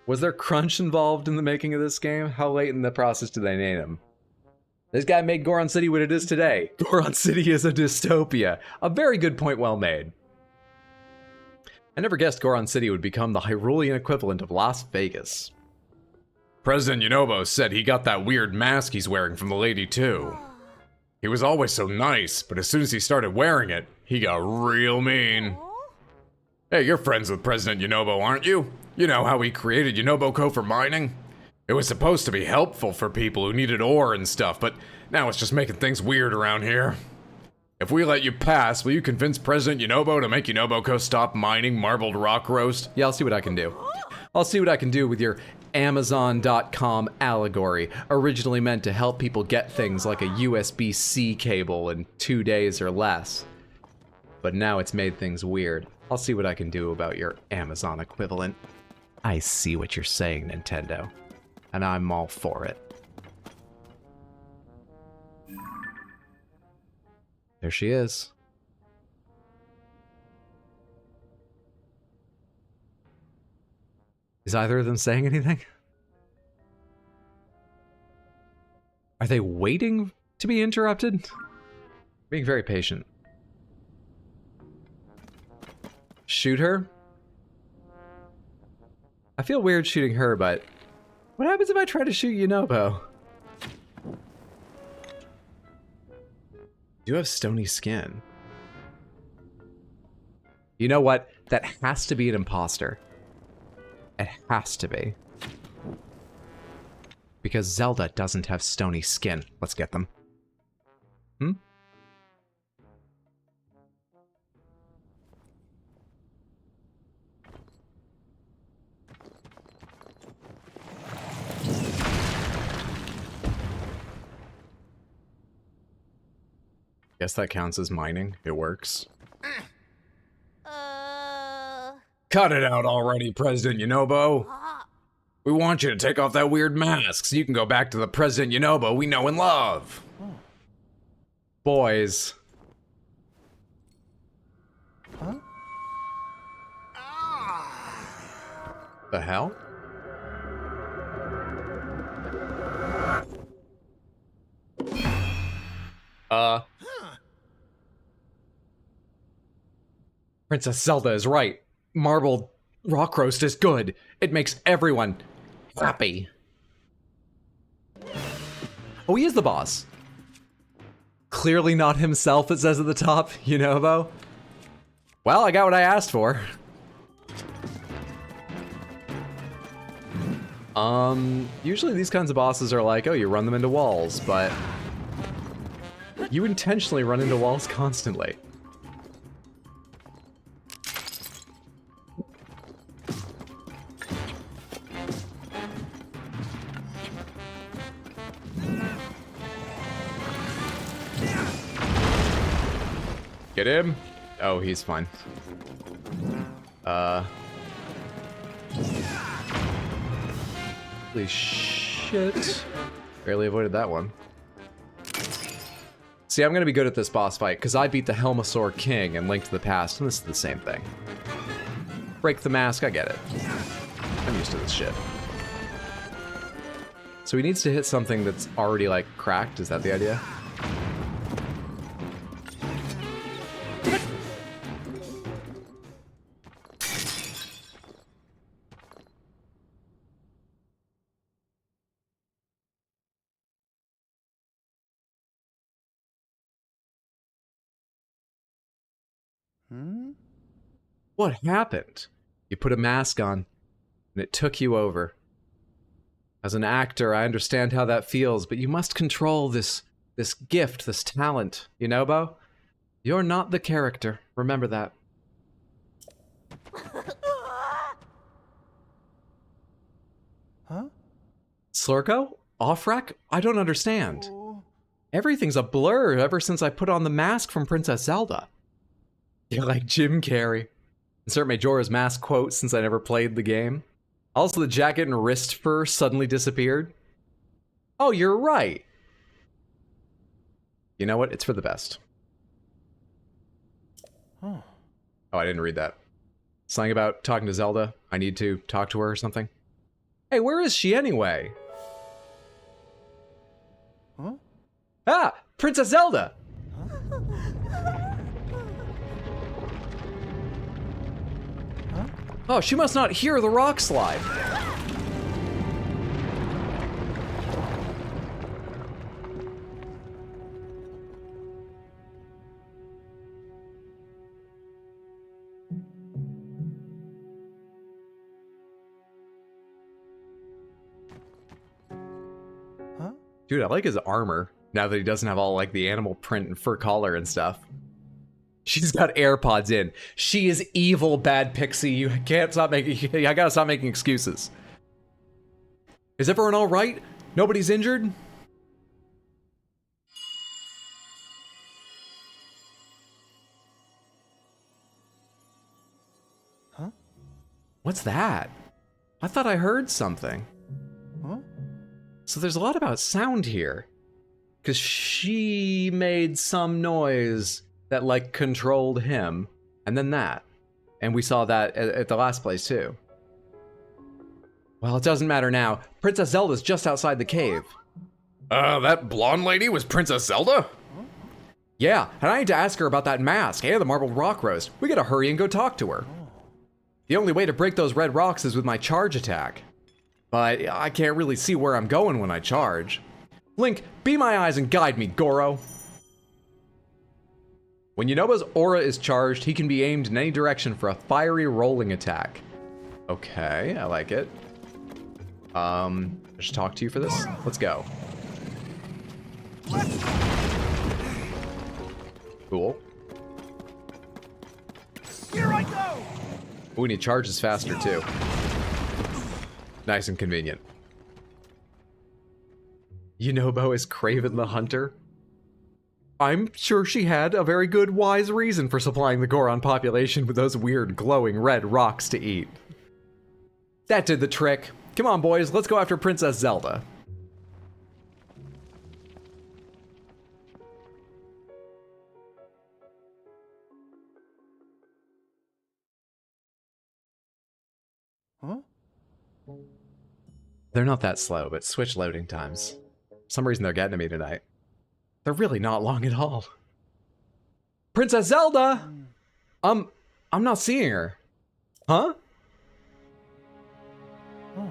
A: Was there crunch involved in the making of this game? How late in the process did they name him? This guy made Goron City what it is today. Goron City is a dystopia. A very good point, well made. I never guessed Goron City would become the Hyrulean equivalent of Las Vegas.
E: President Yunobo said he got that weird mask he's wearing from the lady too. He was always so nice, but as soon as he started wearing it, he got real mean. Hey, you're friends with President Yunobo, aren't you? You know how he created Yunobo-ko for mining? It was supposed to be helpful for people who needed ore and stuff, but now it's just making things weird around here. If we let you pass, will you convince President Yunobo to make Yunobo-ko stop mining marbled rock roast?
A: Yeah, I'll see what I can do. I'll see what I can do with your Amazon.com allegory, originally meant to help people get things like a USB-C cable in 2 days or less. But now it's made things weird. I'll see what I can do about your Amazon equivalent. I see what you're saying, Nintendo. And I'm all for it. There she is. Is either of them saying anything? Are they waiting to be interrupted? Being very patient. Shoot her? I feel weird shooting her, but what happens if I try to shoot Yunobo? You have stony skin. You know what? That has to be an imposter. It has to be. Because Zelda doesn't have stony skin. Let's get them. Hmm? Guess that counts as mining. It works.
E: Cut it out already, President Yunobo. We want you to take off that weird mask so you can go back to the President Yunobo we know and love.
A: Boys.
G: Huh?
A: The hell? Princess Zelda is right. Marbled rock roast is good. It makes everyone happy. Oh, he is the boss. Clearly not himself, it says at the top, Yunobo. Well, I got what I asked for. Usually these kinds of bosses are like, oh, you run them into walls, but you intentionally run into walls constantly. Get him? Oh, he's fine. Holy shit. Barely avoided that one. See, I'm gonna be good at this boss fight, because I beat the Helmasaur King in Link to the Past, and this is the same thing. Break the mask, I get it. I'm used to this shit. So he needs to hit something that's already, like, cracked, is that the idea? What happened? You put a mask on, and it took you over. As an actor, I understand how that feels, but you must control this gift, this talent. You know, Bo? You're not the character. Remember that.
H: Huh?
A: Slurko? Offrack? I don't understand. Everything's a blur ever since I put on the mask from Princess Zelda. You're like Jim Carrey. Insert Majora's Mask quote since I never played the game. Also, the jacket and wrist fur suddenly disappeared. Oh, you're right. You know what? It's for the best.
H: Oh.
A: Oh, I didn't read that. Something about talking to Zelda. I need to talk to her or something. Hey, where is she anyway?
H: Huh?
A: Ah! Princess Zelda! Oh, she must not hear the rock slide.
H: Huh?
A: Dude, I like his armor, now that he doesn't have all, like, the animal print and fur collar and stuff. She's got AirPods in. She is evil, bad pixie. You can't stop making... I gotta stop making excuses. Is everyone all right? Nobody's injured?
H: Huh?
A: What's that? I thought I heard something.
H: Huh?
A: So there's a lot about sound here. Because she made some noise that, like, controlled him, and then that. And we saw that at the last place, too. Well, it doesn't matter now. Princess Zelda's just outside the cave.
E: That blonde lady was Princess Zelda?
A: Yeah, and I need to ask her about that mask and the marbled rock roast. We gotta hurry and go talk to her. The only way to break those red rocks is with my charge attack. But I can't really see where I'm going when I charge. Link, be my eyes and guide me, Goro. When Yunobo's aura is charged, he can be aimed in any direction for a fiery rolling attack. Okay, I like it. Just talk to you for this. Let's go. Cool.
G: Here I go!
A: Ooh, and he charges faster too. Nice and convenient. Yunobo is Craven the Hunter. I'm sure she had a very good, wise reason for supplying the Goron population with those weird, glowing red rocks to eat. That did the trick. Come on, boys, let's go after Princess Zelda.
H: Huh?
A: They're not that slow, but switch loading times. For some reason they're getting to me tonight. They're really not long at all. Princess Zelda! I'm not seeing her. Huh?
H: Oh.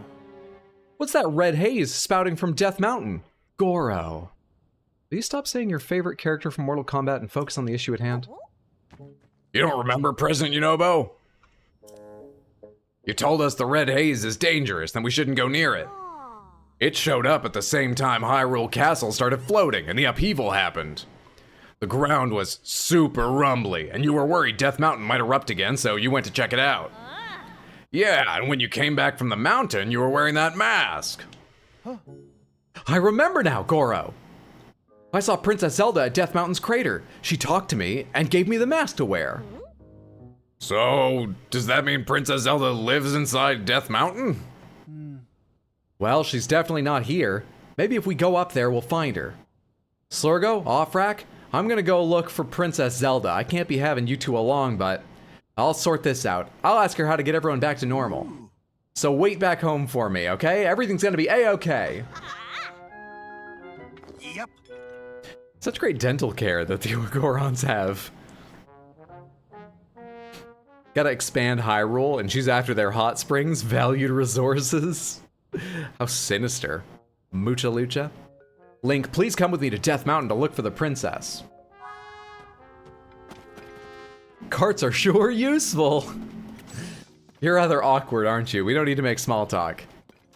A: What's that red haze spouting from Death Mountain? Goro. Will you stop saying your favorite character from Mortal Kombat and focus on the issue at hand?
E: You don't remember President Yunobo? You told us the red haze is dangerous, then we shouldn't go near it. It showed up at the same time Hyrule Castle started floating and the upheaval happened. The ground was super rumbly, and you were worried Death Mountain might erupt again, so you went to check it out. Yeah, and when you came back from the mountain, you were wearing that mask.
A: I remember now, Goro. I saw Princess Zelda at Death Mountain's crater. She talked to me and gave me the mask to wear.
E: So, does that mean Princess Zelda lives inside Death Mountain?
A: Well, she's definitely not here. Maybe if we go up there, we'll find her. Slurgo, Offrak, I'm gonna go look for Princess Zelda. I can't be having you two along, but I'll sort this out. I'll ask her how to get everyone back to normal. So wait back home for me, okay? Everything's gonna be A-okay.
G: Yep.
A: Such great dental care that the Gorons have. Gotta expand Hyrule, and she's after their hot springs, valued resources. How sinister. Mucha Lucha. Link, please come with me to Death Mountain to look for the princess. Carts are sure useful. You're rather awkward, aren't you? We don't need to make small talk.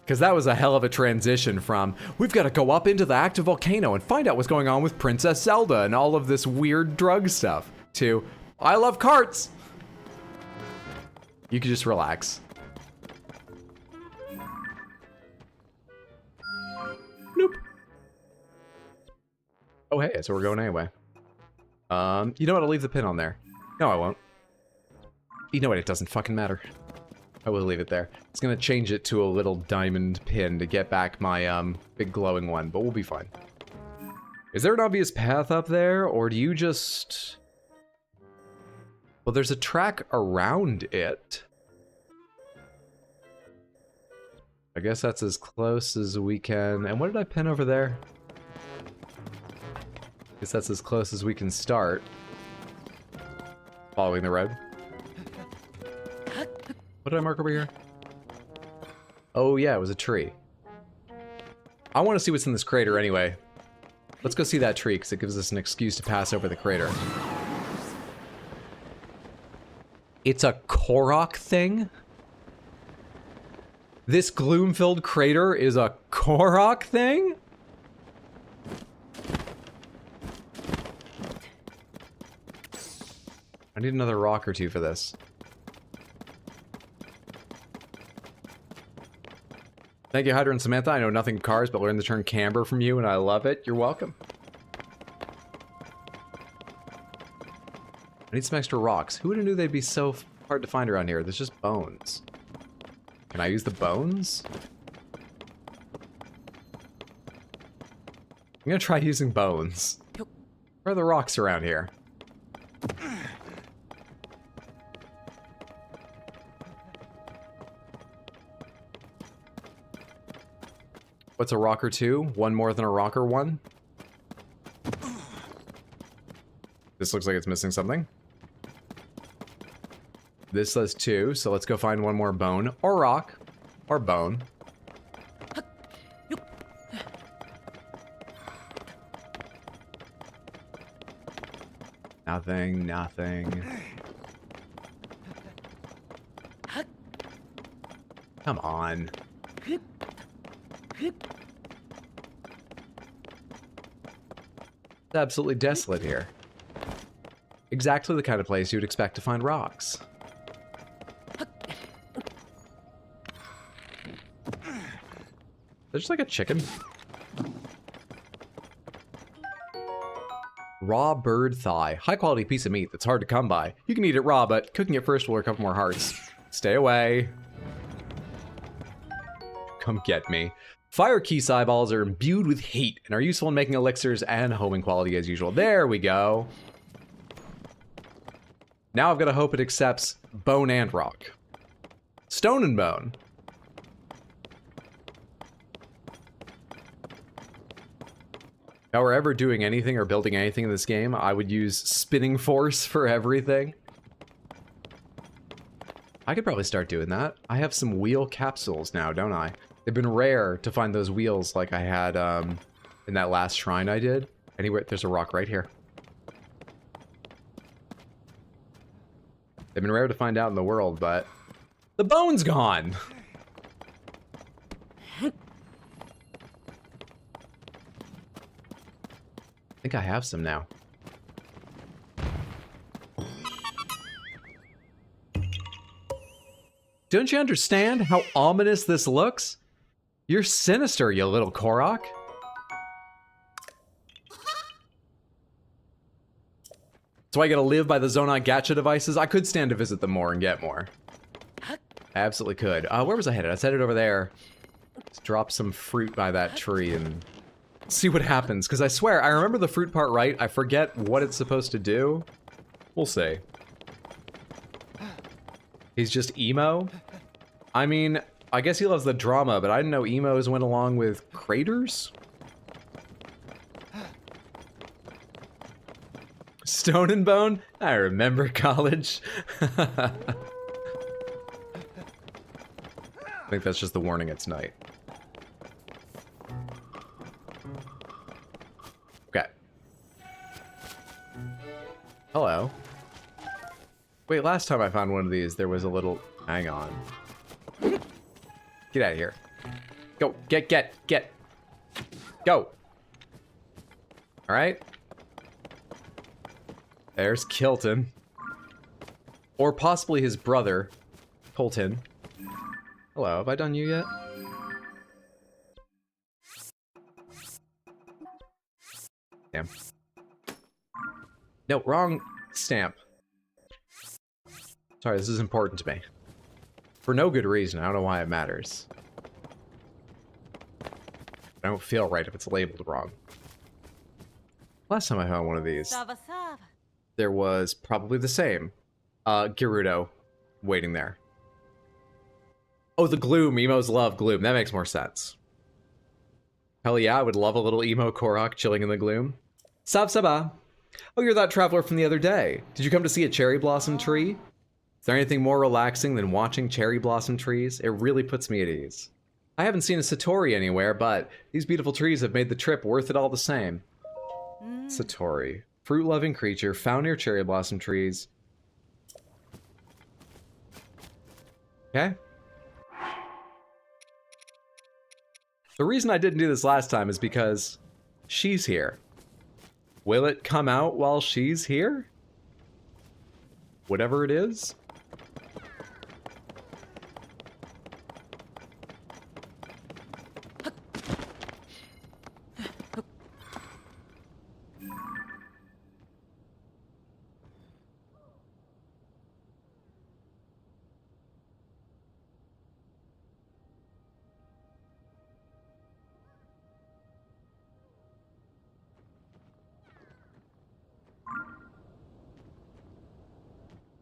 A: Because that was a hell of a transition from, we've got to go up into the active volcano and find out what's going on with Princess Zelda and all of this weird drug stuff, to, I love carts. You can just relax. Nope. Oh, hey, so we're going anyway. You know what? I'll leave the pin on there. No, I won't. You know what? It doesn't fucking matter. I will leave it there. It's gonna change it to a little diamond pin to get back my, big glowing one, but we'll be fine. Is there an obvious path up there, or do you just... Well, there's a track around it. I guess that's as close as we can... And what did I pin over there? I guess that's as close as we can start. Following the road. What did I mark over here? Oh yeah, it was a tree. I want to see what's in this crater anyway. Let's go see that tree, because it gives us an excuse to pass over the crater. It's a Korok thing? This gloom-filled crater is a Korok thing? I need another rock or two for this. Thank you, Hydra and Samantha. I know nothing cars, but learned the term camber from you, and I love it. You're welcome. I need some extra rocks. Who would have knew they'd be so hard to find around here? There's just bones. Can I use the bones? I'm gonna try using bones. Where are the rocks around here? What's a rocker 2? One more than a rocker 1? This looks like it's missing something. This says 2, so let's go find one more bone. Or rock. Or bone. Nothing, nothing. Come on. It's absolutely desolate here. Exactly the kind of place you'd expect to find rocks. There's just like a chicken. Raw bird thigh. High quality piece of meat that's hard to come by. You can eat it raw, but cooking it first will earn a couple more hearts. Stay away. Come get me. Fire Keese eyeballs are imbued with heat and are useful in making elixirs and homing quality as usual. There we go. Now I've got to hope it accepts bone and rock. Stone and bone. If I were ever doing anything or building anything in this game, I would use spinning force for everything. I could probably start doing that. I have some wheel capsules now, don't I? They've been rare to find those wheels like I had in that last shrine I did. Anyway, there's a rock right here. They've been rare to find out in the world, but the bone's gone. think I have some now. Don't you understand how ominous this looks? You're sinister, you little Korok. So I gotta live by the Zonai gacha devices? I could stand to visit them more and get more. I absolutely could. Where was I headed? I was headed over there. Let's drop some fruit by that tree and see what happens. Because I swear, I remember the fruit part right. I forget what it's supposed to do. We'll see. He's just emo? I mean, I guess he loves the drama, but I didn't know emos went along with craters? Stone and Bone? I remember college. I think that's just the warning it's night. Okay. Hello. Wait, last time I found one of these, there was a little... Hang on. Get out of here. Go. Get. Go. Alright. There's Kilton. Or possibly his brother, Colton. Hello, have I done you yet? Damn. No, wrong stamp. Sorry, this is important to me. For no good reason, I don't know why it matters. I don't feel right if it's labeled wrong. Last time I found one of these, there was probably the same Gerudo waiting there. Oh, the gloom. Emos love gloom. That makes more sense. Hell yeah, I would love a little emo Korok chilling in the gloom. Sab-saba. Oh, you're that traveler from the other day. Did you come to see a cherry blossom tree? Is there anything more relaxing than watching cherry blossom trees? It really puts me at ease. I haven't seen a Satori anywhere, but these beautiful trees have made the trip worth it all the same. Satori. Fruit-loving creature found near cherry blossom trees. Okay. The reason I didn't do this last time is because she's here. Will it come out while she's here? Whatever it is?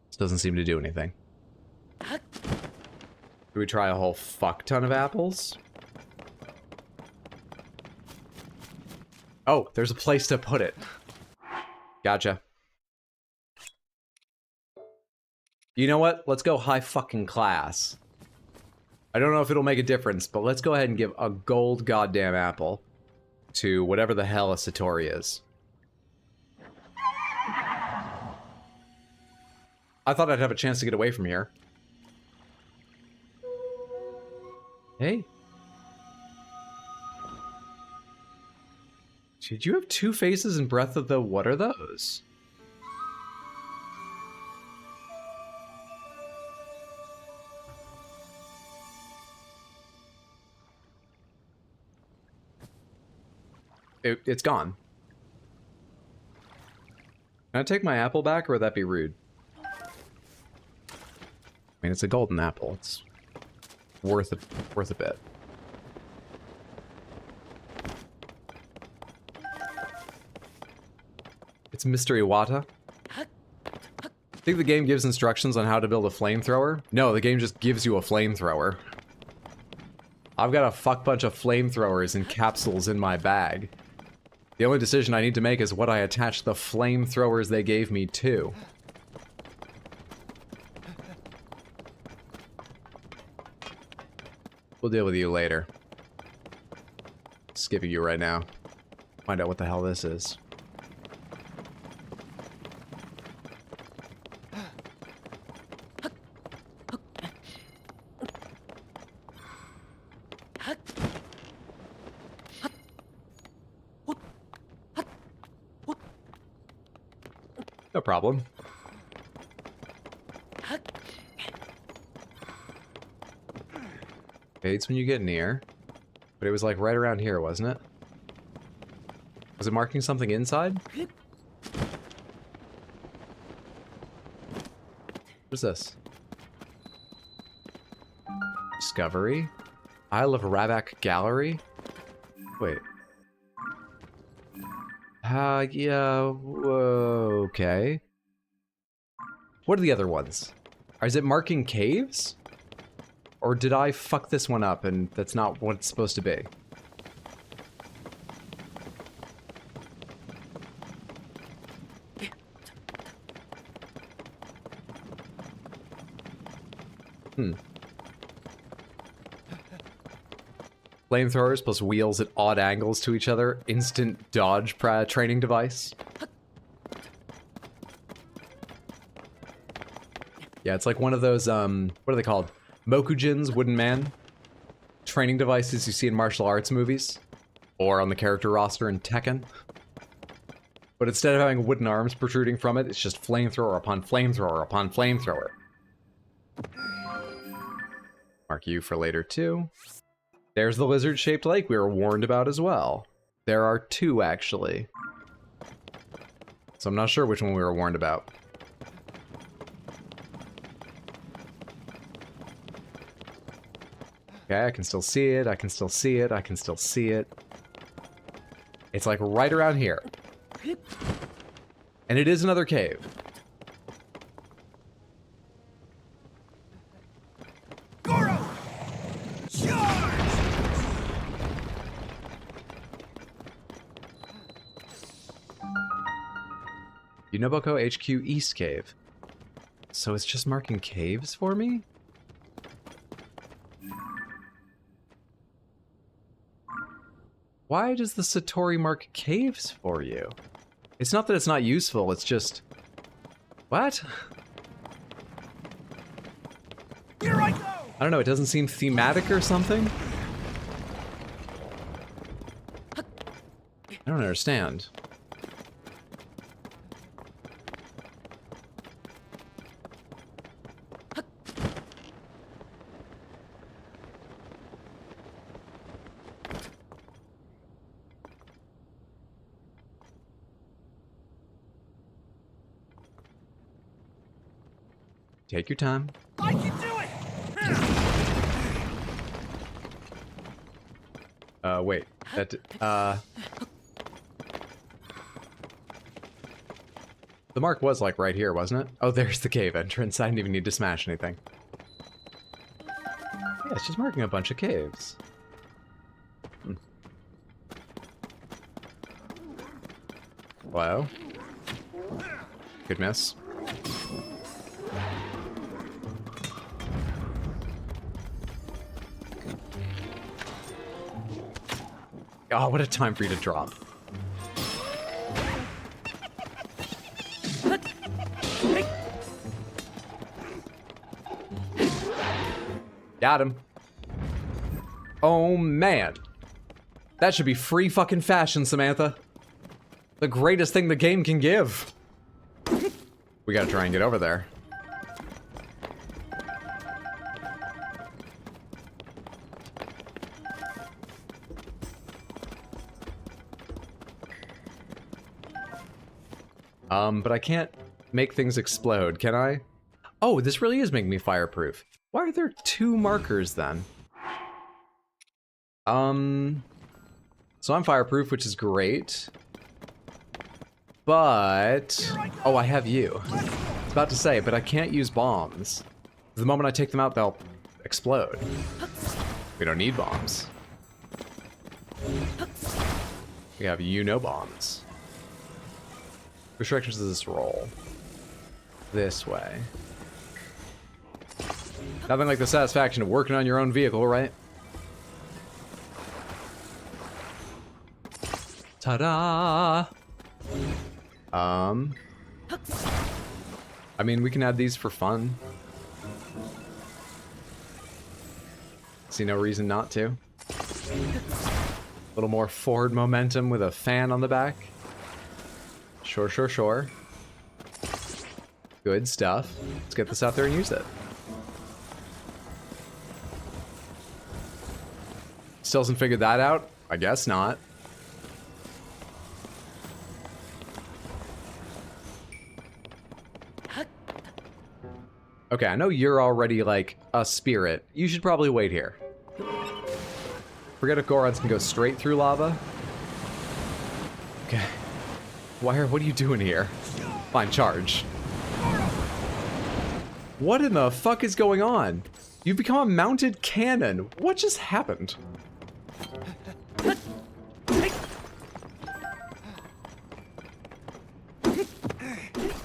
A: This doesn't seem to do anything. Do we try a whole fuck ton of apples? Oh, there's a place to put it. Gotcha. You know what? Let's go high fucking class. I don't know if it'll make a difference, but let's go ahead and give a gold goddamn apple to whatever the hell a Satori is. I thought I'd have a chance to get away from here. Hey. Did you have two faces in Breath of the... What are those? It's gone. Can I take my apple back, or would that be rude? I mean, it's a golden apple. It's worth a bit. It's Mystery Iwata. Think the game gives instructions on how to build a flamethrower? No, the game just gives you a flamethrower. I've got a fuck bunch of flamethrowers and capsules in my bag. The only decision I need to make is what I attach the flamethrowers they gave me to. We'll deal with you later. Skipping you right now. Find out what the hell this is. No problem. Fades when you get near. But it was like right around here, wasn't it? Was it marking something inside? What's this? Discovery. Isle of Rabak Gallery? Wait. Yeah, whoa, okay. What are the other ones? Is it marking caves? Or did I fuck this one up and that's not what it's supposed to be? Flamethrowers plus wheels at odd angles to each other. Instant dodge training device. Yeah, it's like one of those, what are they called? Mokujin's Wooden Man training devices you see in martial arts movies. Or on the character roster in Tekken. But instead of having wooden arms protruding from it, it's just flamethrower upon flamethrower upon flamethrower. Mark you for later too. There's the lizard-shaped lake we were warned about as well. There are two, actually. So I'm not sure which one we were warned about. Okay, I can still see it, I can still see it, I can still see it. It's like right around here. And it is another cave. Unoboko HQ East Cave. So it's just marking caves for me? Why does the Satori mark caves for you? It's not that it's not useful, it's just... What?
G: Here I go!
A: I don't know, it doesn't seem thematic or something? I don't understand. Take your time.
G: I can do it!
A: Wait. That, The mark was, like, right here, wasn't it? Oh, there's the cave entrance. I didn't even need to smash anything. Yeah, it's just marking a bunch of caves. Hello? Good miss. Oh, what a time for you to drop. Got him. Oh, man. That should be free fucking fashion, Samantha. The greatest thing the game can give. We gotta try and get over there. But I can't make things explode, can I? Oh, this really is making me fireproof. Why are there two markers then? So I'm fireproof, which is great. But... Oh, I have you. I was about to say, but I can't use bombs. The moment I take them out, they'll explode. We don't need bombs. We have no bombs. Which directions does this roll? This way. Nothing like the satisfaction of working on your own vehicle, right? Ta-da! I mean, we can add these for fun. See no reason not to. A little more forward momentum with a fan on the back. Sure, sure, sure. Good stuff. Let's get this out there and use it. Still hasn't figured that out? I guess not. Okay, I know you're already, like, a spirit. You should probably wait here. Forget if Gorons can go straight through lava. Okay. What are you doing here? Fine, charge. What in the fuck is going on? You've become a mounted cannon. What just happened?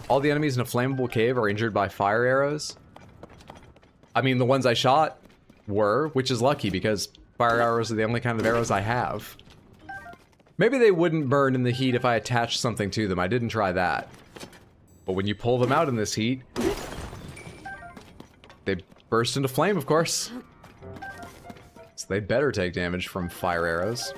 A: All the enemies in a flammable cave are injured by fire arrows. I mean, the ones I shot were, which is lucky because fire arrows are the only kind of arrows I have. Maybe they wouldn't burn in the heat if I attached something to them. I didn't try that. But when you pull them out in this heat, they burst into flame, of course. So they better take damage from fire arrows.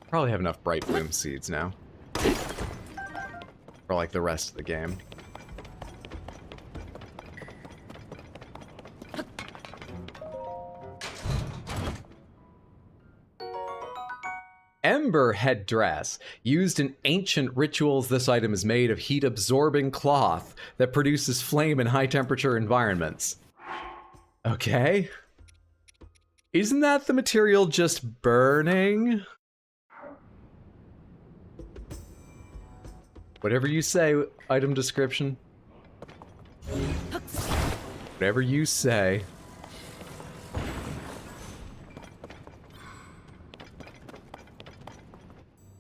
A: Probably have enough bright bloom seeds now. For like the rest of the game. Ember headdress. Used in ancient rituals, this item is made of heat-absorbing cloth that produces flame in high-temperature environments. Okay. Isn't that the material just burning? Whatever you say, item description. Whatever you say.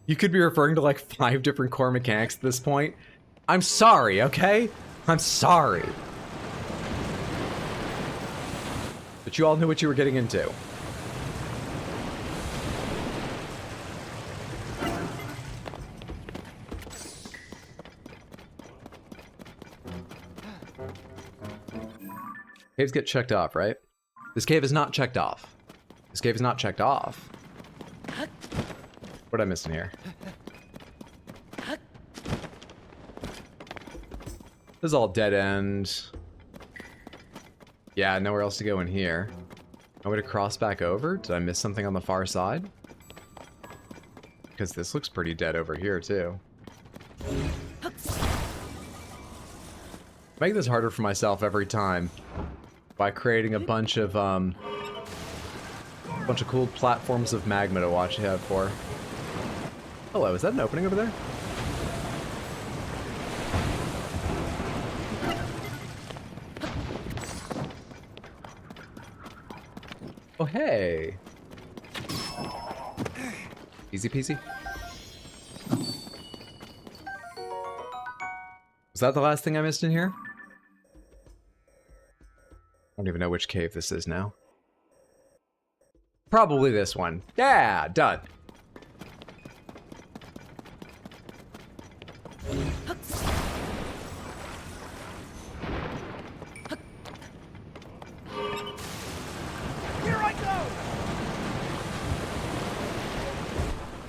A: You could be referring to like 5 different core mechanics at this point. I'm sorry, okay? I'm sorry. But you all knew what you were getting into. Caves get checked off, right? This cave is not checked off. This cave is not checked off. What am I missing here? This is all dead end. Yeah, nowhere else to go in here. No way to cross back over? Did I miss something on the far side? Because this looks pretty dead over here, too. Make this harder for myself every time by creating a bunch of cool platforms of magma to watch out for. Hello, is that an opening over there? Oh, hey. Easy peasy. Was that the last thing I missed in here? I don't even know which cave this is now. Probably this one. Yeah, done.
G: Here I go!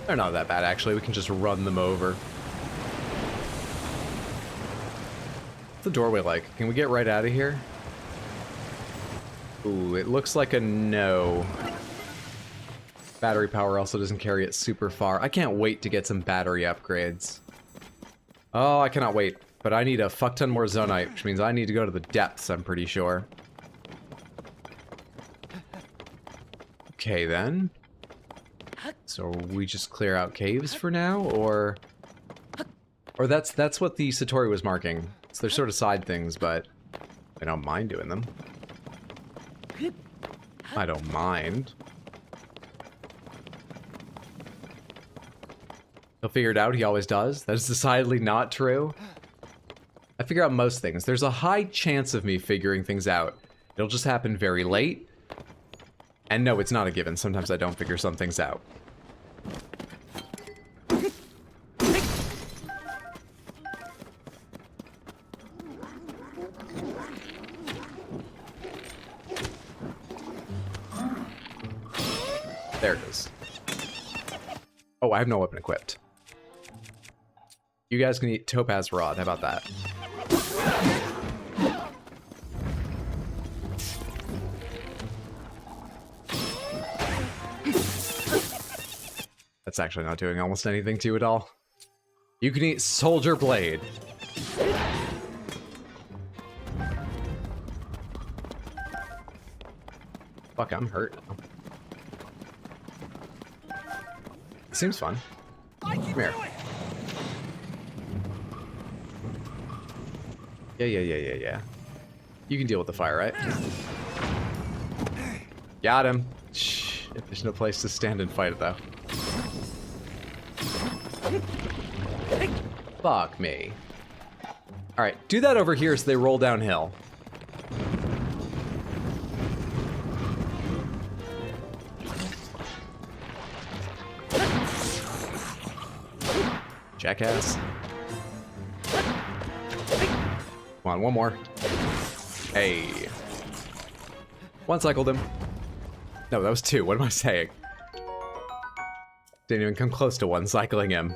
A: They're not that bad, actually. We can just run them over. What's the doorway like? Can we get right out of here? Ooh, it looks like a no. Battery power also doesn't carry it super far. I can't wait to get some battery upgrades. Oh, I cannot wait. But I need a fuck ton more zonite, which means I need to go to the depths, I'm pretty sure. Okay, then. So we just clear out caves for now, or that's what the Satori was marking. So they're sort of side things, but I don't mind doing them. I don't mind. He'll figure it out, he always does. That is decidedly not true. I figure out most things. There's a high chance of me figuring things out. It'll just happen very late. And no, it's not a given. Sometimes I don't figure some things out. There it is. Oh, I have no weapon equipped. You guys can eat topaz rod. How about that? That's actually not doing almost anything to you at all. You can eat soldier blade. Fuck, I'm hurt now. Seems fun. Come here. Yeah. You can deal with the fire, right? Got him. Shh, there's no place to stand and fight it, though. Fuck me. Alright, do that over here so they roll downhill. Jackass. Come on, one more. Hey. One cycled him. No, that was two. What am I saying? Didn't even come close to one cycling him.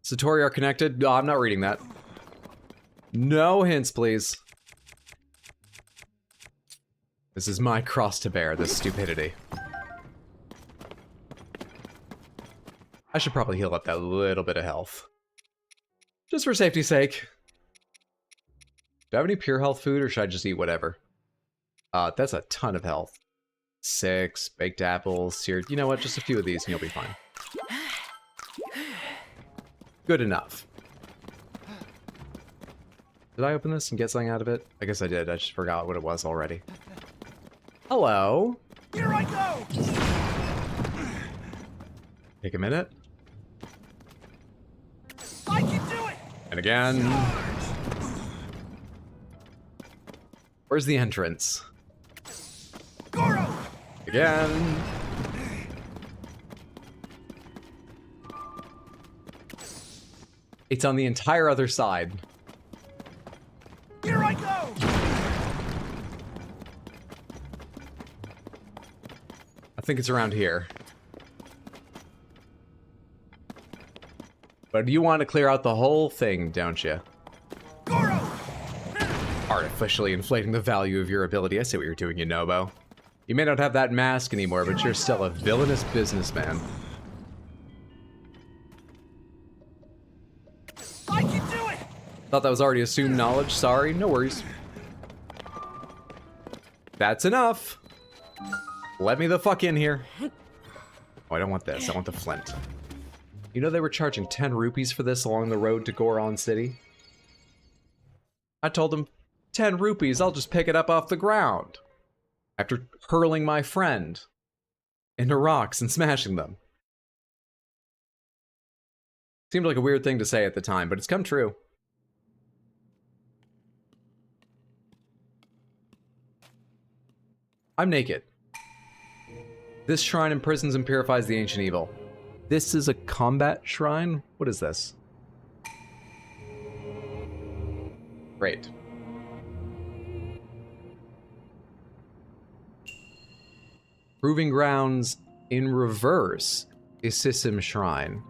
A: Satori are connected. No, I'm not reading that. No hints, please. This is my cross to bear, this stupidity. I should probably heal up that little bit of health. Just for safety's sake. Do I have any pure health food, or should I just eat whatever? That's a ton of health. 6 baked apples, seared. You know what? Just a few of these and you'll be fine. Good enough. Did I open this and get something out of it? I guess I did. I just forgot what it was already. Hello.
G: Here I go!
A: Take a minute.
G: I can do it!
A: And again. Where's the entrance?
G: Goro!
A: Again. It's on the entire other side.
G: Here I go!
A: I think it's around here. But you want to clear out the whole thing, don't you?
G: Goro!
A: Artificially inflating the value of your ability. I see what you're doing, Yunobo. You may not have that mask anymore, but you're still a villainous businessman.
G: I can do it!
A: Thought that was already assumed knowledge. Sorry, no worries. That's enough. Let me the fuck in here. Oh, I don't want this. I want the flint. You know they were charging 10 rupees for this along the road to Goron City? I told them, 10 rupees, I'll just pick it up off the ground. After hurling my friend into rocks and smashing them. Seemed like a weird thing to say at the time, but it's come true. I'm naked. This shrine imprisons and purifies the ancient evil. This is a combat shrine? What is this? Great. Proving Grounds in reverse. Issim Shrine.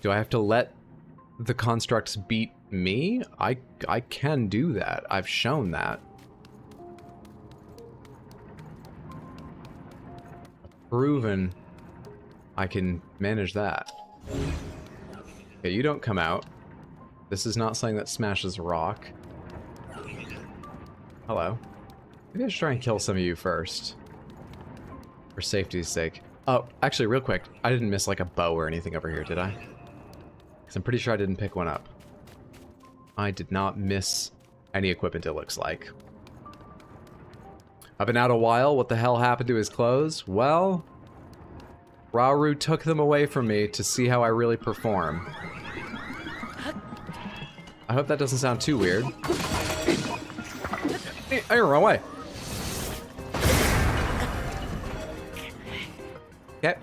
A: Do I have to let the constructs beat me? I can do that. I've shown that. Proven I can manage that. Okay, you don't come out. This is not something that smashes rock. Hello. Maybe I should try and kill some of you first. For safety's sake. Oh, actually, real quick. I didn't miss like a bow or anything over here, did I? Because I'm pretty sure I didn't pick one up. I did not miss any equipment, it looks like. I've been out a while. What the hell happened to his clothes? Well, Rauru took them away from me to see how I really perform. I hope that doesn't sound too weird. Hey, I run away. Okay.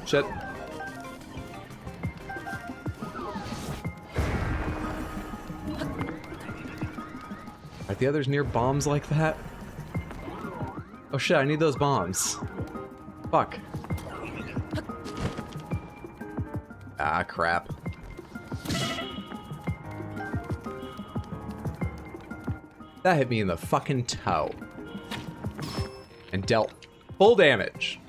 A: Shit. Are the others near bombs like that? Oh shit, I need those bombs. Fuck. Ah, crap. That hit me in the fucking toe. And dealt full damage.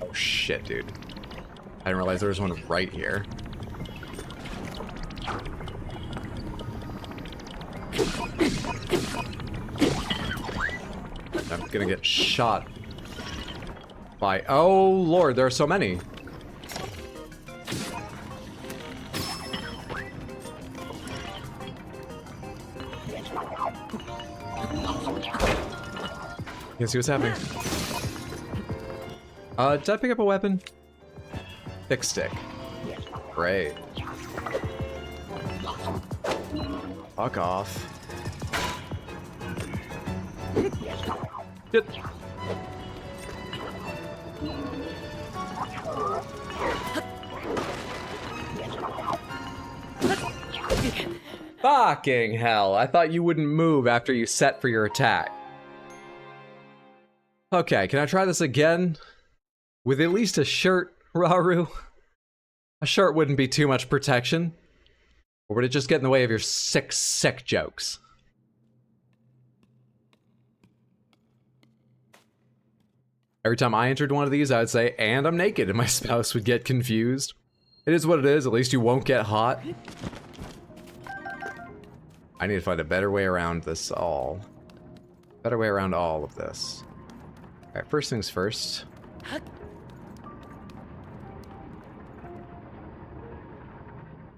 A: Oh shit, dude. I didn't realize there was one right here. I'm gonna get shot by... Oh lord, there are so many. You can see what's happening. Did I pick up a weapon? Thick stick. Great. Fuck off. Shit. Fucking hell, I thought you wouldn't move after you set for your attack. Okay, can I try this again? With at least a shirt, Raru? A shirt wouldn't be too much protection. Or would it just get in the way of your sick jokes? Every time I entered one of these, I would say, and I'm naked, and my spouse would get confused. It is what it is, at least you won't get hot. I need to find a better way around this all. Better way around all of this. Alright, first things first.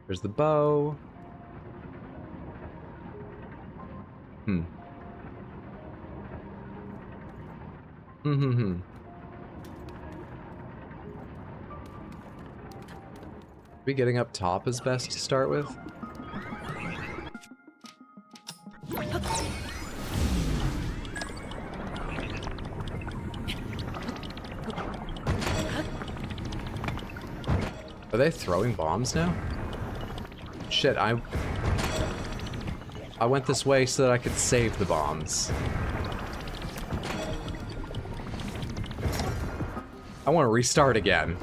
A: There's the bow. Maybe getting up top is best to start with. Are they throwing bombs now? Shit, I went this way so that I could save the bombs. I want to restart again.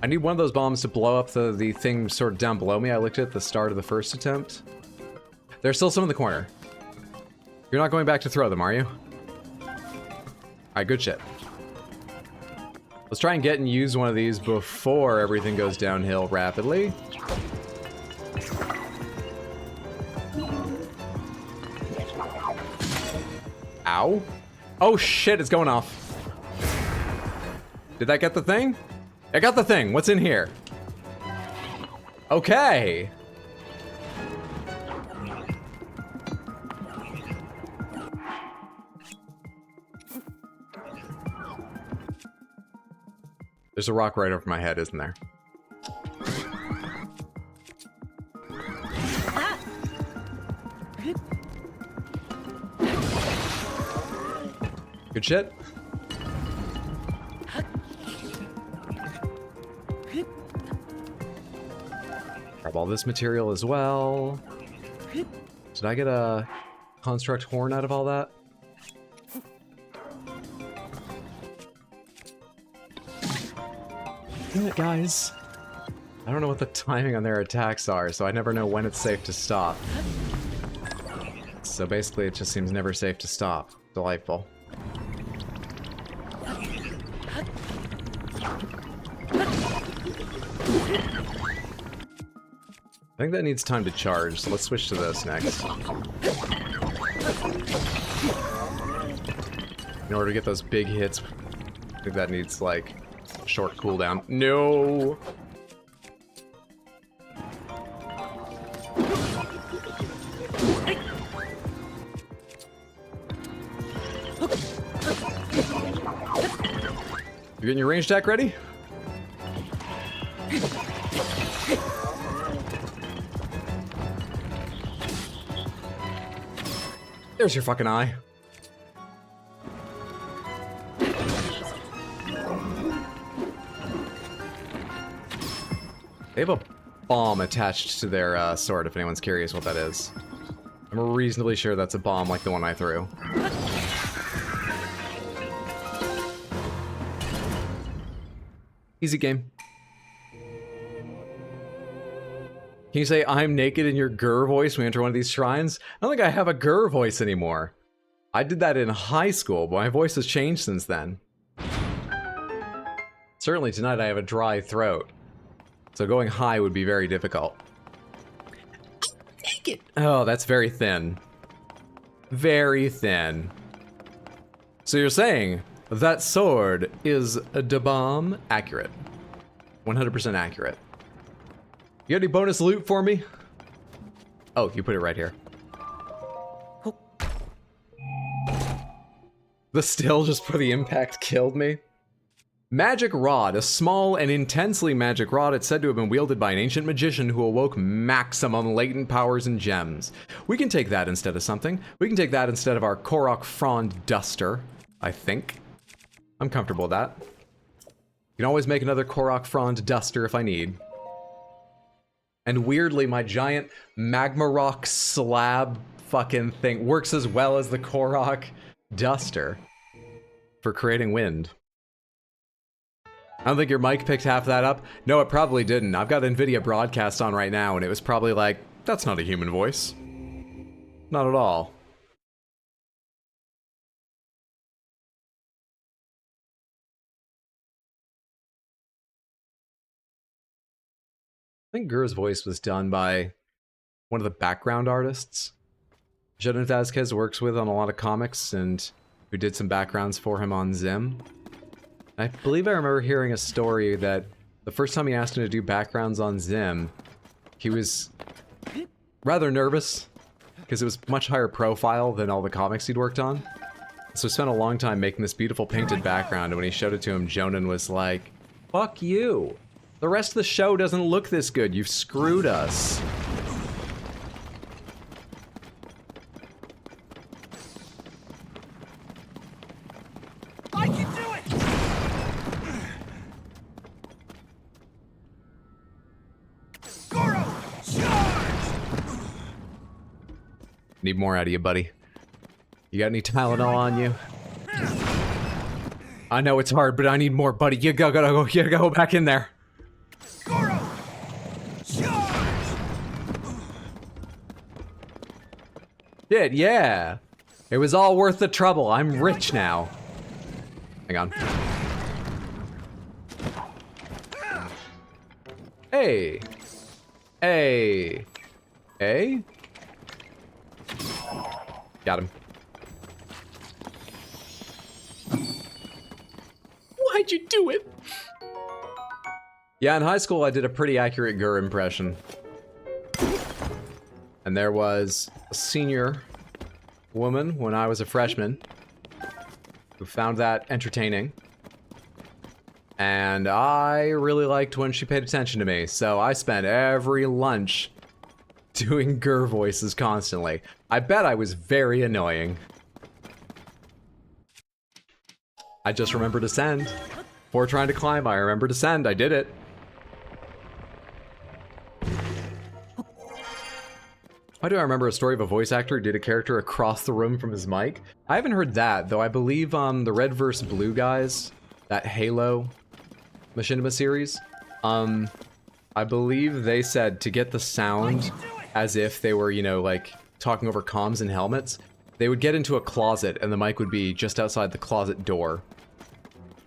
A: I need one of those bombs to blow up the thing sort of down below me I looked at the start of the first attempt. There's still some in the corner. You're not going back to throw them, are you? Alright, good shit. Let's try and get and use one of these before everything goes downhill rapidly. Ow. Oh shit, it's going off. Did that get the thing? I got the thing. What's in here? Okay. There's a rock right over my head, isn't there? Good shit. Grab all this material as well. Did I get a construct horn out of all that? Damn it, guys. I don't know what the timing on their attacks are, so I never know when it's safe to stop. So basically, it just seems never safe to stop. Delightful. I think that needs time to charge, so let's switch to this next. In order to get those big hits, I think that needs, like, a short cooldown. No! You getting your range attack ready? There's your fucking eye. They have a bomb attached to their sword, if anyone's curious what that is. I'm reasonably sure that's a bomb like the one I threw. Easy game. Can you say I'm naked in your grr voice when we enter one of these shrines? I don't think I have a grr voice anymore. I did that in high school, but my voice has changed since then. Certainly tonight I have a dry throat, so going high would be very difficult. Naked. Oh, that's very thin. Very thin. So you're saying that sword is a da bomb? Accurate. 100% accurate. You got any bonus loot for me? Oh, you put it right here. Oh. The still just for the impact killed me. Magic Rod, a small and intensely magic rod. It's said to have been wielded by an ancient magician who awoke maximum latent powers and gems. We can take that instead of something. We can take that instead of our Korok Frond Duster, I think. I'm comfortable with that. You can always make another Korok Frond Duster if I need. And weirdly, my giant magma rock slab fucking thing works as well as the Korok Duster for creating wind. I don't think your mic picked half that up. No, it probably didn't. I've got NVIDIA Broadcast on right now, and it was probably like, that's not a human voice. Not at all. I think Gur's voice was done by one of the background artists Jonathan Vasquez works with on a lot of comics, and who did some backgrounds for him on Zim. I believe I remember hearing a story that the first time he asked him to do backgrounds on Zim, he was rather nervous because it was much higher profile than all the comics he'd worked on. So he spent a long time making this beautiful painted background, and when he showed it to him, Jonan was like, "Fuck you. The rest of the show doesn't look this good. You've screwed us."
G: I can do it! Goro, charge!
A: Need more out of you, buddy. You got any Tylenol on you? I know it's hard, but I need more, buddy. You gotta go back in there.
G: Goro, charge!
A: Shit, yeah. It was all worth the trouble. I'm rich now. Hang on. Hey. Hey. Hey. Got him. Why'd you do it? Yeah, in high school I did a pretty accurate Gur impression. And there was a senior woman when I was a freshman who found that entertaining. And I really liked when she paid attention to me, so I spent every lunch doing Gur voices constantly. I bet I was very annoying. I just remember to send. Before trying to climb, I remember to send. I did it. Why do I remember a story of a voice actor who did a character across the room from his mic? I haven't heard that, though I believe the Red vs. Blue guys, that Halo Machinima series, I believe they said to get the sound as if they were, you know, like, talking over comms and helmets, they would get into a closet and the mic would be just outside the closet door.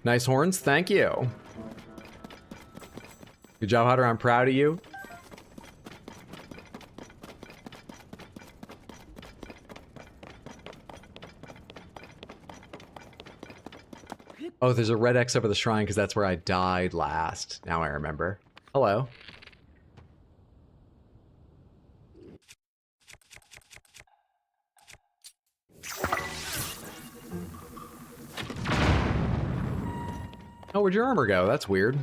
A: Nice horns, thank you. Good job, Hunter, I'm proud of you. Oh, there's a red X over the shrine because that's where I died last. Now I remember. Hello. Oh, where'd your armor go? That's weird.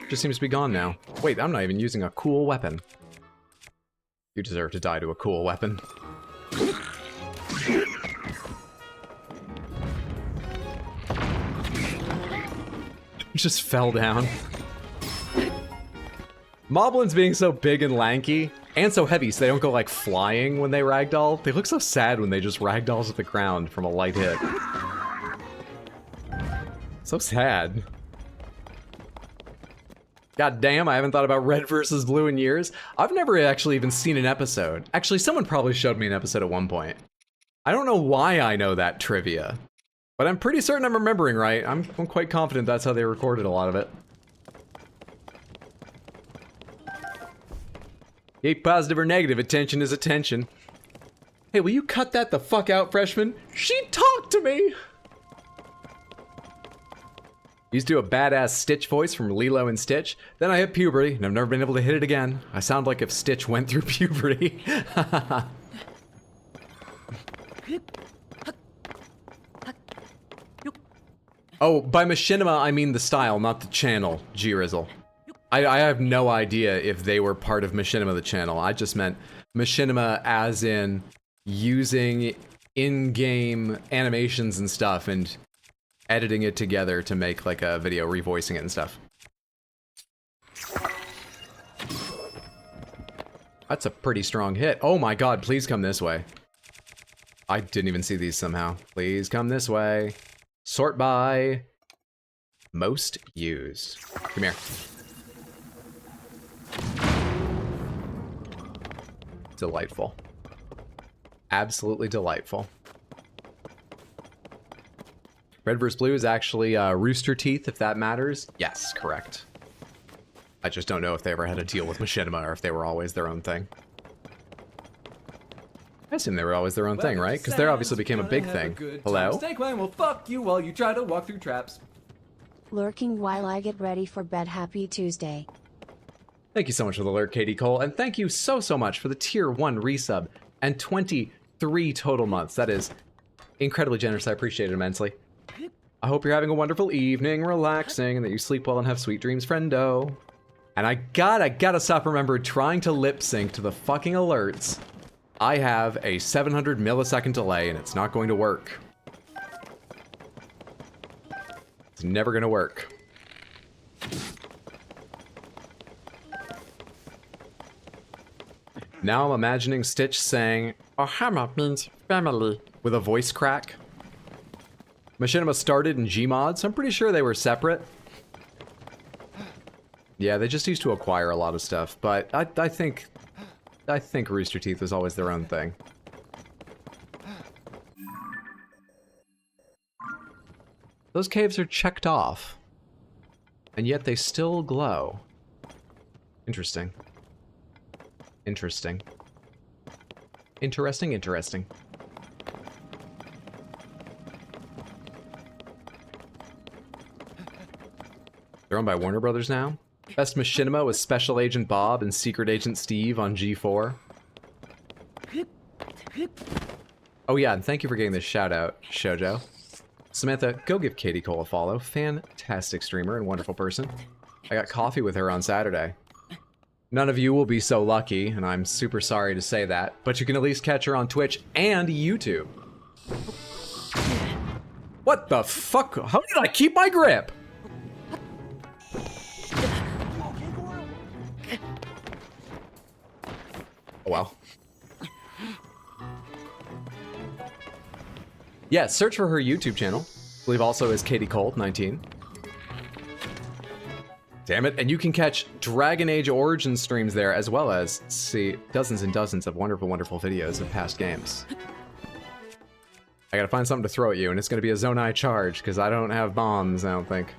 A: Just seems to be gone now. Wait, I'm not even using a cool weapon. You deserve to die to a cool weapon. Just fell down. Moblins being so big and lanky, and so heavy so they don't go like flying when they ragdoll. They look so sad when they just ragdolls at the ground from a light hit. So sad. God damn, I haven't thought about red versus blue in years. I've never actually even seen an episode. Actually, someone probably showed me an episode at one point. I don't know why I know that trivia, but I'm pretty certain I'm remembering right. I'm quite confident that's how they recorded a lot of it. Ain't positive or negative, attention is attention. Hey, will you cut that the fuck out, freshman? She talked to me! Used to do a badass Stitch voice from Lilo and Stitch. Then I hit puberty, and I've never been able to hit it again. I sound like if Stitch went through puberty. Oh, by machinima, I mean the style, not the channel, G-Rizzle. I have no idea if they were part of Machinima the channel. I just meant Machinima as in using in-game animations and stuff and editing it together to make like a video, revoicing it and stuff. That's a pretty strong hit. Oh my god, please come this way. I didn't even see these somehow. Please come this way. Sort by most used. Come here. Delightful. Absolutely delightful. Red vs. Blue is actually Rooster Teeth, if that matters. Yes, correct. I just don't know if they ever had a deal with Machinima or if they were always their own thing. I assume they were always their own thing, right? Because they obviously became a big thing. Hello?
B: Snake Wang will fuck you while you try to walk through traps.
C: Lurking while I get ready for bed. Happy Tuesday.
A: Thank you so much for the alert, Katie Cole, and thank you so much for the Tier 1 resub and 23 total months. That is incredibly generous. I appreciate it immensely. I hope you're having a wonderful evening, relaxing, and that you sleep well and have sweet dreams, friendo. And I gotta stop remembering trying to lip sync to the fucking alerts. I have a 700 millisecond delay, and it's not going to work. It's never gonna work. Now I'm imagining Stitch saying, Ohama means family, with a voice crack. Machinima started in Gmod, so I'm pretty sure they were separate. Yeah, they just used to acquire a lot of stuff, but I think Rooster Teeth was always their own thing. Those caves are checked off, and yet they still glow. Interesting. Interesting. Interesting, interesting. They're owned by Warner Brothers now. Best Machinima was Special Agent Bob and Secret Agent Steve on G4. Oh yeah, and thank you for getting this shout out, Shoujo. Samantha, go give Katie Cole a follow. Fantastic streamer and wonderful person. I got coffee with her on Saturday. None of you will be so lucky, and I'm super sorry to say that, but you can at least catch her on Twitch and YouTube. What the fuck? How did I keep my grip? Oh, well. Yeah, search for her YouTube channel. I believe also is Katie Colt 19. Damn it, and you can catch Dragon Age Origin streams there, as well as see dozens and dozens of wonderful, wonderful videos of past games. I gotta find something to throw at you, and it's gonna be a Zonai charge, because I don't have bombs, I don't think.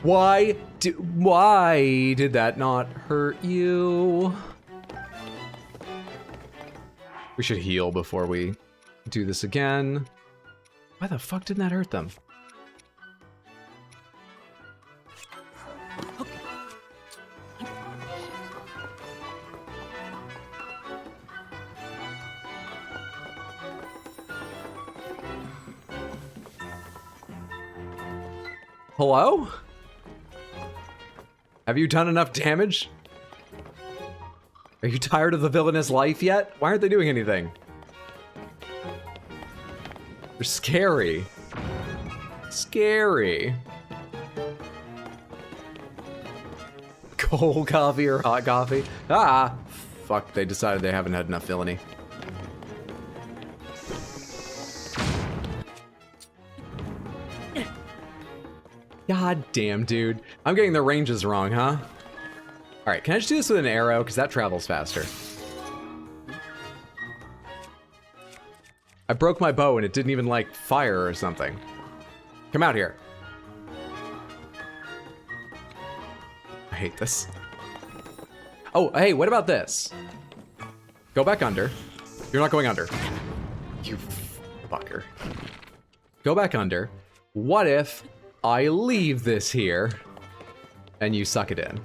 A: Why did that not hurt you? We should heal before we do this again. Why the fuck didn't that hurt them? Hello? Have you done enough damage? Are you tired of the villainous life yet? Why aren't they doing anything? They're scary. Scary. Cold coffee or hot coffee? Ah, fuck, they decided they haven't had enough villainy. God damn, dude. I'm getting the ranges wrong, huh? Alright, can I just do this with an arrow? Because that travels faster. I broke my bow and it didn't even, like, fire or something. Come out here. I hate this. Oh, hey, what about this? Go back under. You're not going under. You fucker. Go back under. What if I leave this here and you suck it in?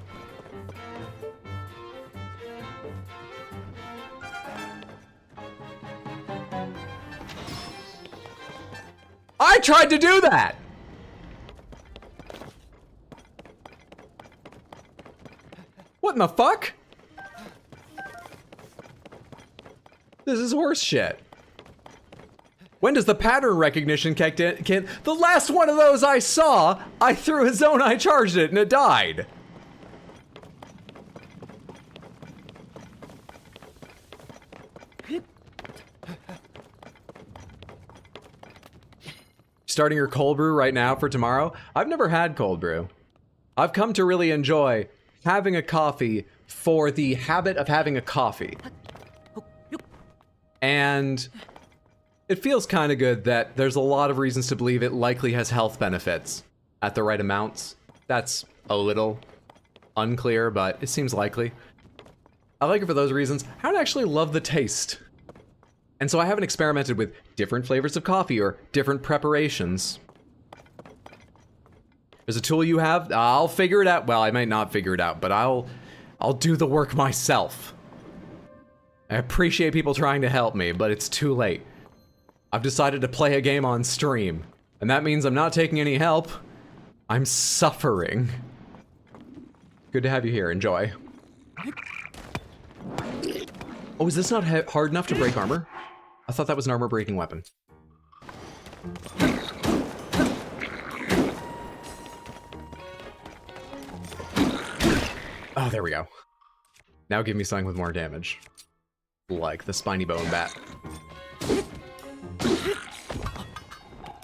A: I tried to do that! What in the fuck? This is horse shit. When does the pattern recognition kick in? The last one of those I saw, I threw a zone, I charged it, and it died. Starting your cold brew right now for tomorrow? I've never had cold brew. I've come to really enjoy having a coffee for the habit of having a coffee. And it feels kind of good that there's a lot of reasons to believe it likely has health benefits at the right amounts. That's a little unclear, but it seems likely. I like it for those reasons. I don't actually love the taste. And so I haven't experimented with different flavors of coffee or different preparations. There's a tool you have? I'll figure it out. Well, I might not figure it out, but I'll do the work myself. I appreciate people trying to help me, but it's too late. I've decided to play a game on stream, and that means I'm not taking any help. I'm suffering. Good to have you here. Enjoy. Oh, is this not hard enough to break armor? I thought that was an armor-breaking weapon. Oh, there we go. Now give me something with more damage. Like the spiny bone bat.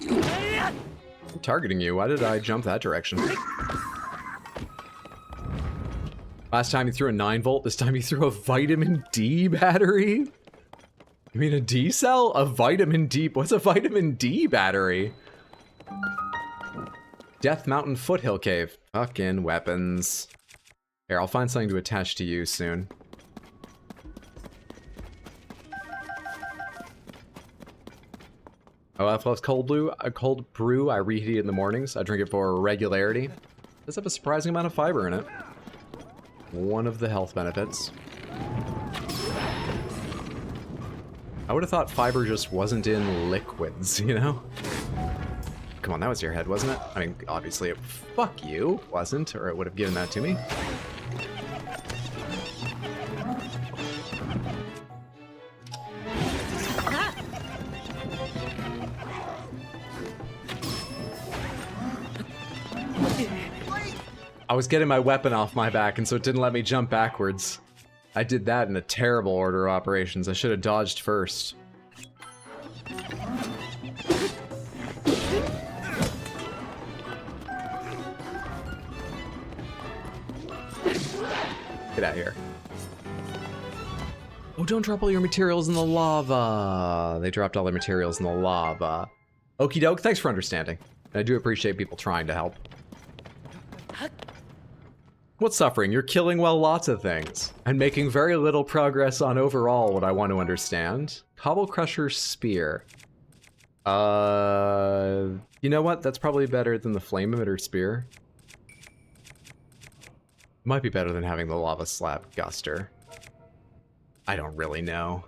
A: I'm targeting you. Why did I jump that direction? Last time you threw a 9-volt, this time you threw a vitamin D battery? You mean a D cell? A vitamin D? What's a vitamin D battery? Death Mountain Foothill Cave. Fucking weapons. Here, I'll find something to attach to you soon. Oh, F loves cold brew. I reheat it in the mornings. I drink it for regularity. It does have a surprising amount of fiber in it. One of the health benefits. I would have thought fiber just wasn't in liquids, you know? Come on, that was your head, wasn't it? I mean, obviously, fuck you, wasn't, or it would have given that to me. I was getting my weapon off my back, and so it didn't let me jump backwards. I did that in a terrible order of operations. I should have dodged first. Get out of here. Oh, don't drop all your materials in the lava. They dropped all their materials in the lava. Okie doke, thanks for understanding. And I do appreciate people trying to help. What's suffering? You're killing, well, lots of things. And making very little progress on overall what I want to understand. Cobble Crusher Spear. You know what? That's probably better than the Flame Emitter Spear. Might be better than having the Lava Slab Guster. I don't really know.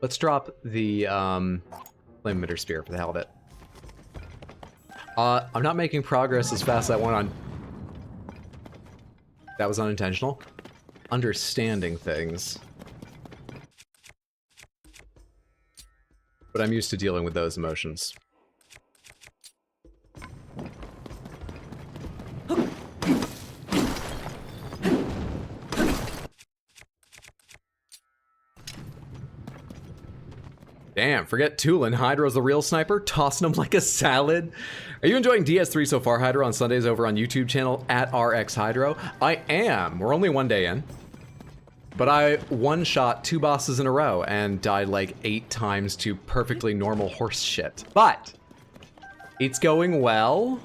A: Let's drop the Flame Emitter Spear for the hell of it. I'm not making progress as fast as I want on... That was unintentional. Understanding things. But I'm used to dealing with those emotions. Damn, forget Tulin. Hydro's the real sniper, tossing him like a salad. Are you enjoying DS3 so far, Hydro, on Sundays over on YouTube channel at RxHydro? I am. We're only one day in. But I one-shot 2 bosses in a row and died like 8 times to perfectly normal horse shit. But it's going well.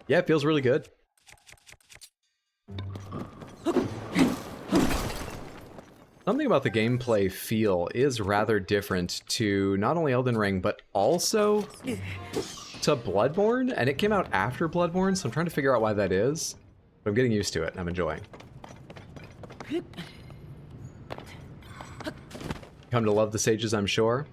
A: Yeah, it feels really good. Something about the gameplay feel is rather different to not only Elden Ring, but also to Bloodborne, and it came out after Bloodborne, so I'm trying to figure out why that is. But I'm getting used to it, and I'm enjoying. Come to love the sages, I'm sure.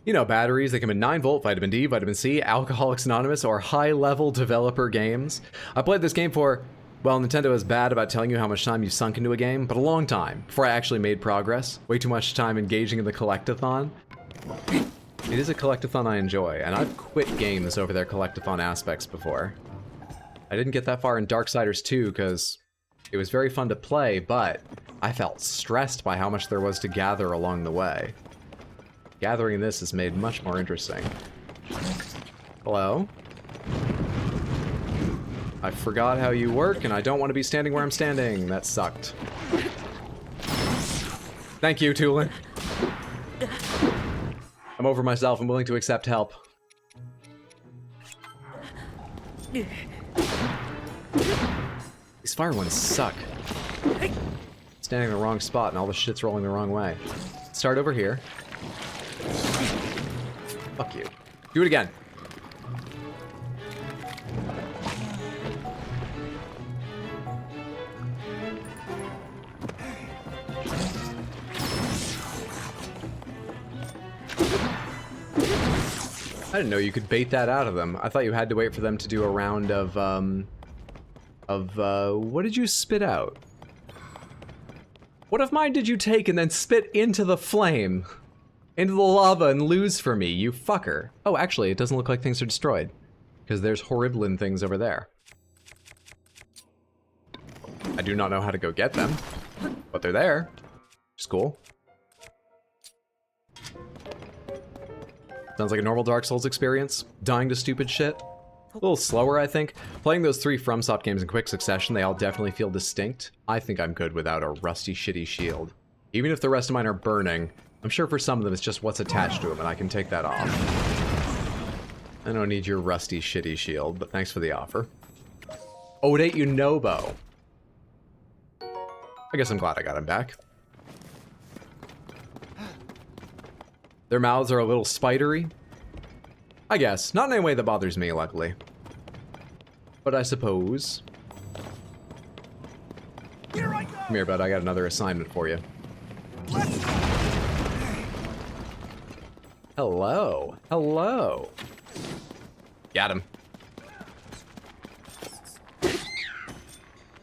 A: You know, batteries, they come in 9-volt, vitamin D, vitamin C, Alcoholics Anonymous, or high-level developer games. I played this game for, well, Nintendo is bad about telling you how much time you sunk into a game, but a long time before I actually made progress. Way too much time engaging in the collectathon. It is a collectathon I enjoy, and I've quit games over their collectathon aspects before. I didn't get that far in Darksiders 2 because it was very fun to play, but I felt stressed by how much there was to gather along the way. Gathering this is made much more interesting. Hello? I forgot how you work, and I don't want to be standing where I'm standing. That sucked. Thank you, Tulin. I'm over myself. I'm willing to accept help. These fire ones suck. Standing in the wrong spot and all the shit's rolling the wrong way. Start over here. Fuck you. Do it again. I didn't know you could bait that out of them. I thought you had to wait for them to do a round of what did you spit out? What of mine did you take and then spit into the flame? Into the lava and lose for me, you fucker. Oh, actually, it doesn't look like things are destroyed. Because there's horriblin things over there. I do not know how to go get them. But they're there. Which is cool. Sounds like a normal Dark Souls experience. Dying to stupid shit. A little slower, I think. Playing those 3 FromSoft games in quick succession, they all definitely feel distinct. I think I'm good without a rusty, shitty shield. Even if the rest of mine are burning, I'm sure for some of them it's just what's attached to them, and I can take that off. I don't need your rusty, shitty shield, but thanks for the offer. Oh, it ate you, Nobo. I guess I'm glad I got him back. Their mouths are a little spidery. I guess. Not in any way that bothers me, luckily. But I suppose... Come here, bud. I got another assignment for you. Hello. Hello. Got him.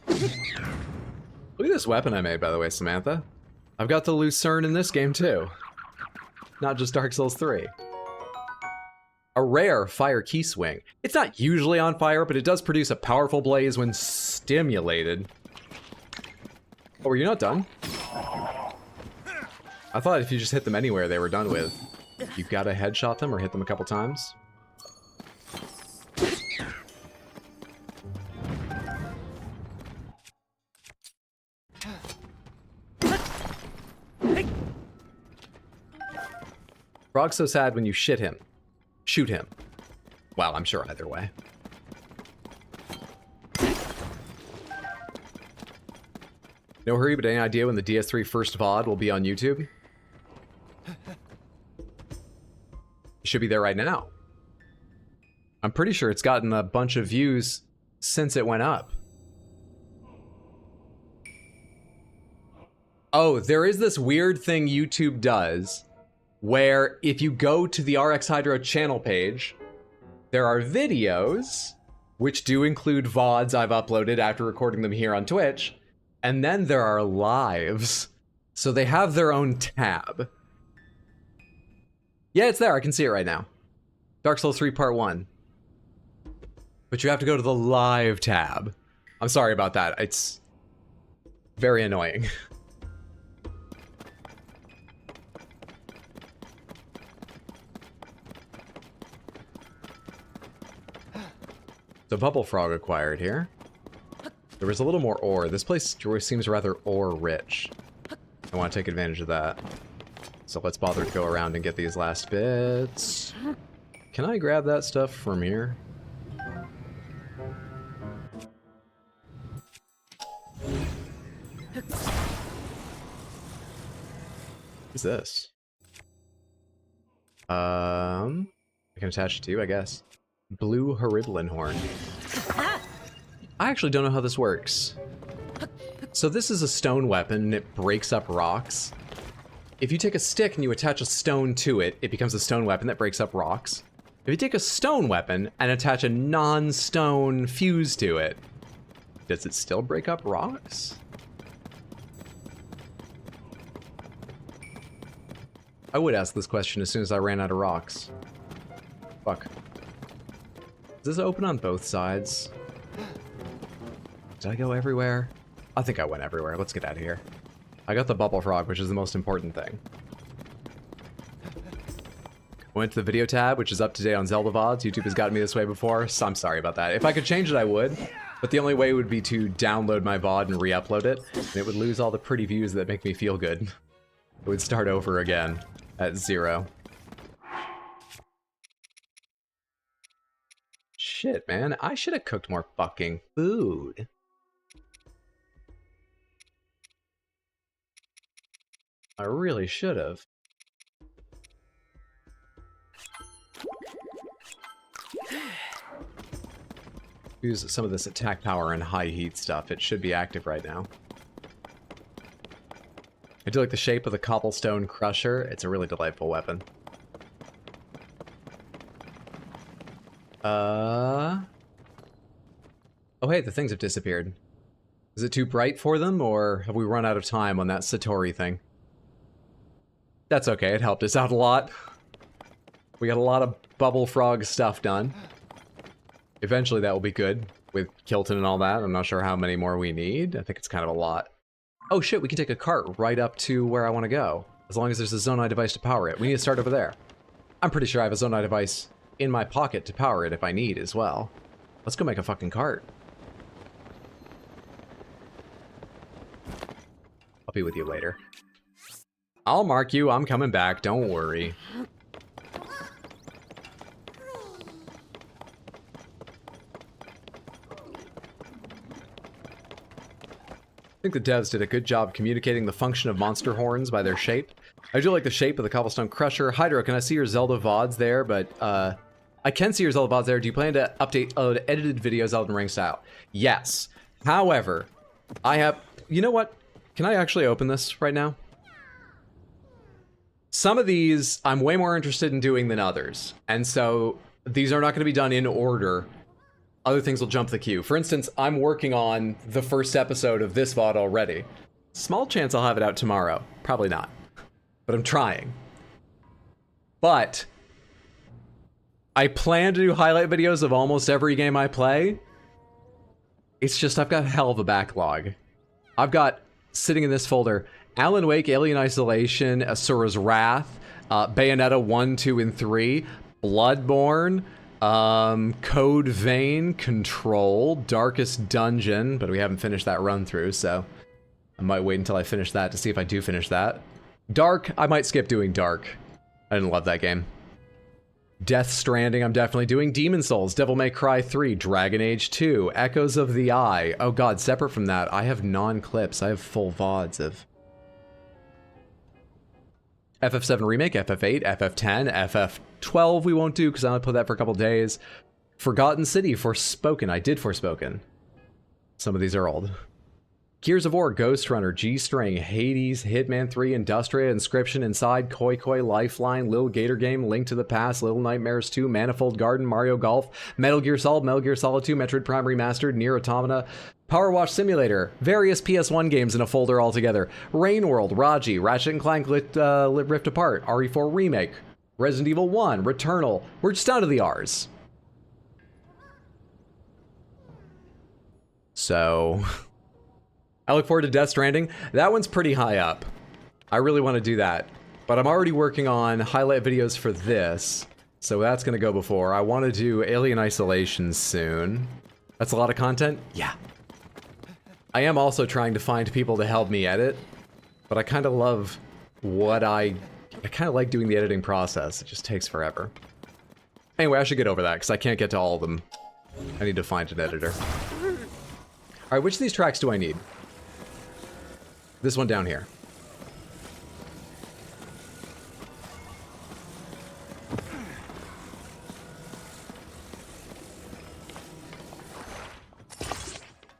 A: Look at this weapon I made, by the way, Samantha. I've got the Lucerne in this game, too. Not just Dark Souls 3. A rare fire key swing. It's not usually on fire, but it does produce a powerful blaze when stimulated. Oh, were you not done? I thought if you just hit them anywhere, they were done with. You gotta headshot them or hit them a couple times. Frog's so sad when you shit him. Shoot him. Well, I'm sure either way. No hurry, but any idea when the DS3 first VOD will be on YouTube? It should be there right now. I'm pretty sure it's gotten a bunch of views since it went up. Oh, there is this weird thing YouTube does where if you go to the RxHydro channel page, there are videos, which do include VODs I've uploaded after recording them here on Twitch, and then there are lives. So they have their own tab. Yeah, it's there. I can see it right now. Dark Souls 3 Part 1. But you have to go to the live tab. I'm sorry about that. It's very annoying. So Bubble Frog acquired here. There was a little more ore. This place seems rather ore rich. I want to take advantage of that. So let's bother to go around and get these last bits. Can I grab that stuff from here? What's this? I can attach it to you, I guess. Blue Horiblin Horn. I actually don't know how this works. So this is a stone weapon, and it breaks up rocks. If you take a stick and you attach a stone to it, it becomes a stone weapon that breaks up rocks. If you take a stone weapon and attach a non-stone fuse to it, does it still break up rocks? I would ask this question as soon as I ran out of rocks. Fuck. Does this open on both sides? Did I go everywhere? I think I went everywhere. Let's get out of here. I got the Bubble Frog, which is the most important thing. Went to the video tab, which is up to date on Zelda VODs. YouTube has gotten me this way before, so I'm sorry about that. If I could change it, I would. But the only way would be to download my VOD and re-upload it. And it would lose all the pretty views that make me feel good. It would start over again at 0. Shit, man. I should have cooked more fucking food. I really should have. Use some of this attack power and high heat stuff. It should be active right now. I do like the shape of the cobblestone crusher. It's a really delightful weapon. Oh hey, the things have disappeared. Is it too bright for them, or have we run out of time on that Satori thing? That's okay, it helped us out a lot. We got a lot of Bubble Frog stuff done. Eventually that will be good, with Kilton and all that. I'm not sure how many more we need. I think it's kind of a lot. Oh shit, we can take a cart right up to where I want to go. As long as there's a Zonai device to power it. We need to start over there. I'm pretty sure I have a Zonai device in my pocket to power it if I need as well. Let's go make a fucking cart. I'll be with you later. I'll mark you, I'm coming back, don't worry. I think the devs did a good job communicating the function of monster horns by their shape. I do like the shape of the cobblestone crusher. Hydro, can I see your Zelda VODs there? But I can see your Zelda VODs there. Do you plan to update edited videos Elden Ring style? Yes. However, I have... You know what? Can I actually open this right now? Some of these I'm way more interested in doing than others. And so these are not going to be done in order. Other things will jump the queue. For instance, I'm working on the first episode of this VOD already. Small chance I'll have it out tomorrow. Probably not. But I'm trying. But I plan to do highlight videos of almost every game I play. It's just I've got a hell of a backlog. I've got, sitting in this folder, Alan Wake, Alien Isolation, Asura's Wrath, Bayonetta 1, 2, and 3, Bloodborne, Code Vein, Control, Darkest Dungeon, but we haven't finished that run through, so I might wait until I finish that to see if I do finish that. Dark, I might skip doing Dark. I didn't love that game. Death Stranding, I'm definitely doing. Demon Souls, Devil May Cry 3, Dragon Age 2, Echoes of the Eye. Oh god, separate from that, I have non-clips. I have full VODs of FF7 Remake, FF8, FF10, FF12 we won't do because I only played that for a couple days. Forgotten City, Forspoken. I did Forspoken. Some of these are old. Gears of War, Ghost Runner, G-String, Hades, Hitman 3, Industria, Inscription, Inside, Koi Koi, Lifeline, Lil Gator Game, Link to the Past, Little Nightmares 2, Manifold Garden, Mario Golf, Metal Gear Solid 2, Metroid Prime Remastered, Nier Automata, Power Wash Simulator, various PS1 games in a folder altogether, Rain World, Raji, Ratchet & Clank Rift Apart, RE4 Remake, Resident Evil 1, Returnal. We're just down to the R's. So... I look forward to Death Stranding. That one's pretty high up. I really want to do that. But I'm already working on highlight videos for this. So that's gonna go before. I want to do Alien Isolation soon. That's a lot of content? Yeah. I am also trying to find people to help me edit, but I kind of love what I kind of like doing the editing process. It just takes forever. Anyway, I should get over that, because I can't get to all of them. I need to find an editor. Alright, which of these tracks do I need? This one down here.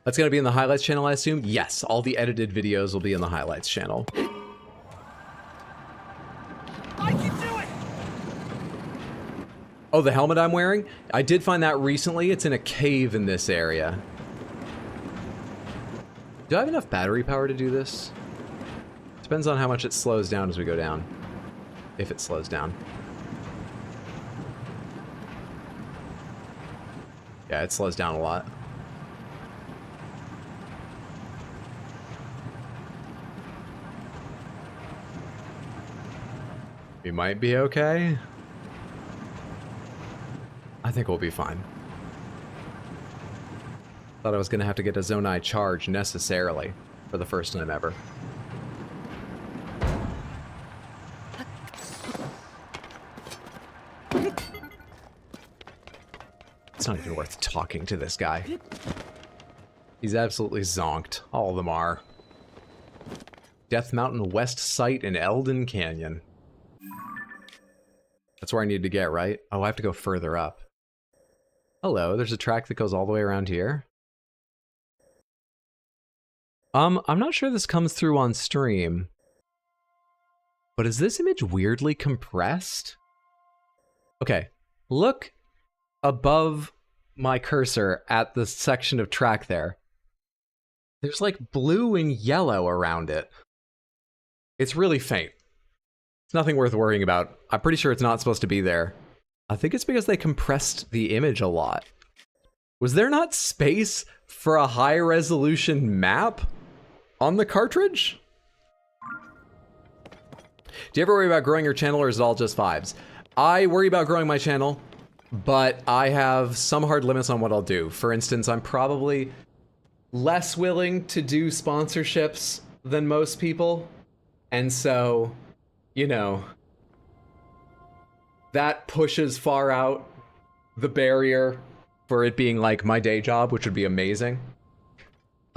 A: That's gonna be in the highlights channel, I assume? Yes, all the edited videos will be in the highlights channel.
G: I can do it!
A: Oh, the helmet I'm wearing? I did find that recently. It's in a cave in this area. Do I have enough battery power to do this? Depends on how much it slows down as we go down. If it slows down. Yeah, it slows down a lot. We might be okay. I think we'll be fine. Thought I was gonna have to get a Zonai charge necessarily for the first time ever. It's not even worth talking to this guy. He's absolutely zonked. All of them are. Death Mountain West Site in Eldin Canyon. That's where I need to get, right? Oh, I have to go further up. Hello, there's a track that goes all the way around here. I'm not sure this comes through on stream. But is this image weirdly compressed? Okay, look above my cursor at the section of track there. There's like blue and yellow around it. It's really faint. It's nothing worth worrying about. I'm pretty sure it's not supposed to be there. I think it's because they compressed the image a lot. Was there not space for a high-resolution map on the cartridge? Do you ever worry about growing your channel, or is it all just vibes? I worry about growing my channel, but I have some hard limits on what I'll do. For instance, I'm probably less willing to do sponsorships than most people, and so, you know, that pushes far out the barrier for it being like my day job, which would be amazing.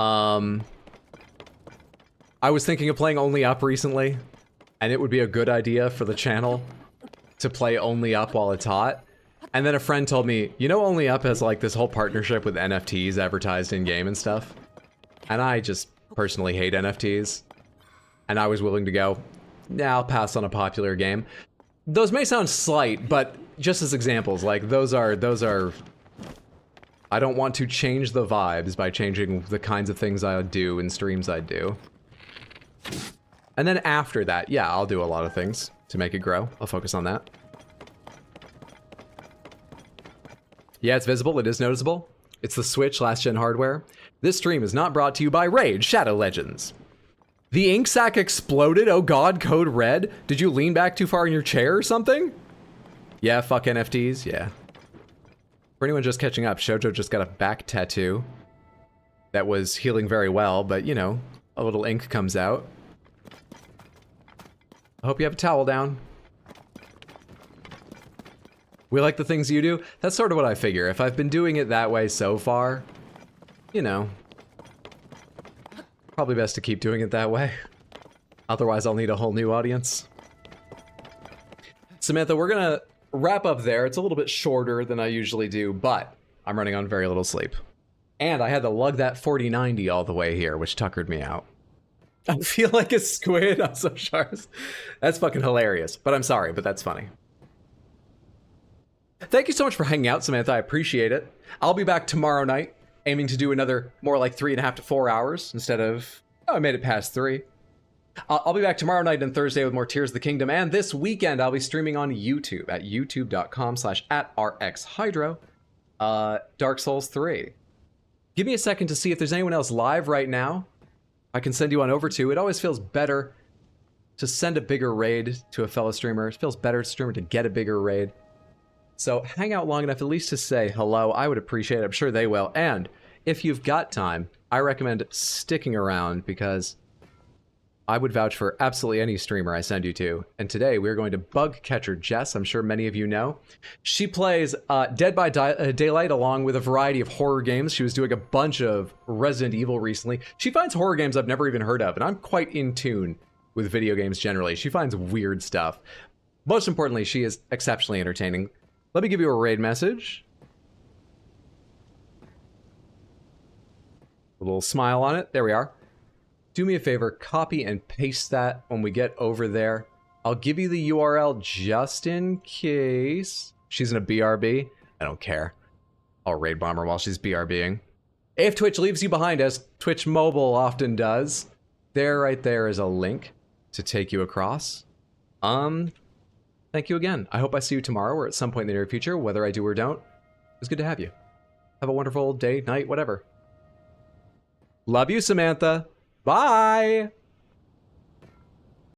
A: I was thinking of playing Only Up recently, and it would be a good idea for the channel to play Only Up while it's hot. And then a friend told me, you know, Only Up has like this whole partnership with NFTs advertised in game and stuff. And I just personally hate NFTs. And I was willing to go, nah, I'll pass on a popular game. Those may sound slight, but just as examples, like those are, I don't want to change the vibes by changing the kinds of things I do and streams I do. And then after that, yeah, I'll do a lot of things to make it grow. I'll focus on that. Yeah, it's visible. It is noticeable. It's the Switch last-gen hardware. This stream is not brought to you by Raid Shadow Legends. The ink sac exploded. Oh god, code red. Did you lean back too far in your chair or something? Yeah, fuck NFTs. Yeah. For anyone just catching up, Shoujo just got a back tattoo that was healing very well, but you know, a little ink comes out. I hope you have a towel down. We like the things you do. That's sort of what I figure. If I've been doing it that way so far, you know, probably best to keep doing it that way. Otherwise, I'll need a whole new audience. Samantha, we're gonna wrap up there. It's a little bit shorter than I usually do, but I'm running on very little sleep. And I had to lug that 4090 all the way here, which tuckered me out. I feel like a squid. I'm so sharp. That's fucking hilarious. But I'm sorry, but that's funny. Thank you so much for hanging out, Samantha. I appreciate it. I'll be back tomorrow night, aiming to do another more like 3.5 to 4 hours instead of, oh, I made it past 3. I'll be back tomorrow night and Thursday with more Tears of the Kingdom. And this weekend, I'll be streaming on YouTube at youtube.com/@rxhydro, Dark Souls 3. Give me a second to see if there's anyone else live right now I can send you on over to. It always feels better to send a bigger raid to a fellow streamer. It feels better to streamer to get a bigger raid. So hang out long enough at least to say hello. I would appreciate it. I'm sure they will. And if you've got time, I recommend sticking around because I would vouch for absolutely any streamer I send you to. And today we're going to bug catcher Jess. I'm sure many of you know. She plays Dead by Daylight along with a variety of horror games. She was doing a bunch of Resident Evil recently. She finds horror games I've never even heard of, and I'm quite in tune with video games generally. She finds weird stuff. Most importantly, she is exceptionally entertaining. Let me give you a raid message. A little smile on it. There we are. Do me a favor, copy and paste that when we get over there. I'll give you the URL just in case she's in a BRB. I don't care. I'll raid bomb her while she's BRBing. If Twitch leaves you behind, as Twitch Mobile often does, there right there is a link to take you across. Thank you again. I hope I see you tomorrow or at some point in the near future, whether I do or don't. It was good to have you. Have a wonderful day, night, whatever. Love you, Samantha. Bye!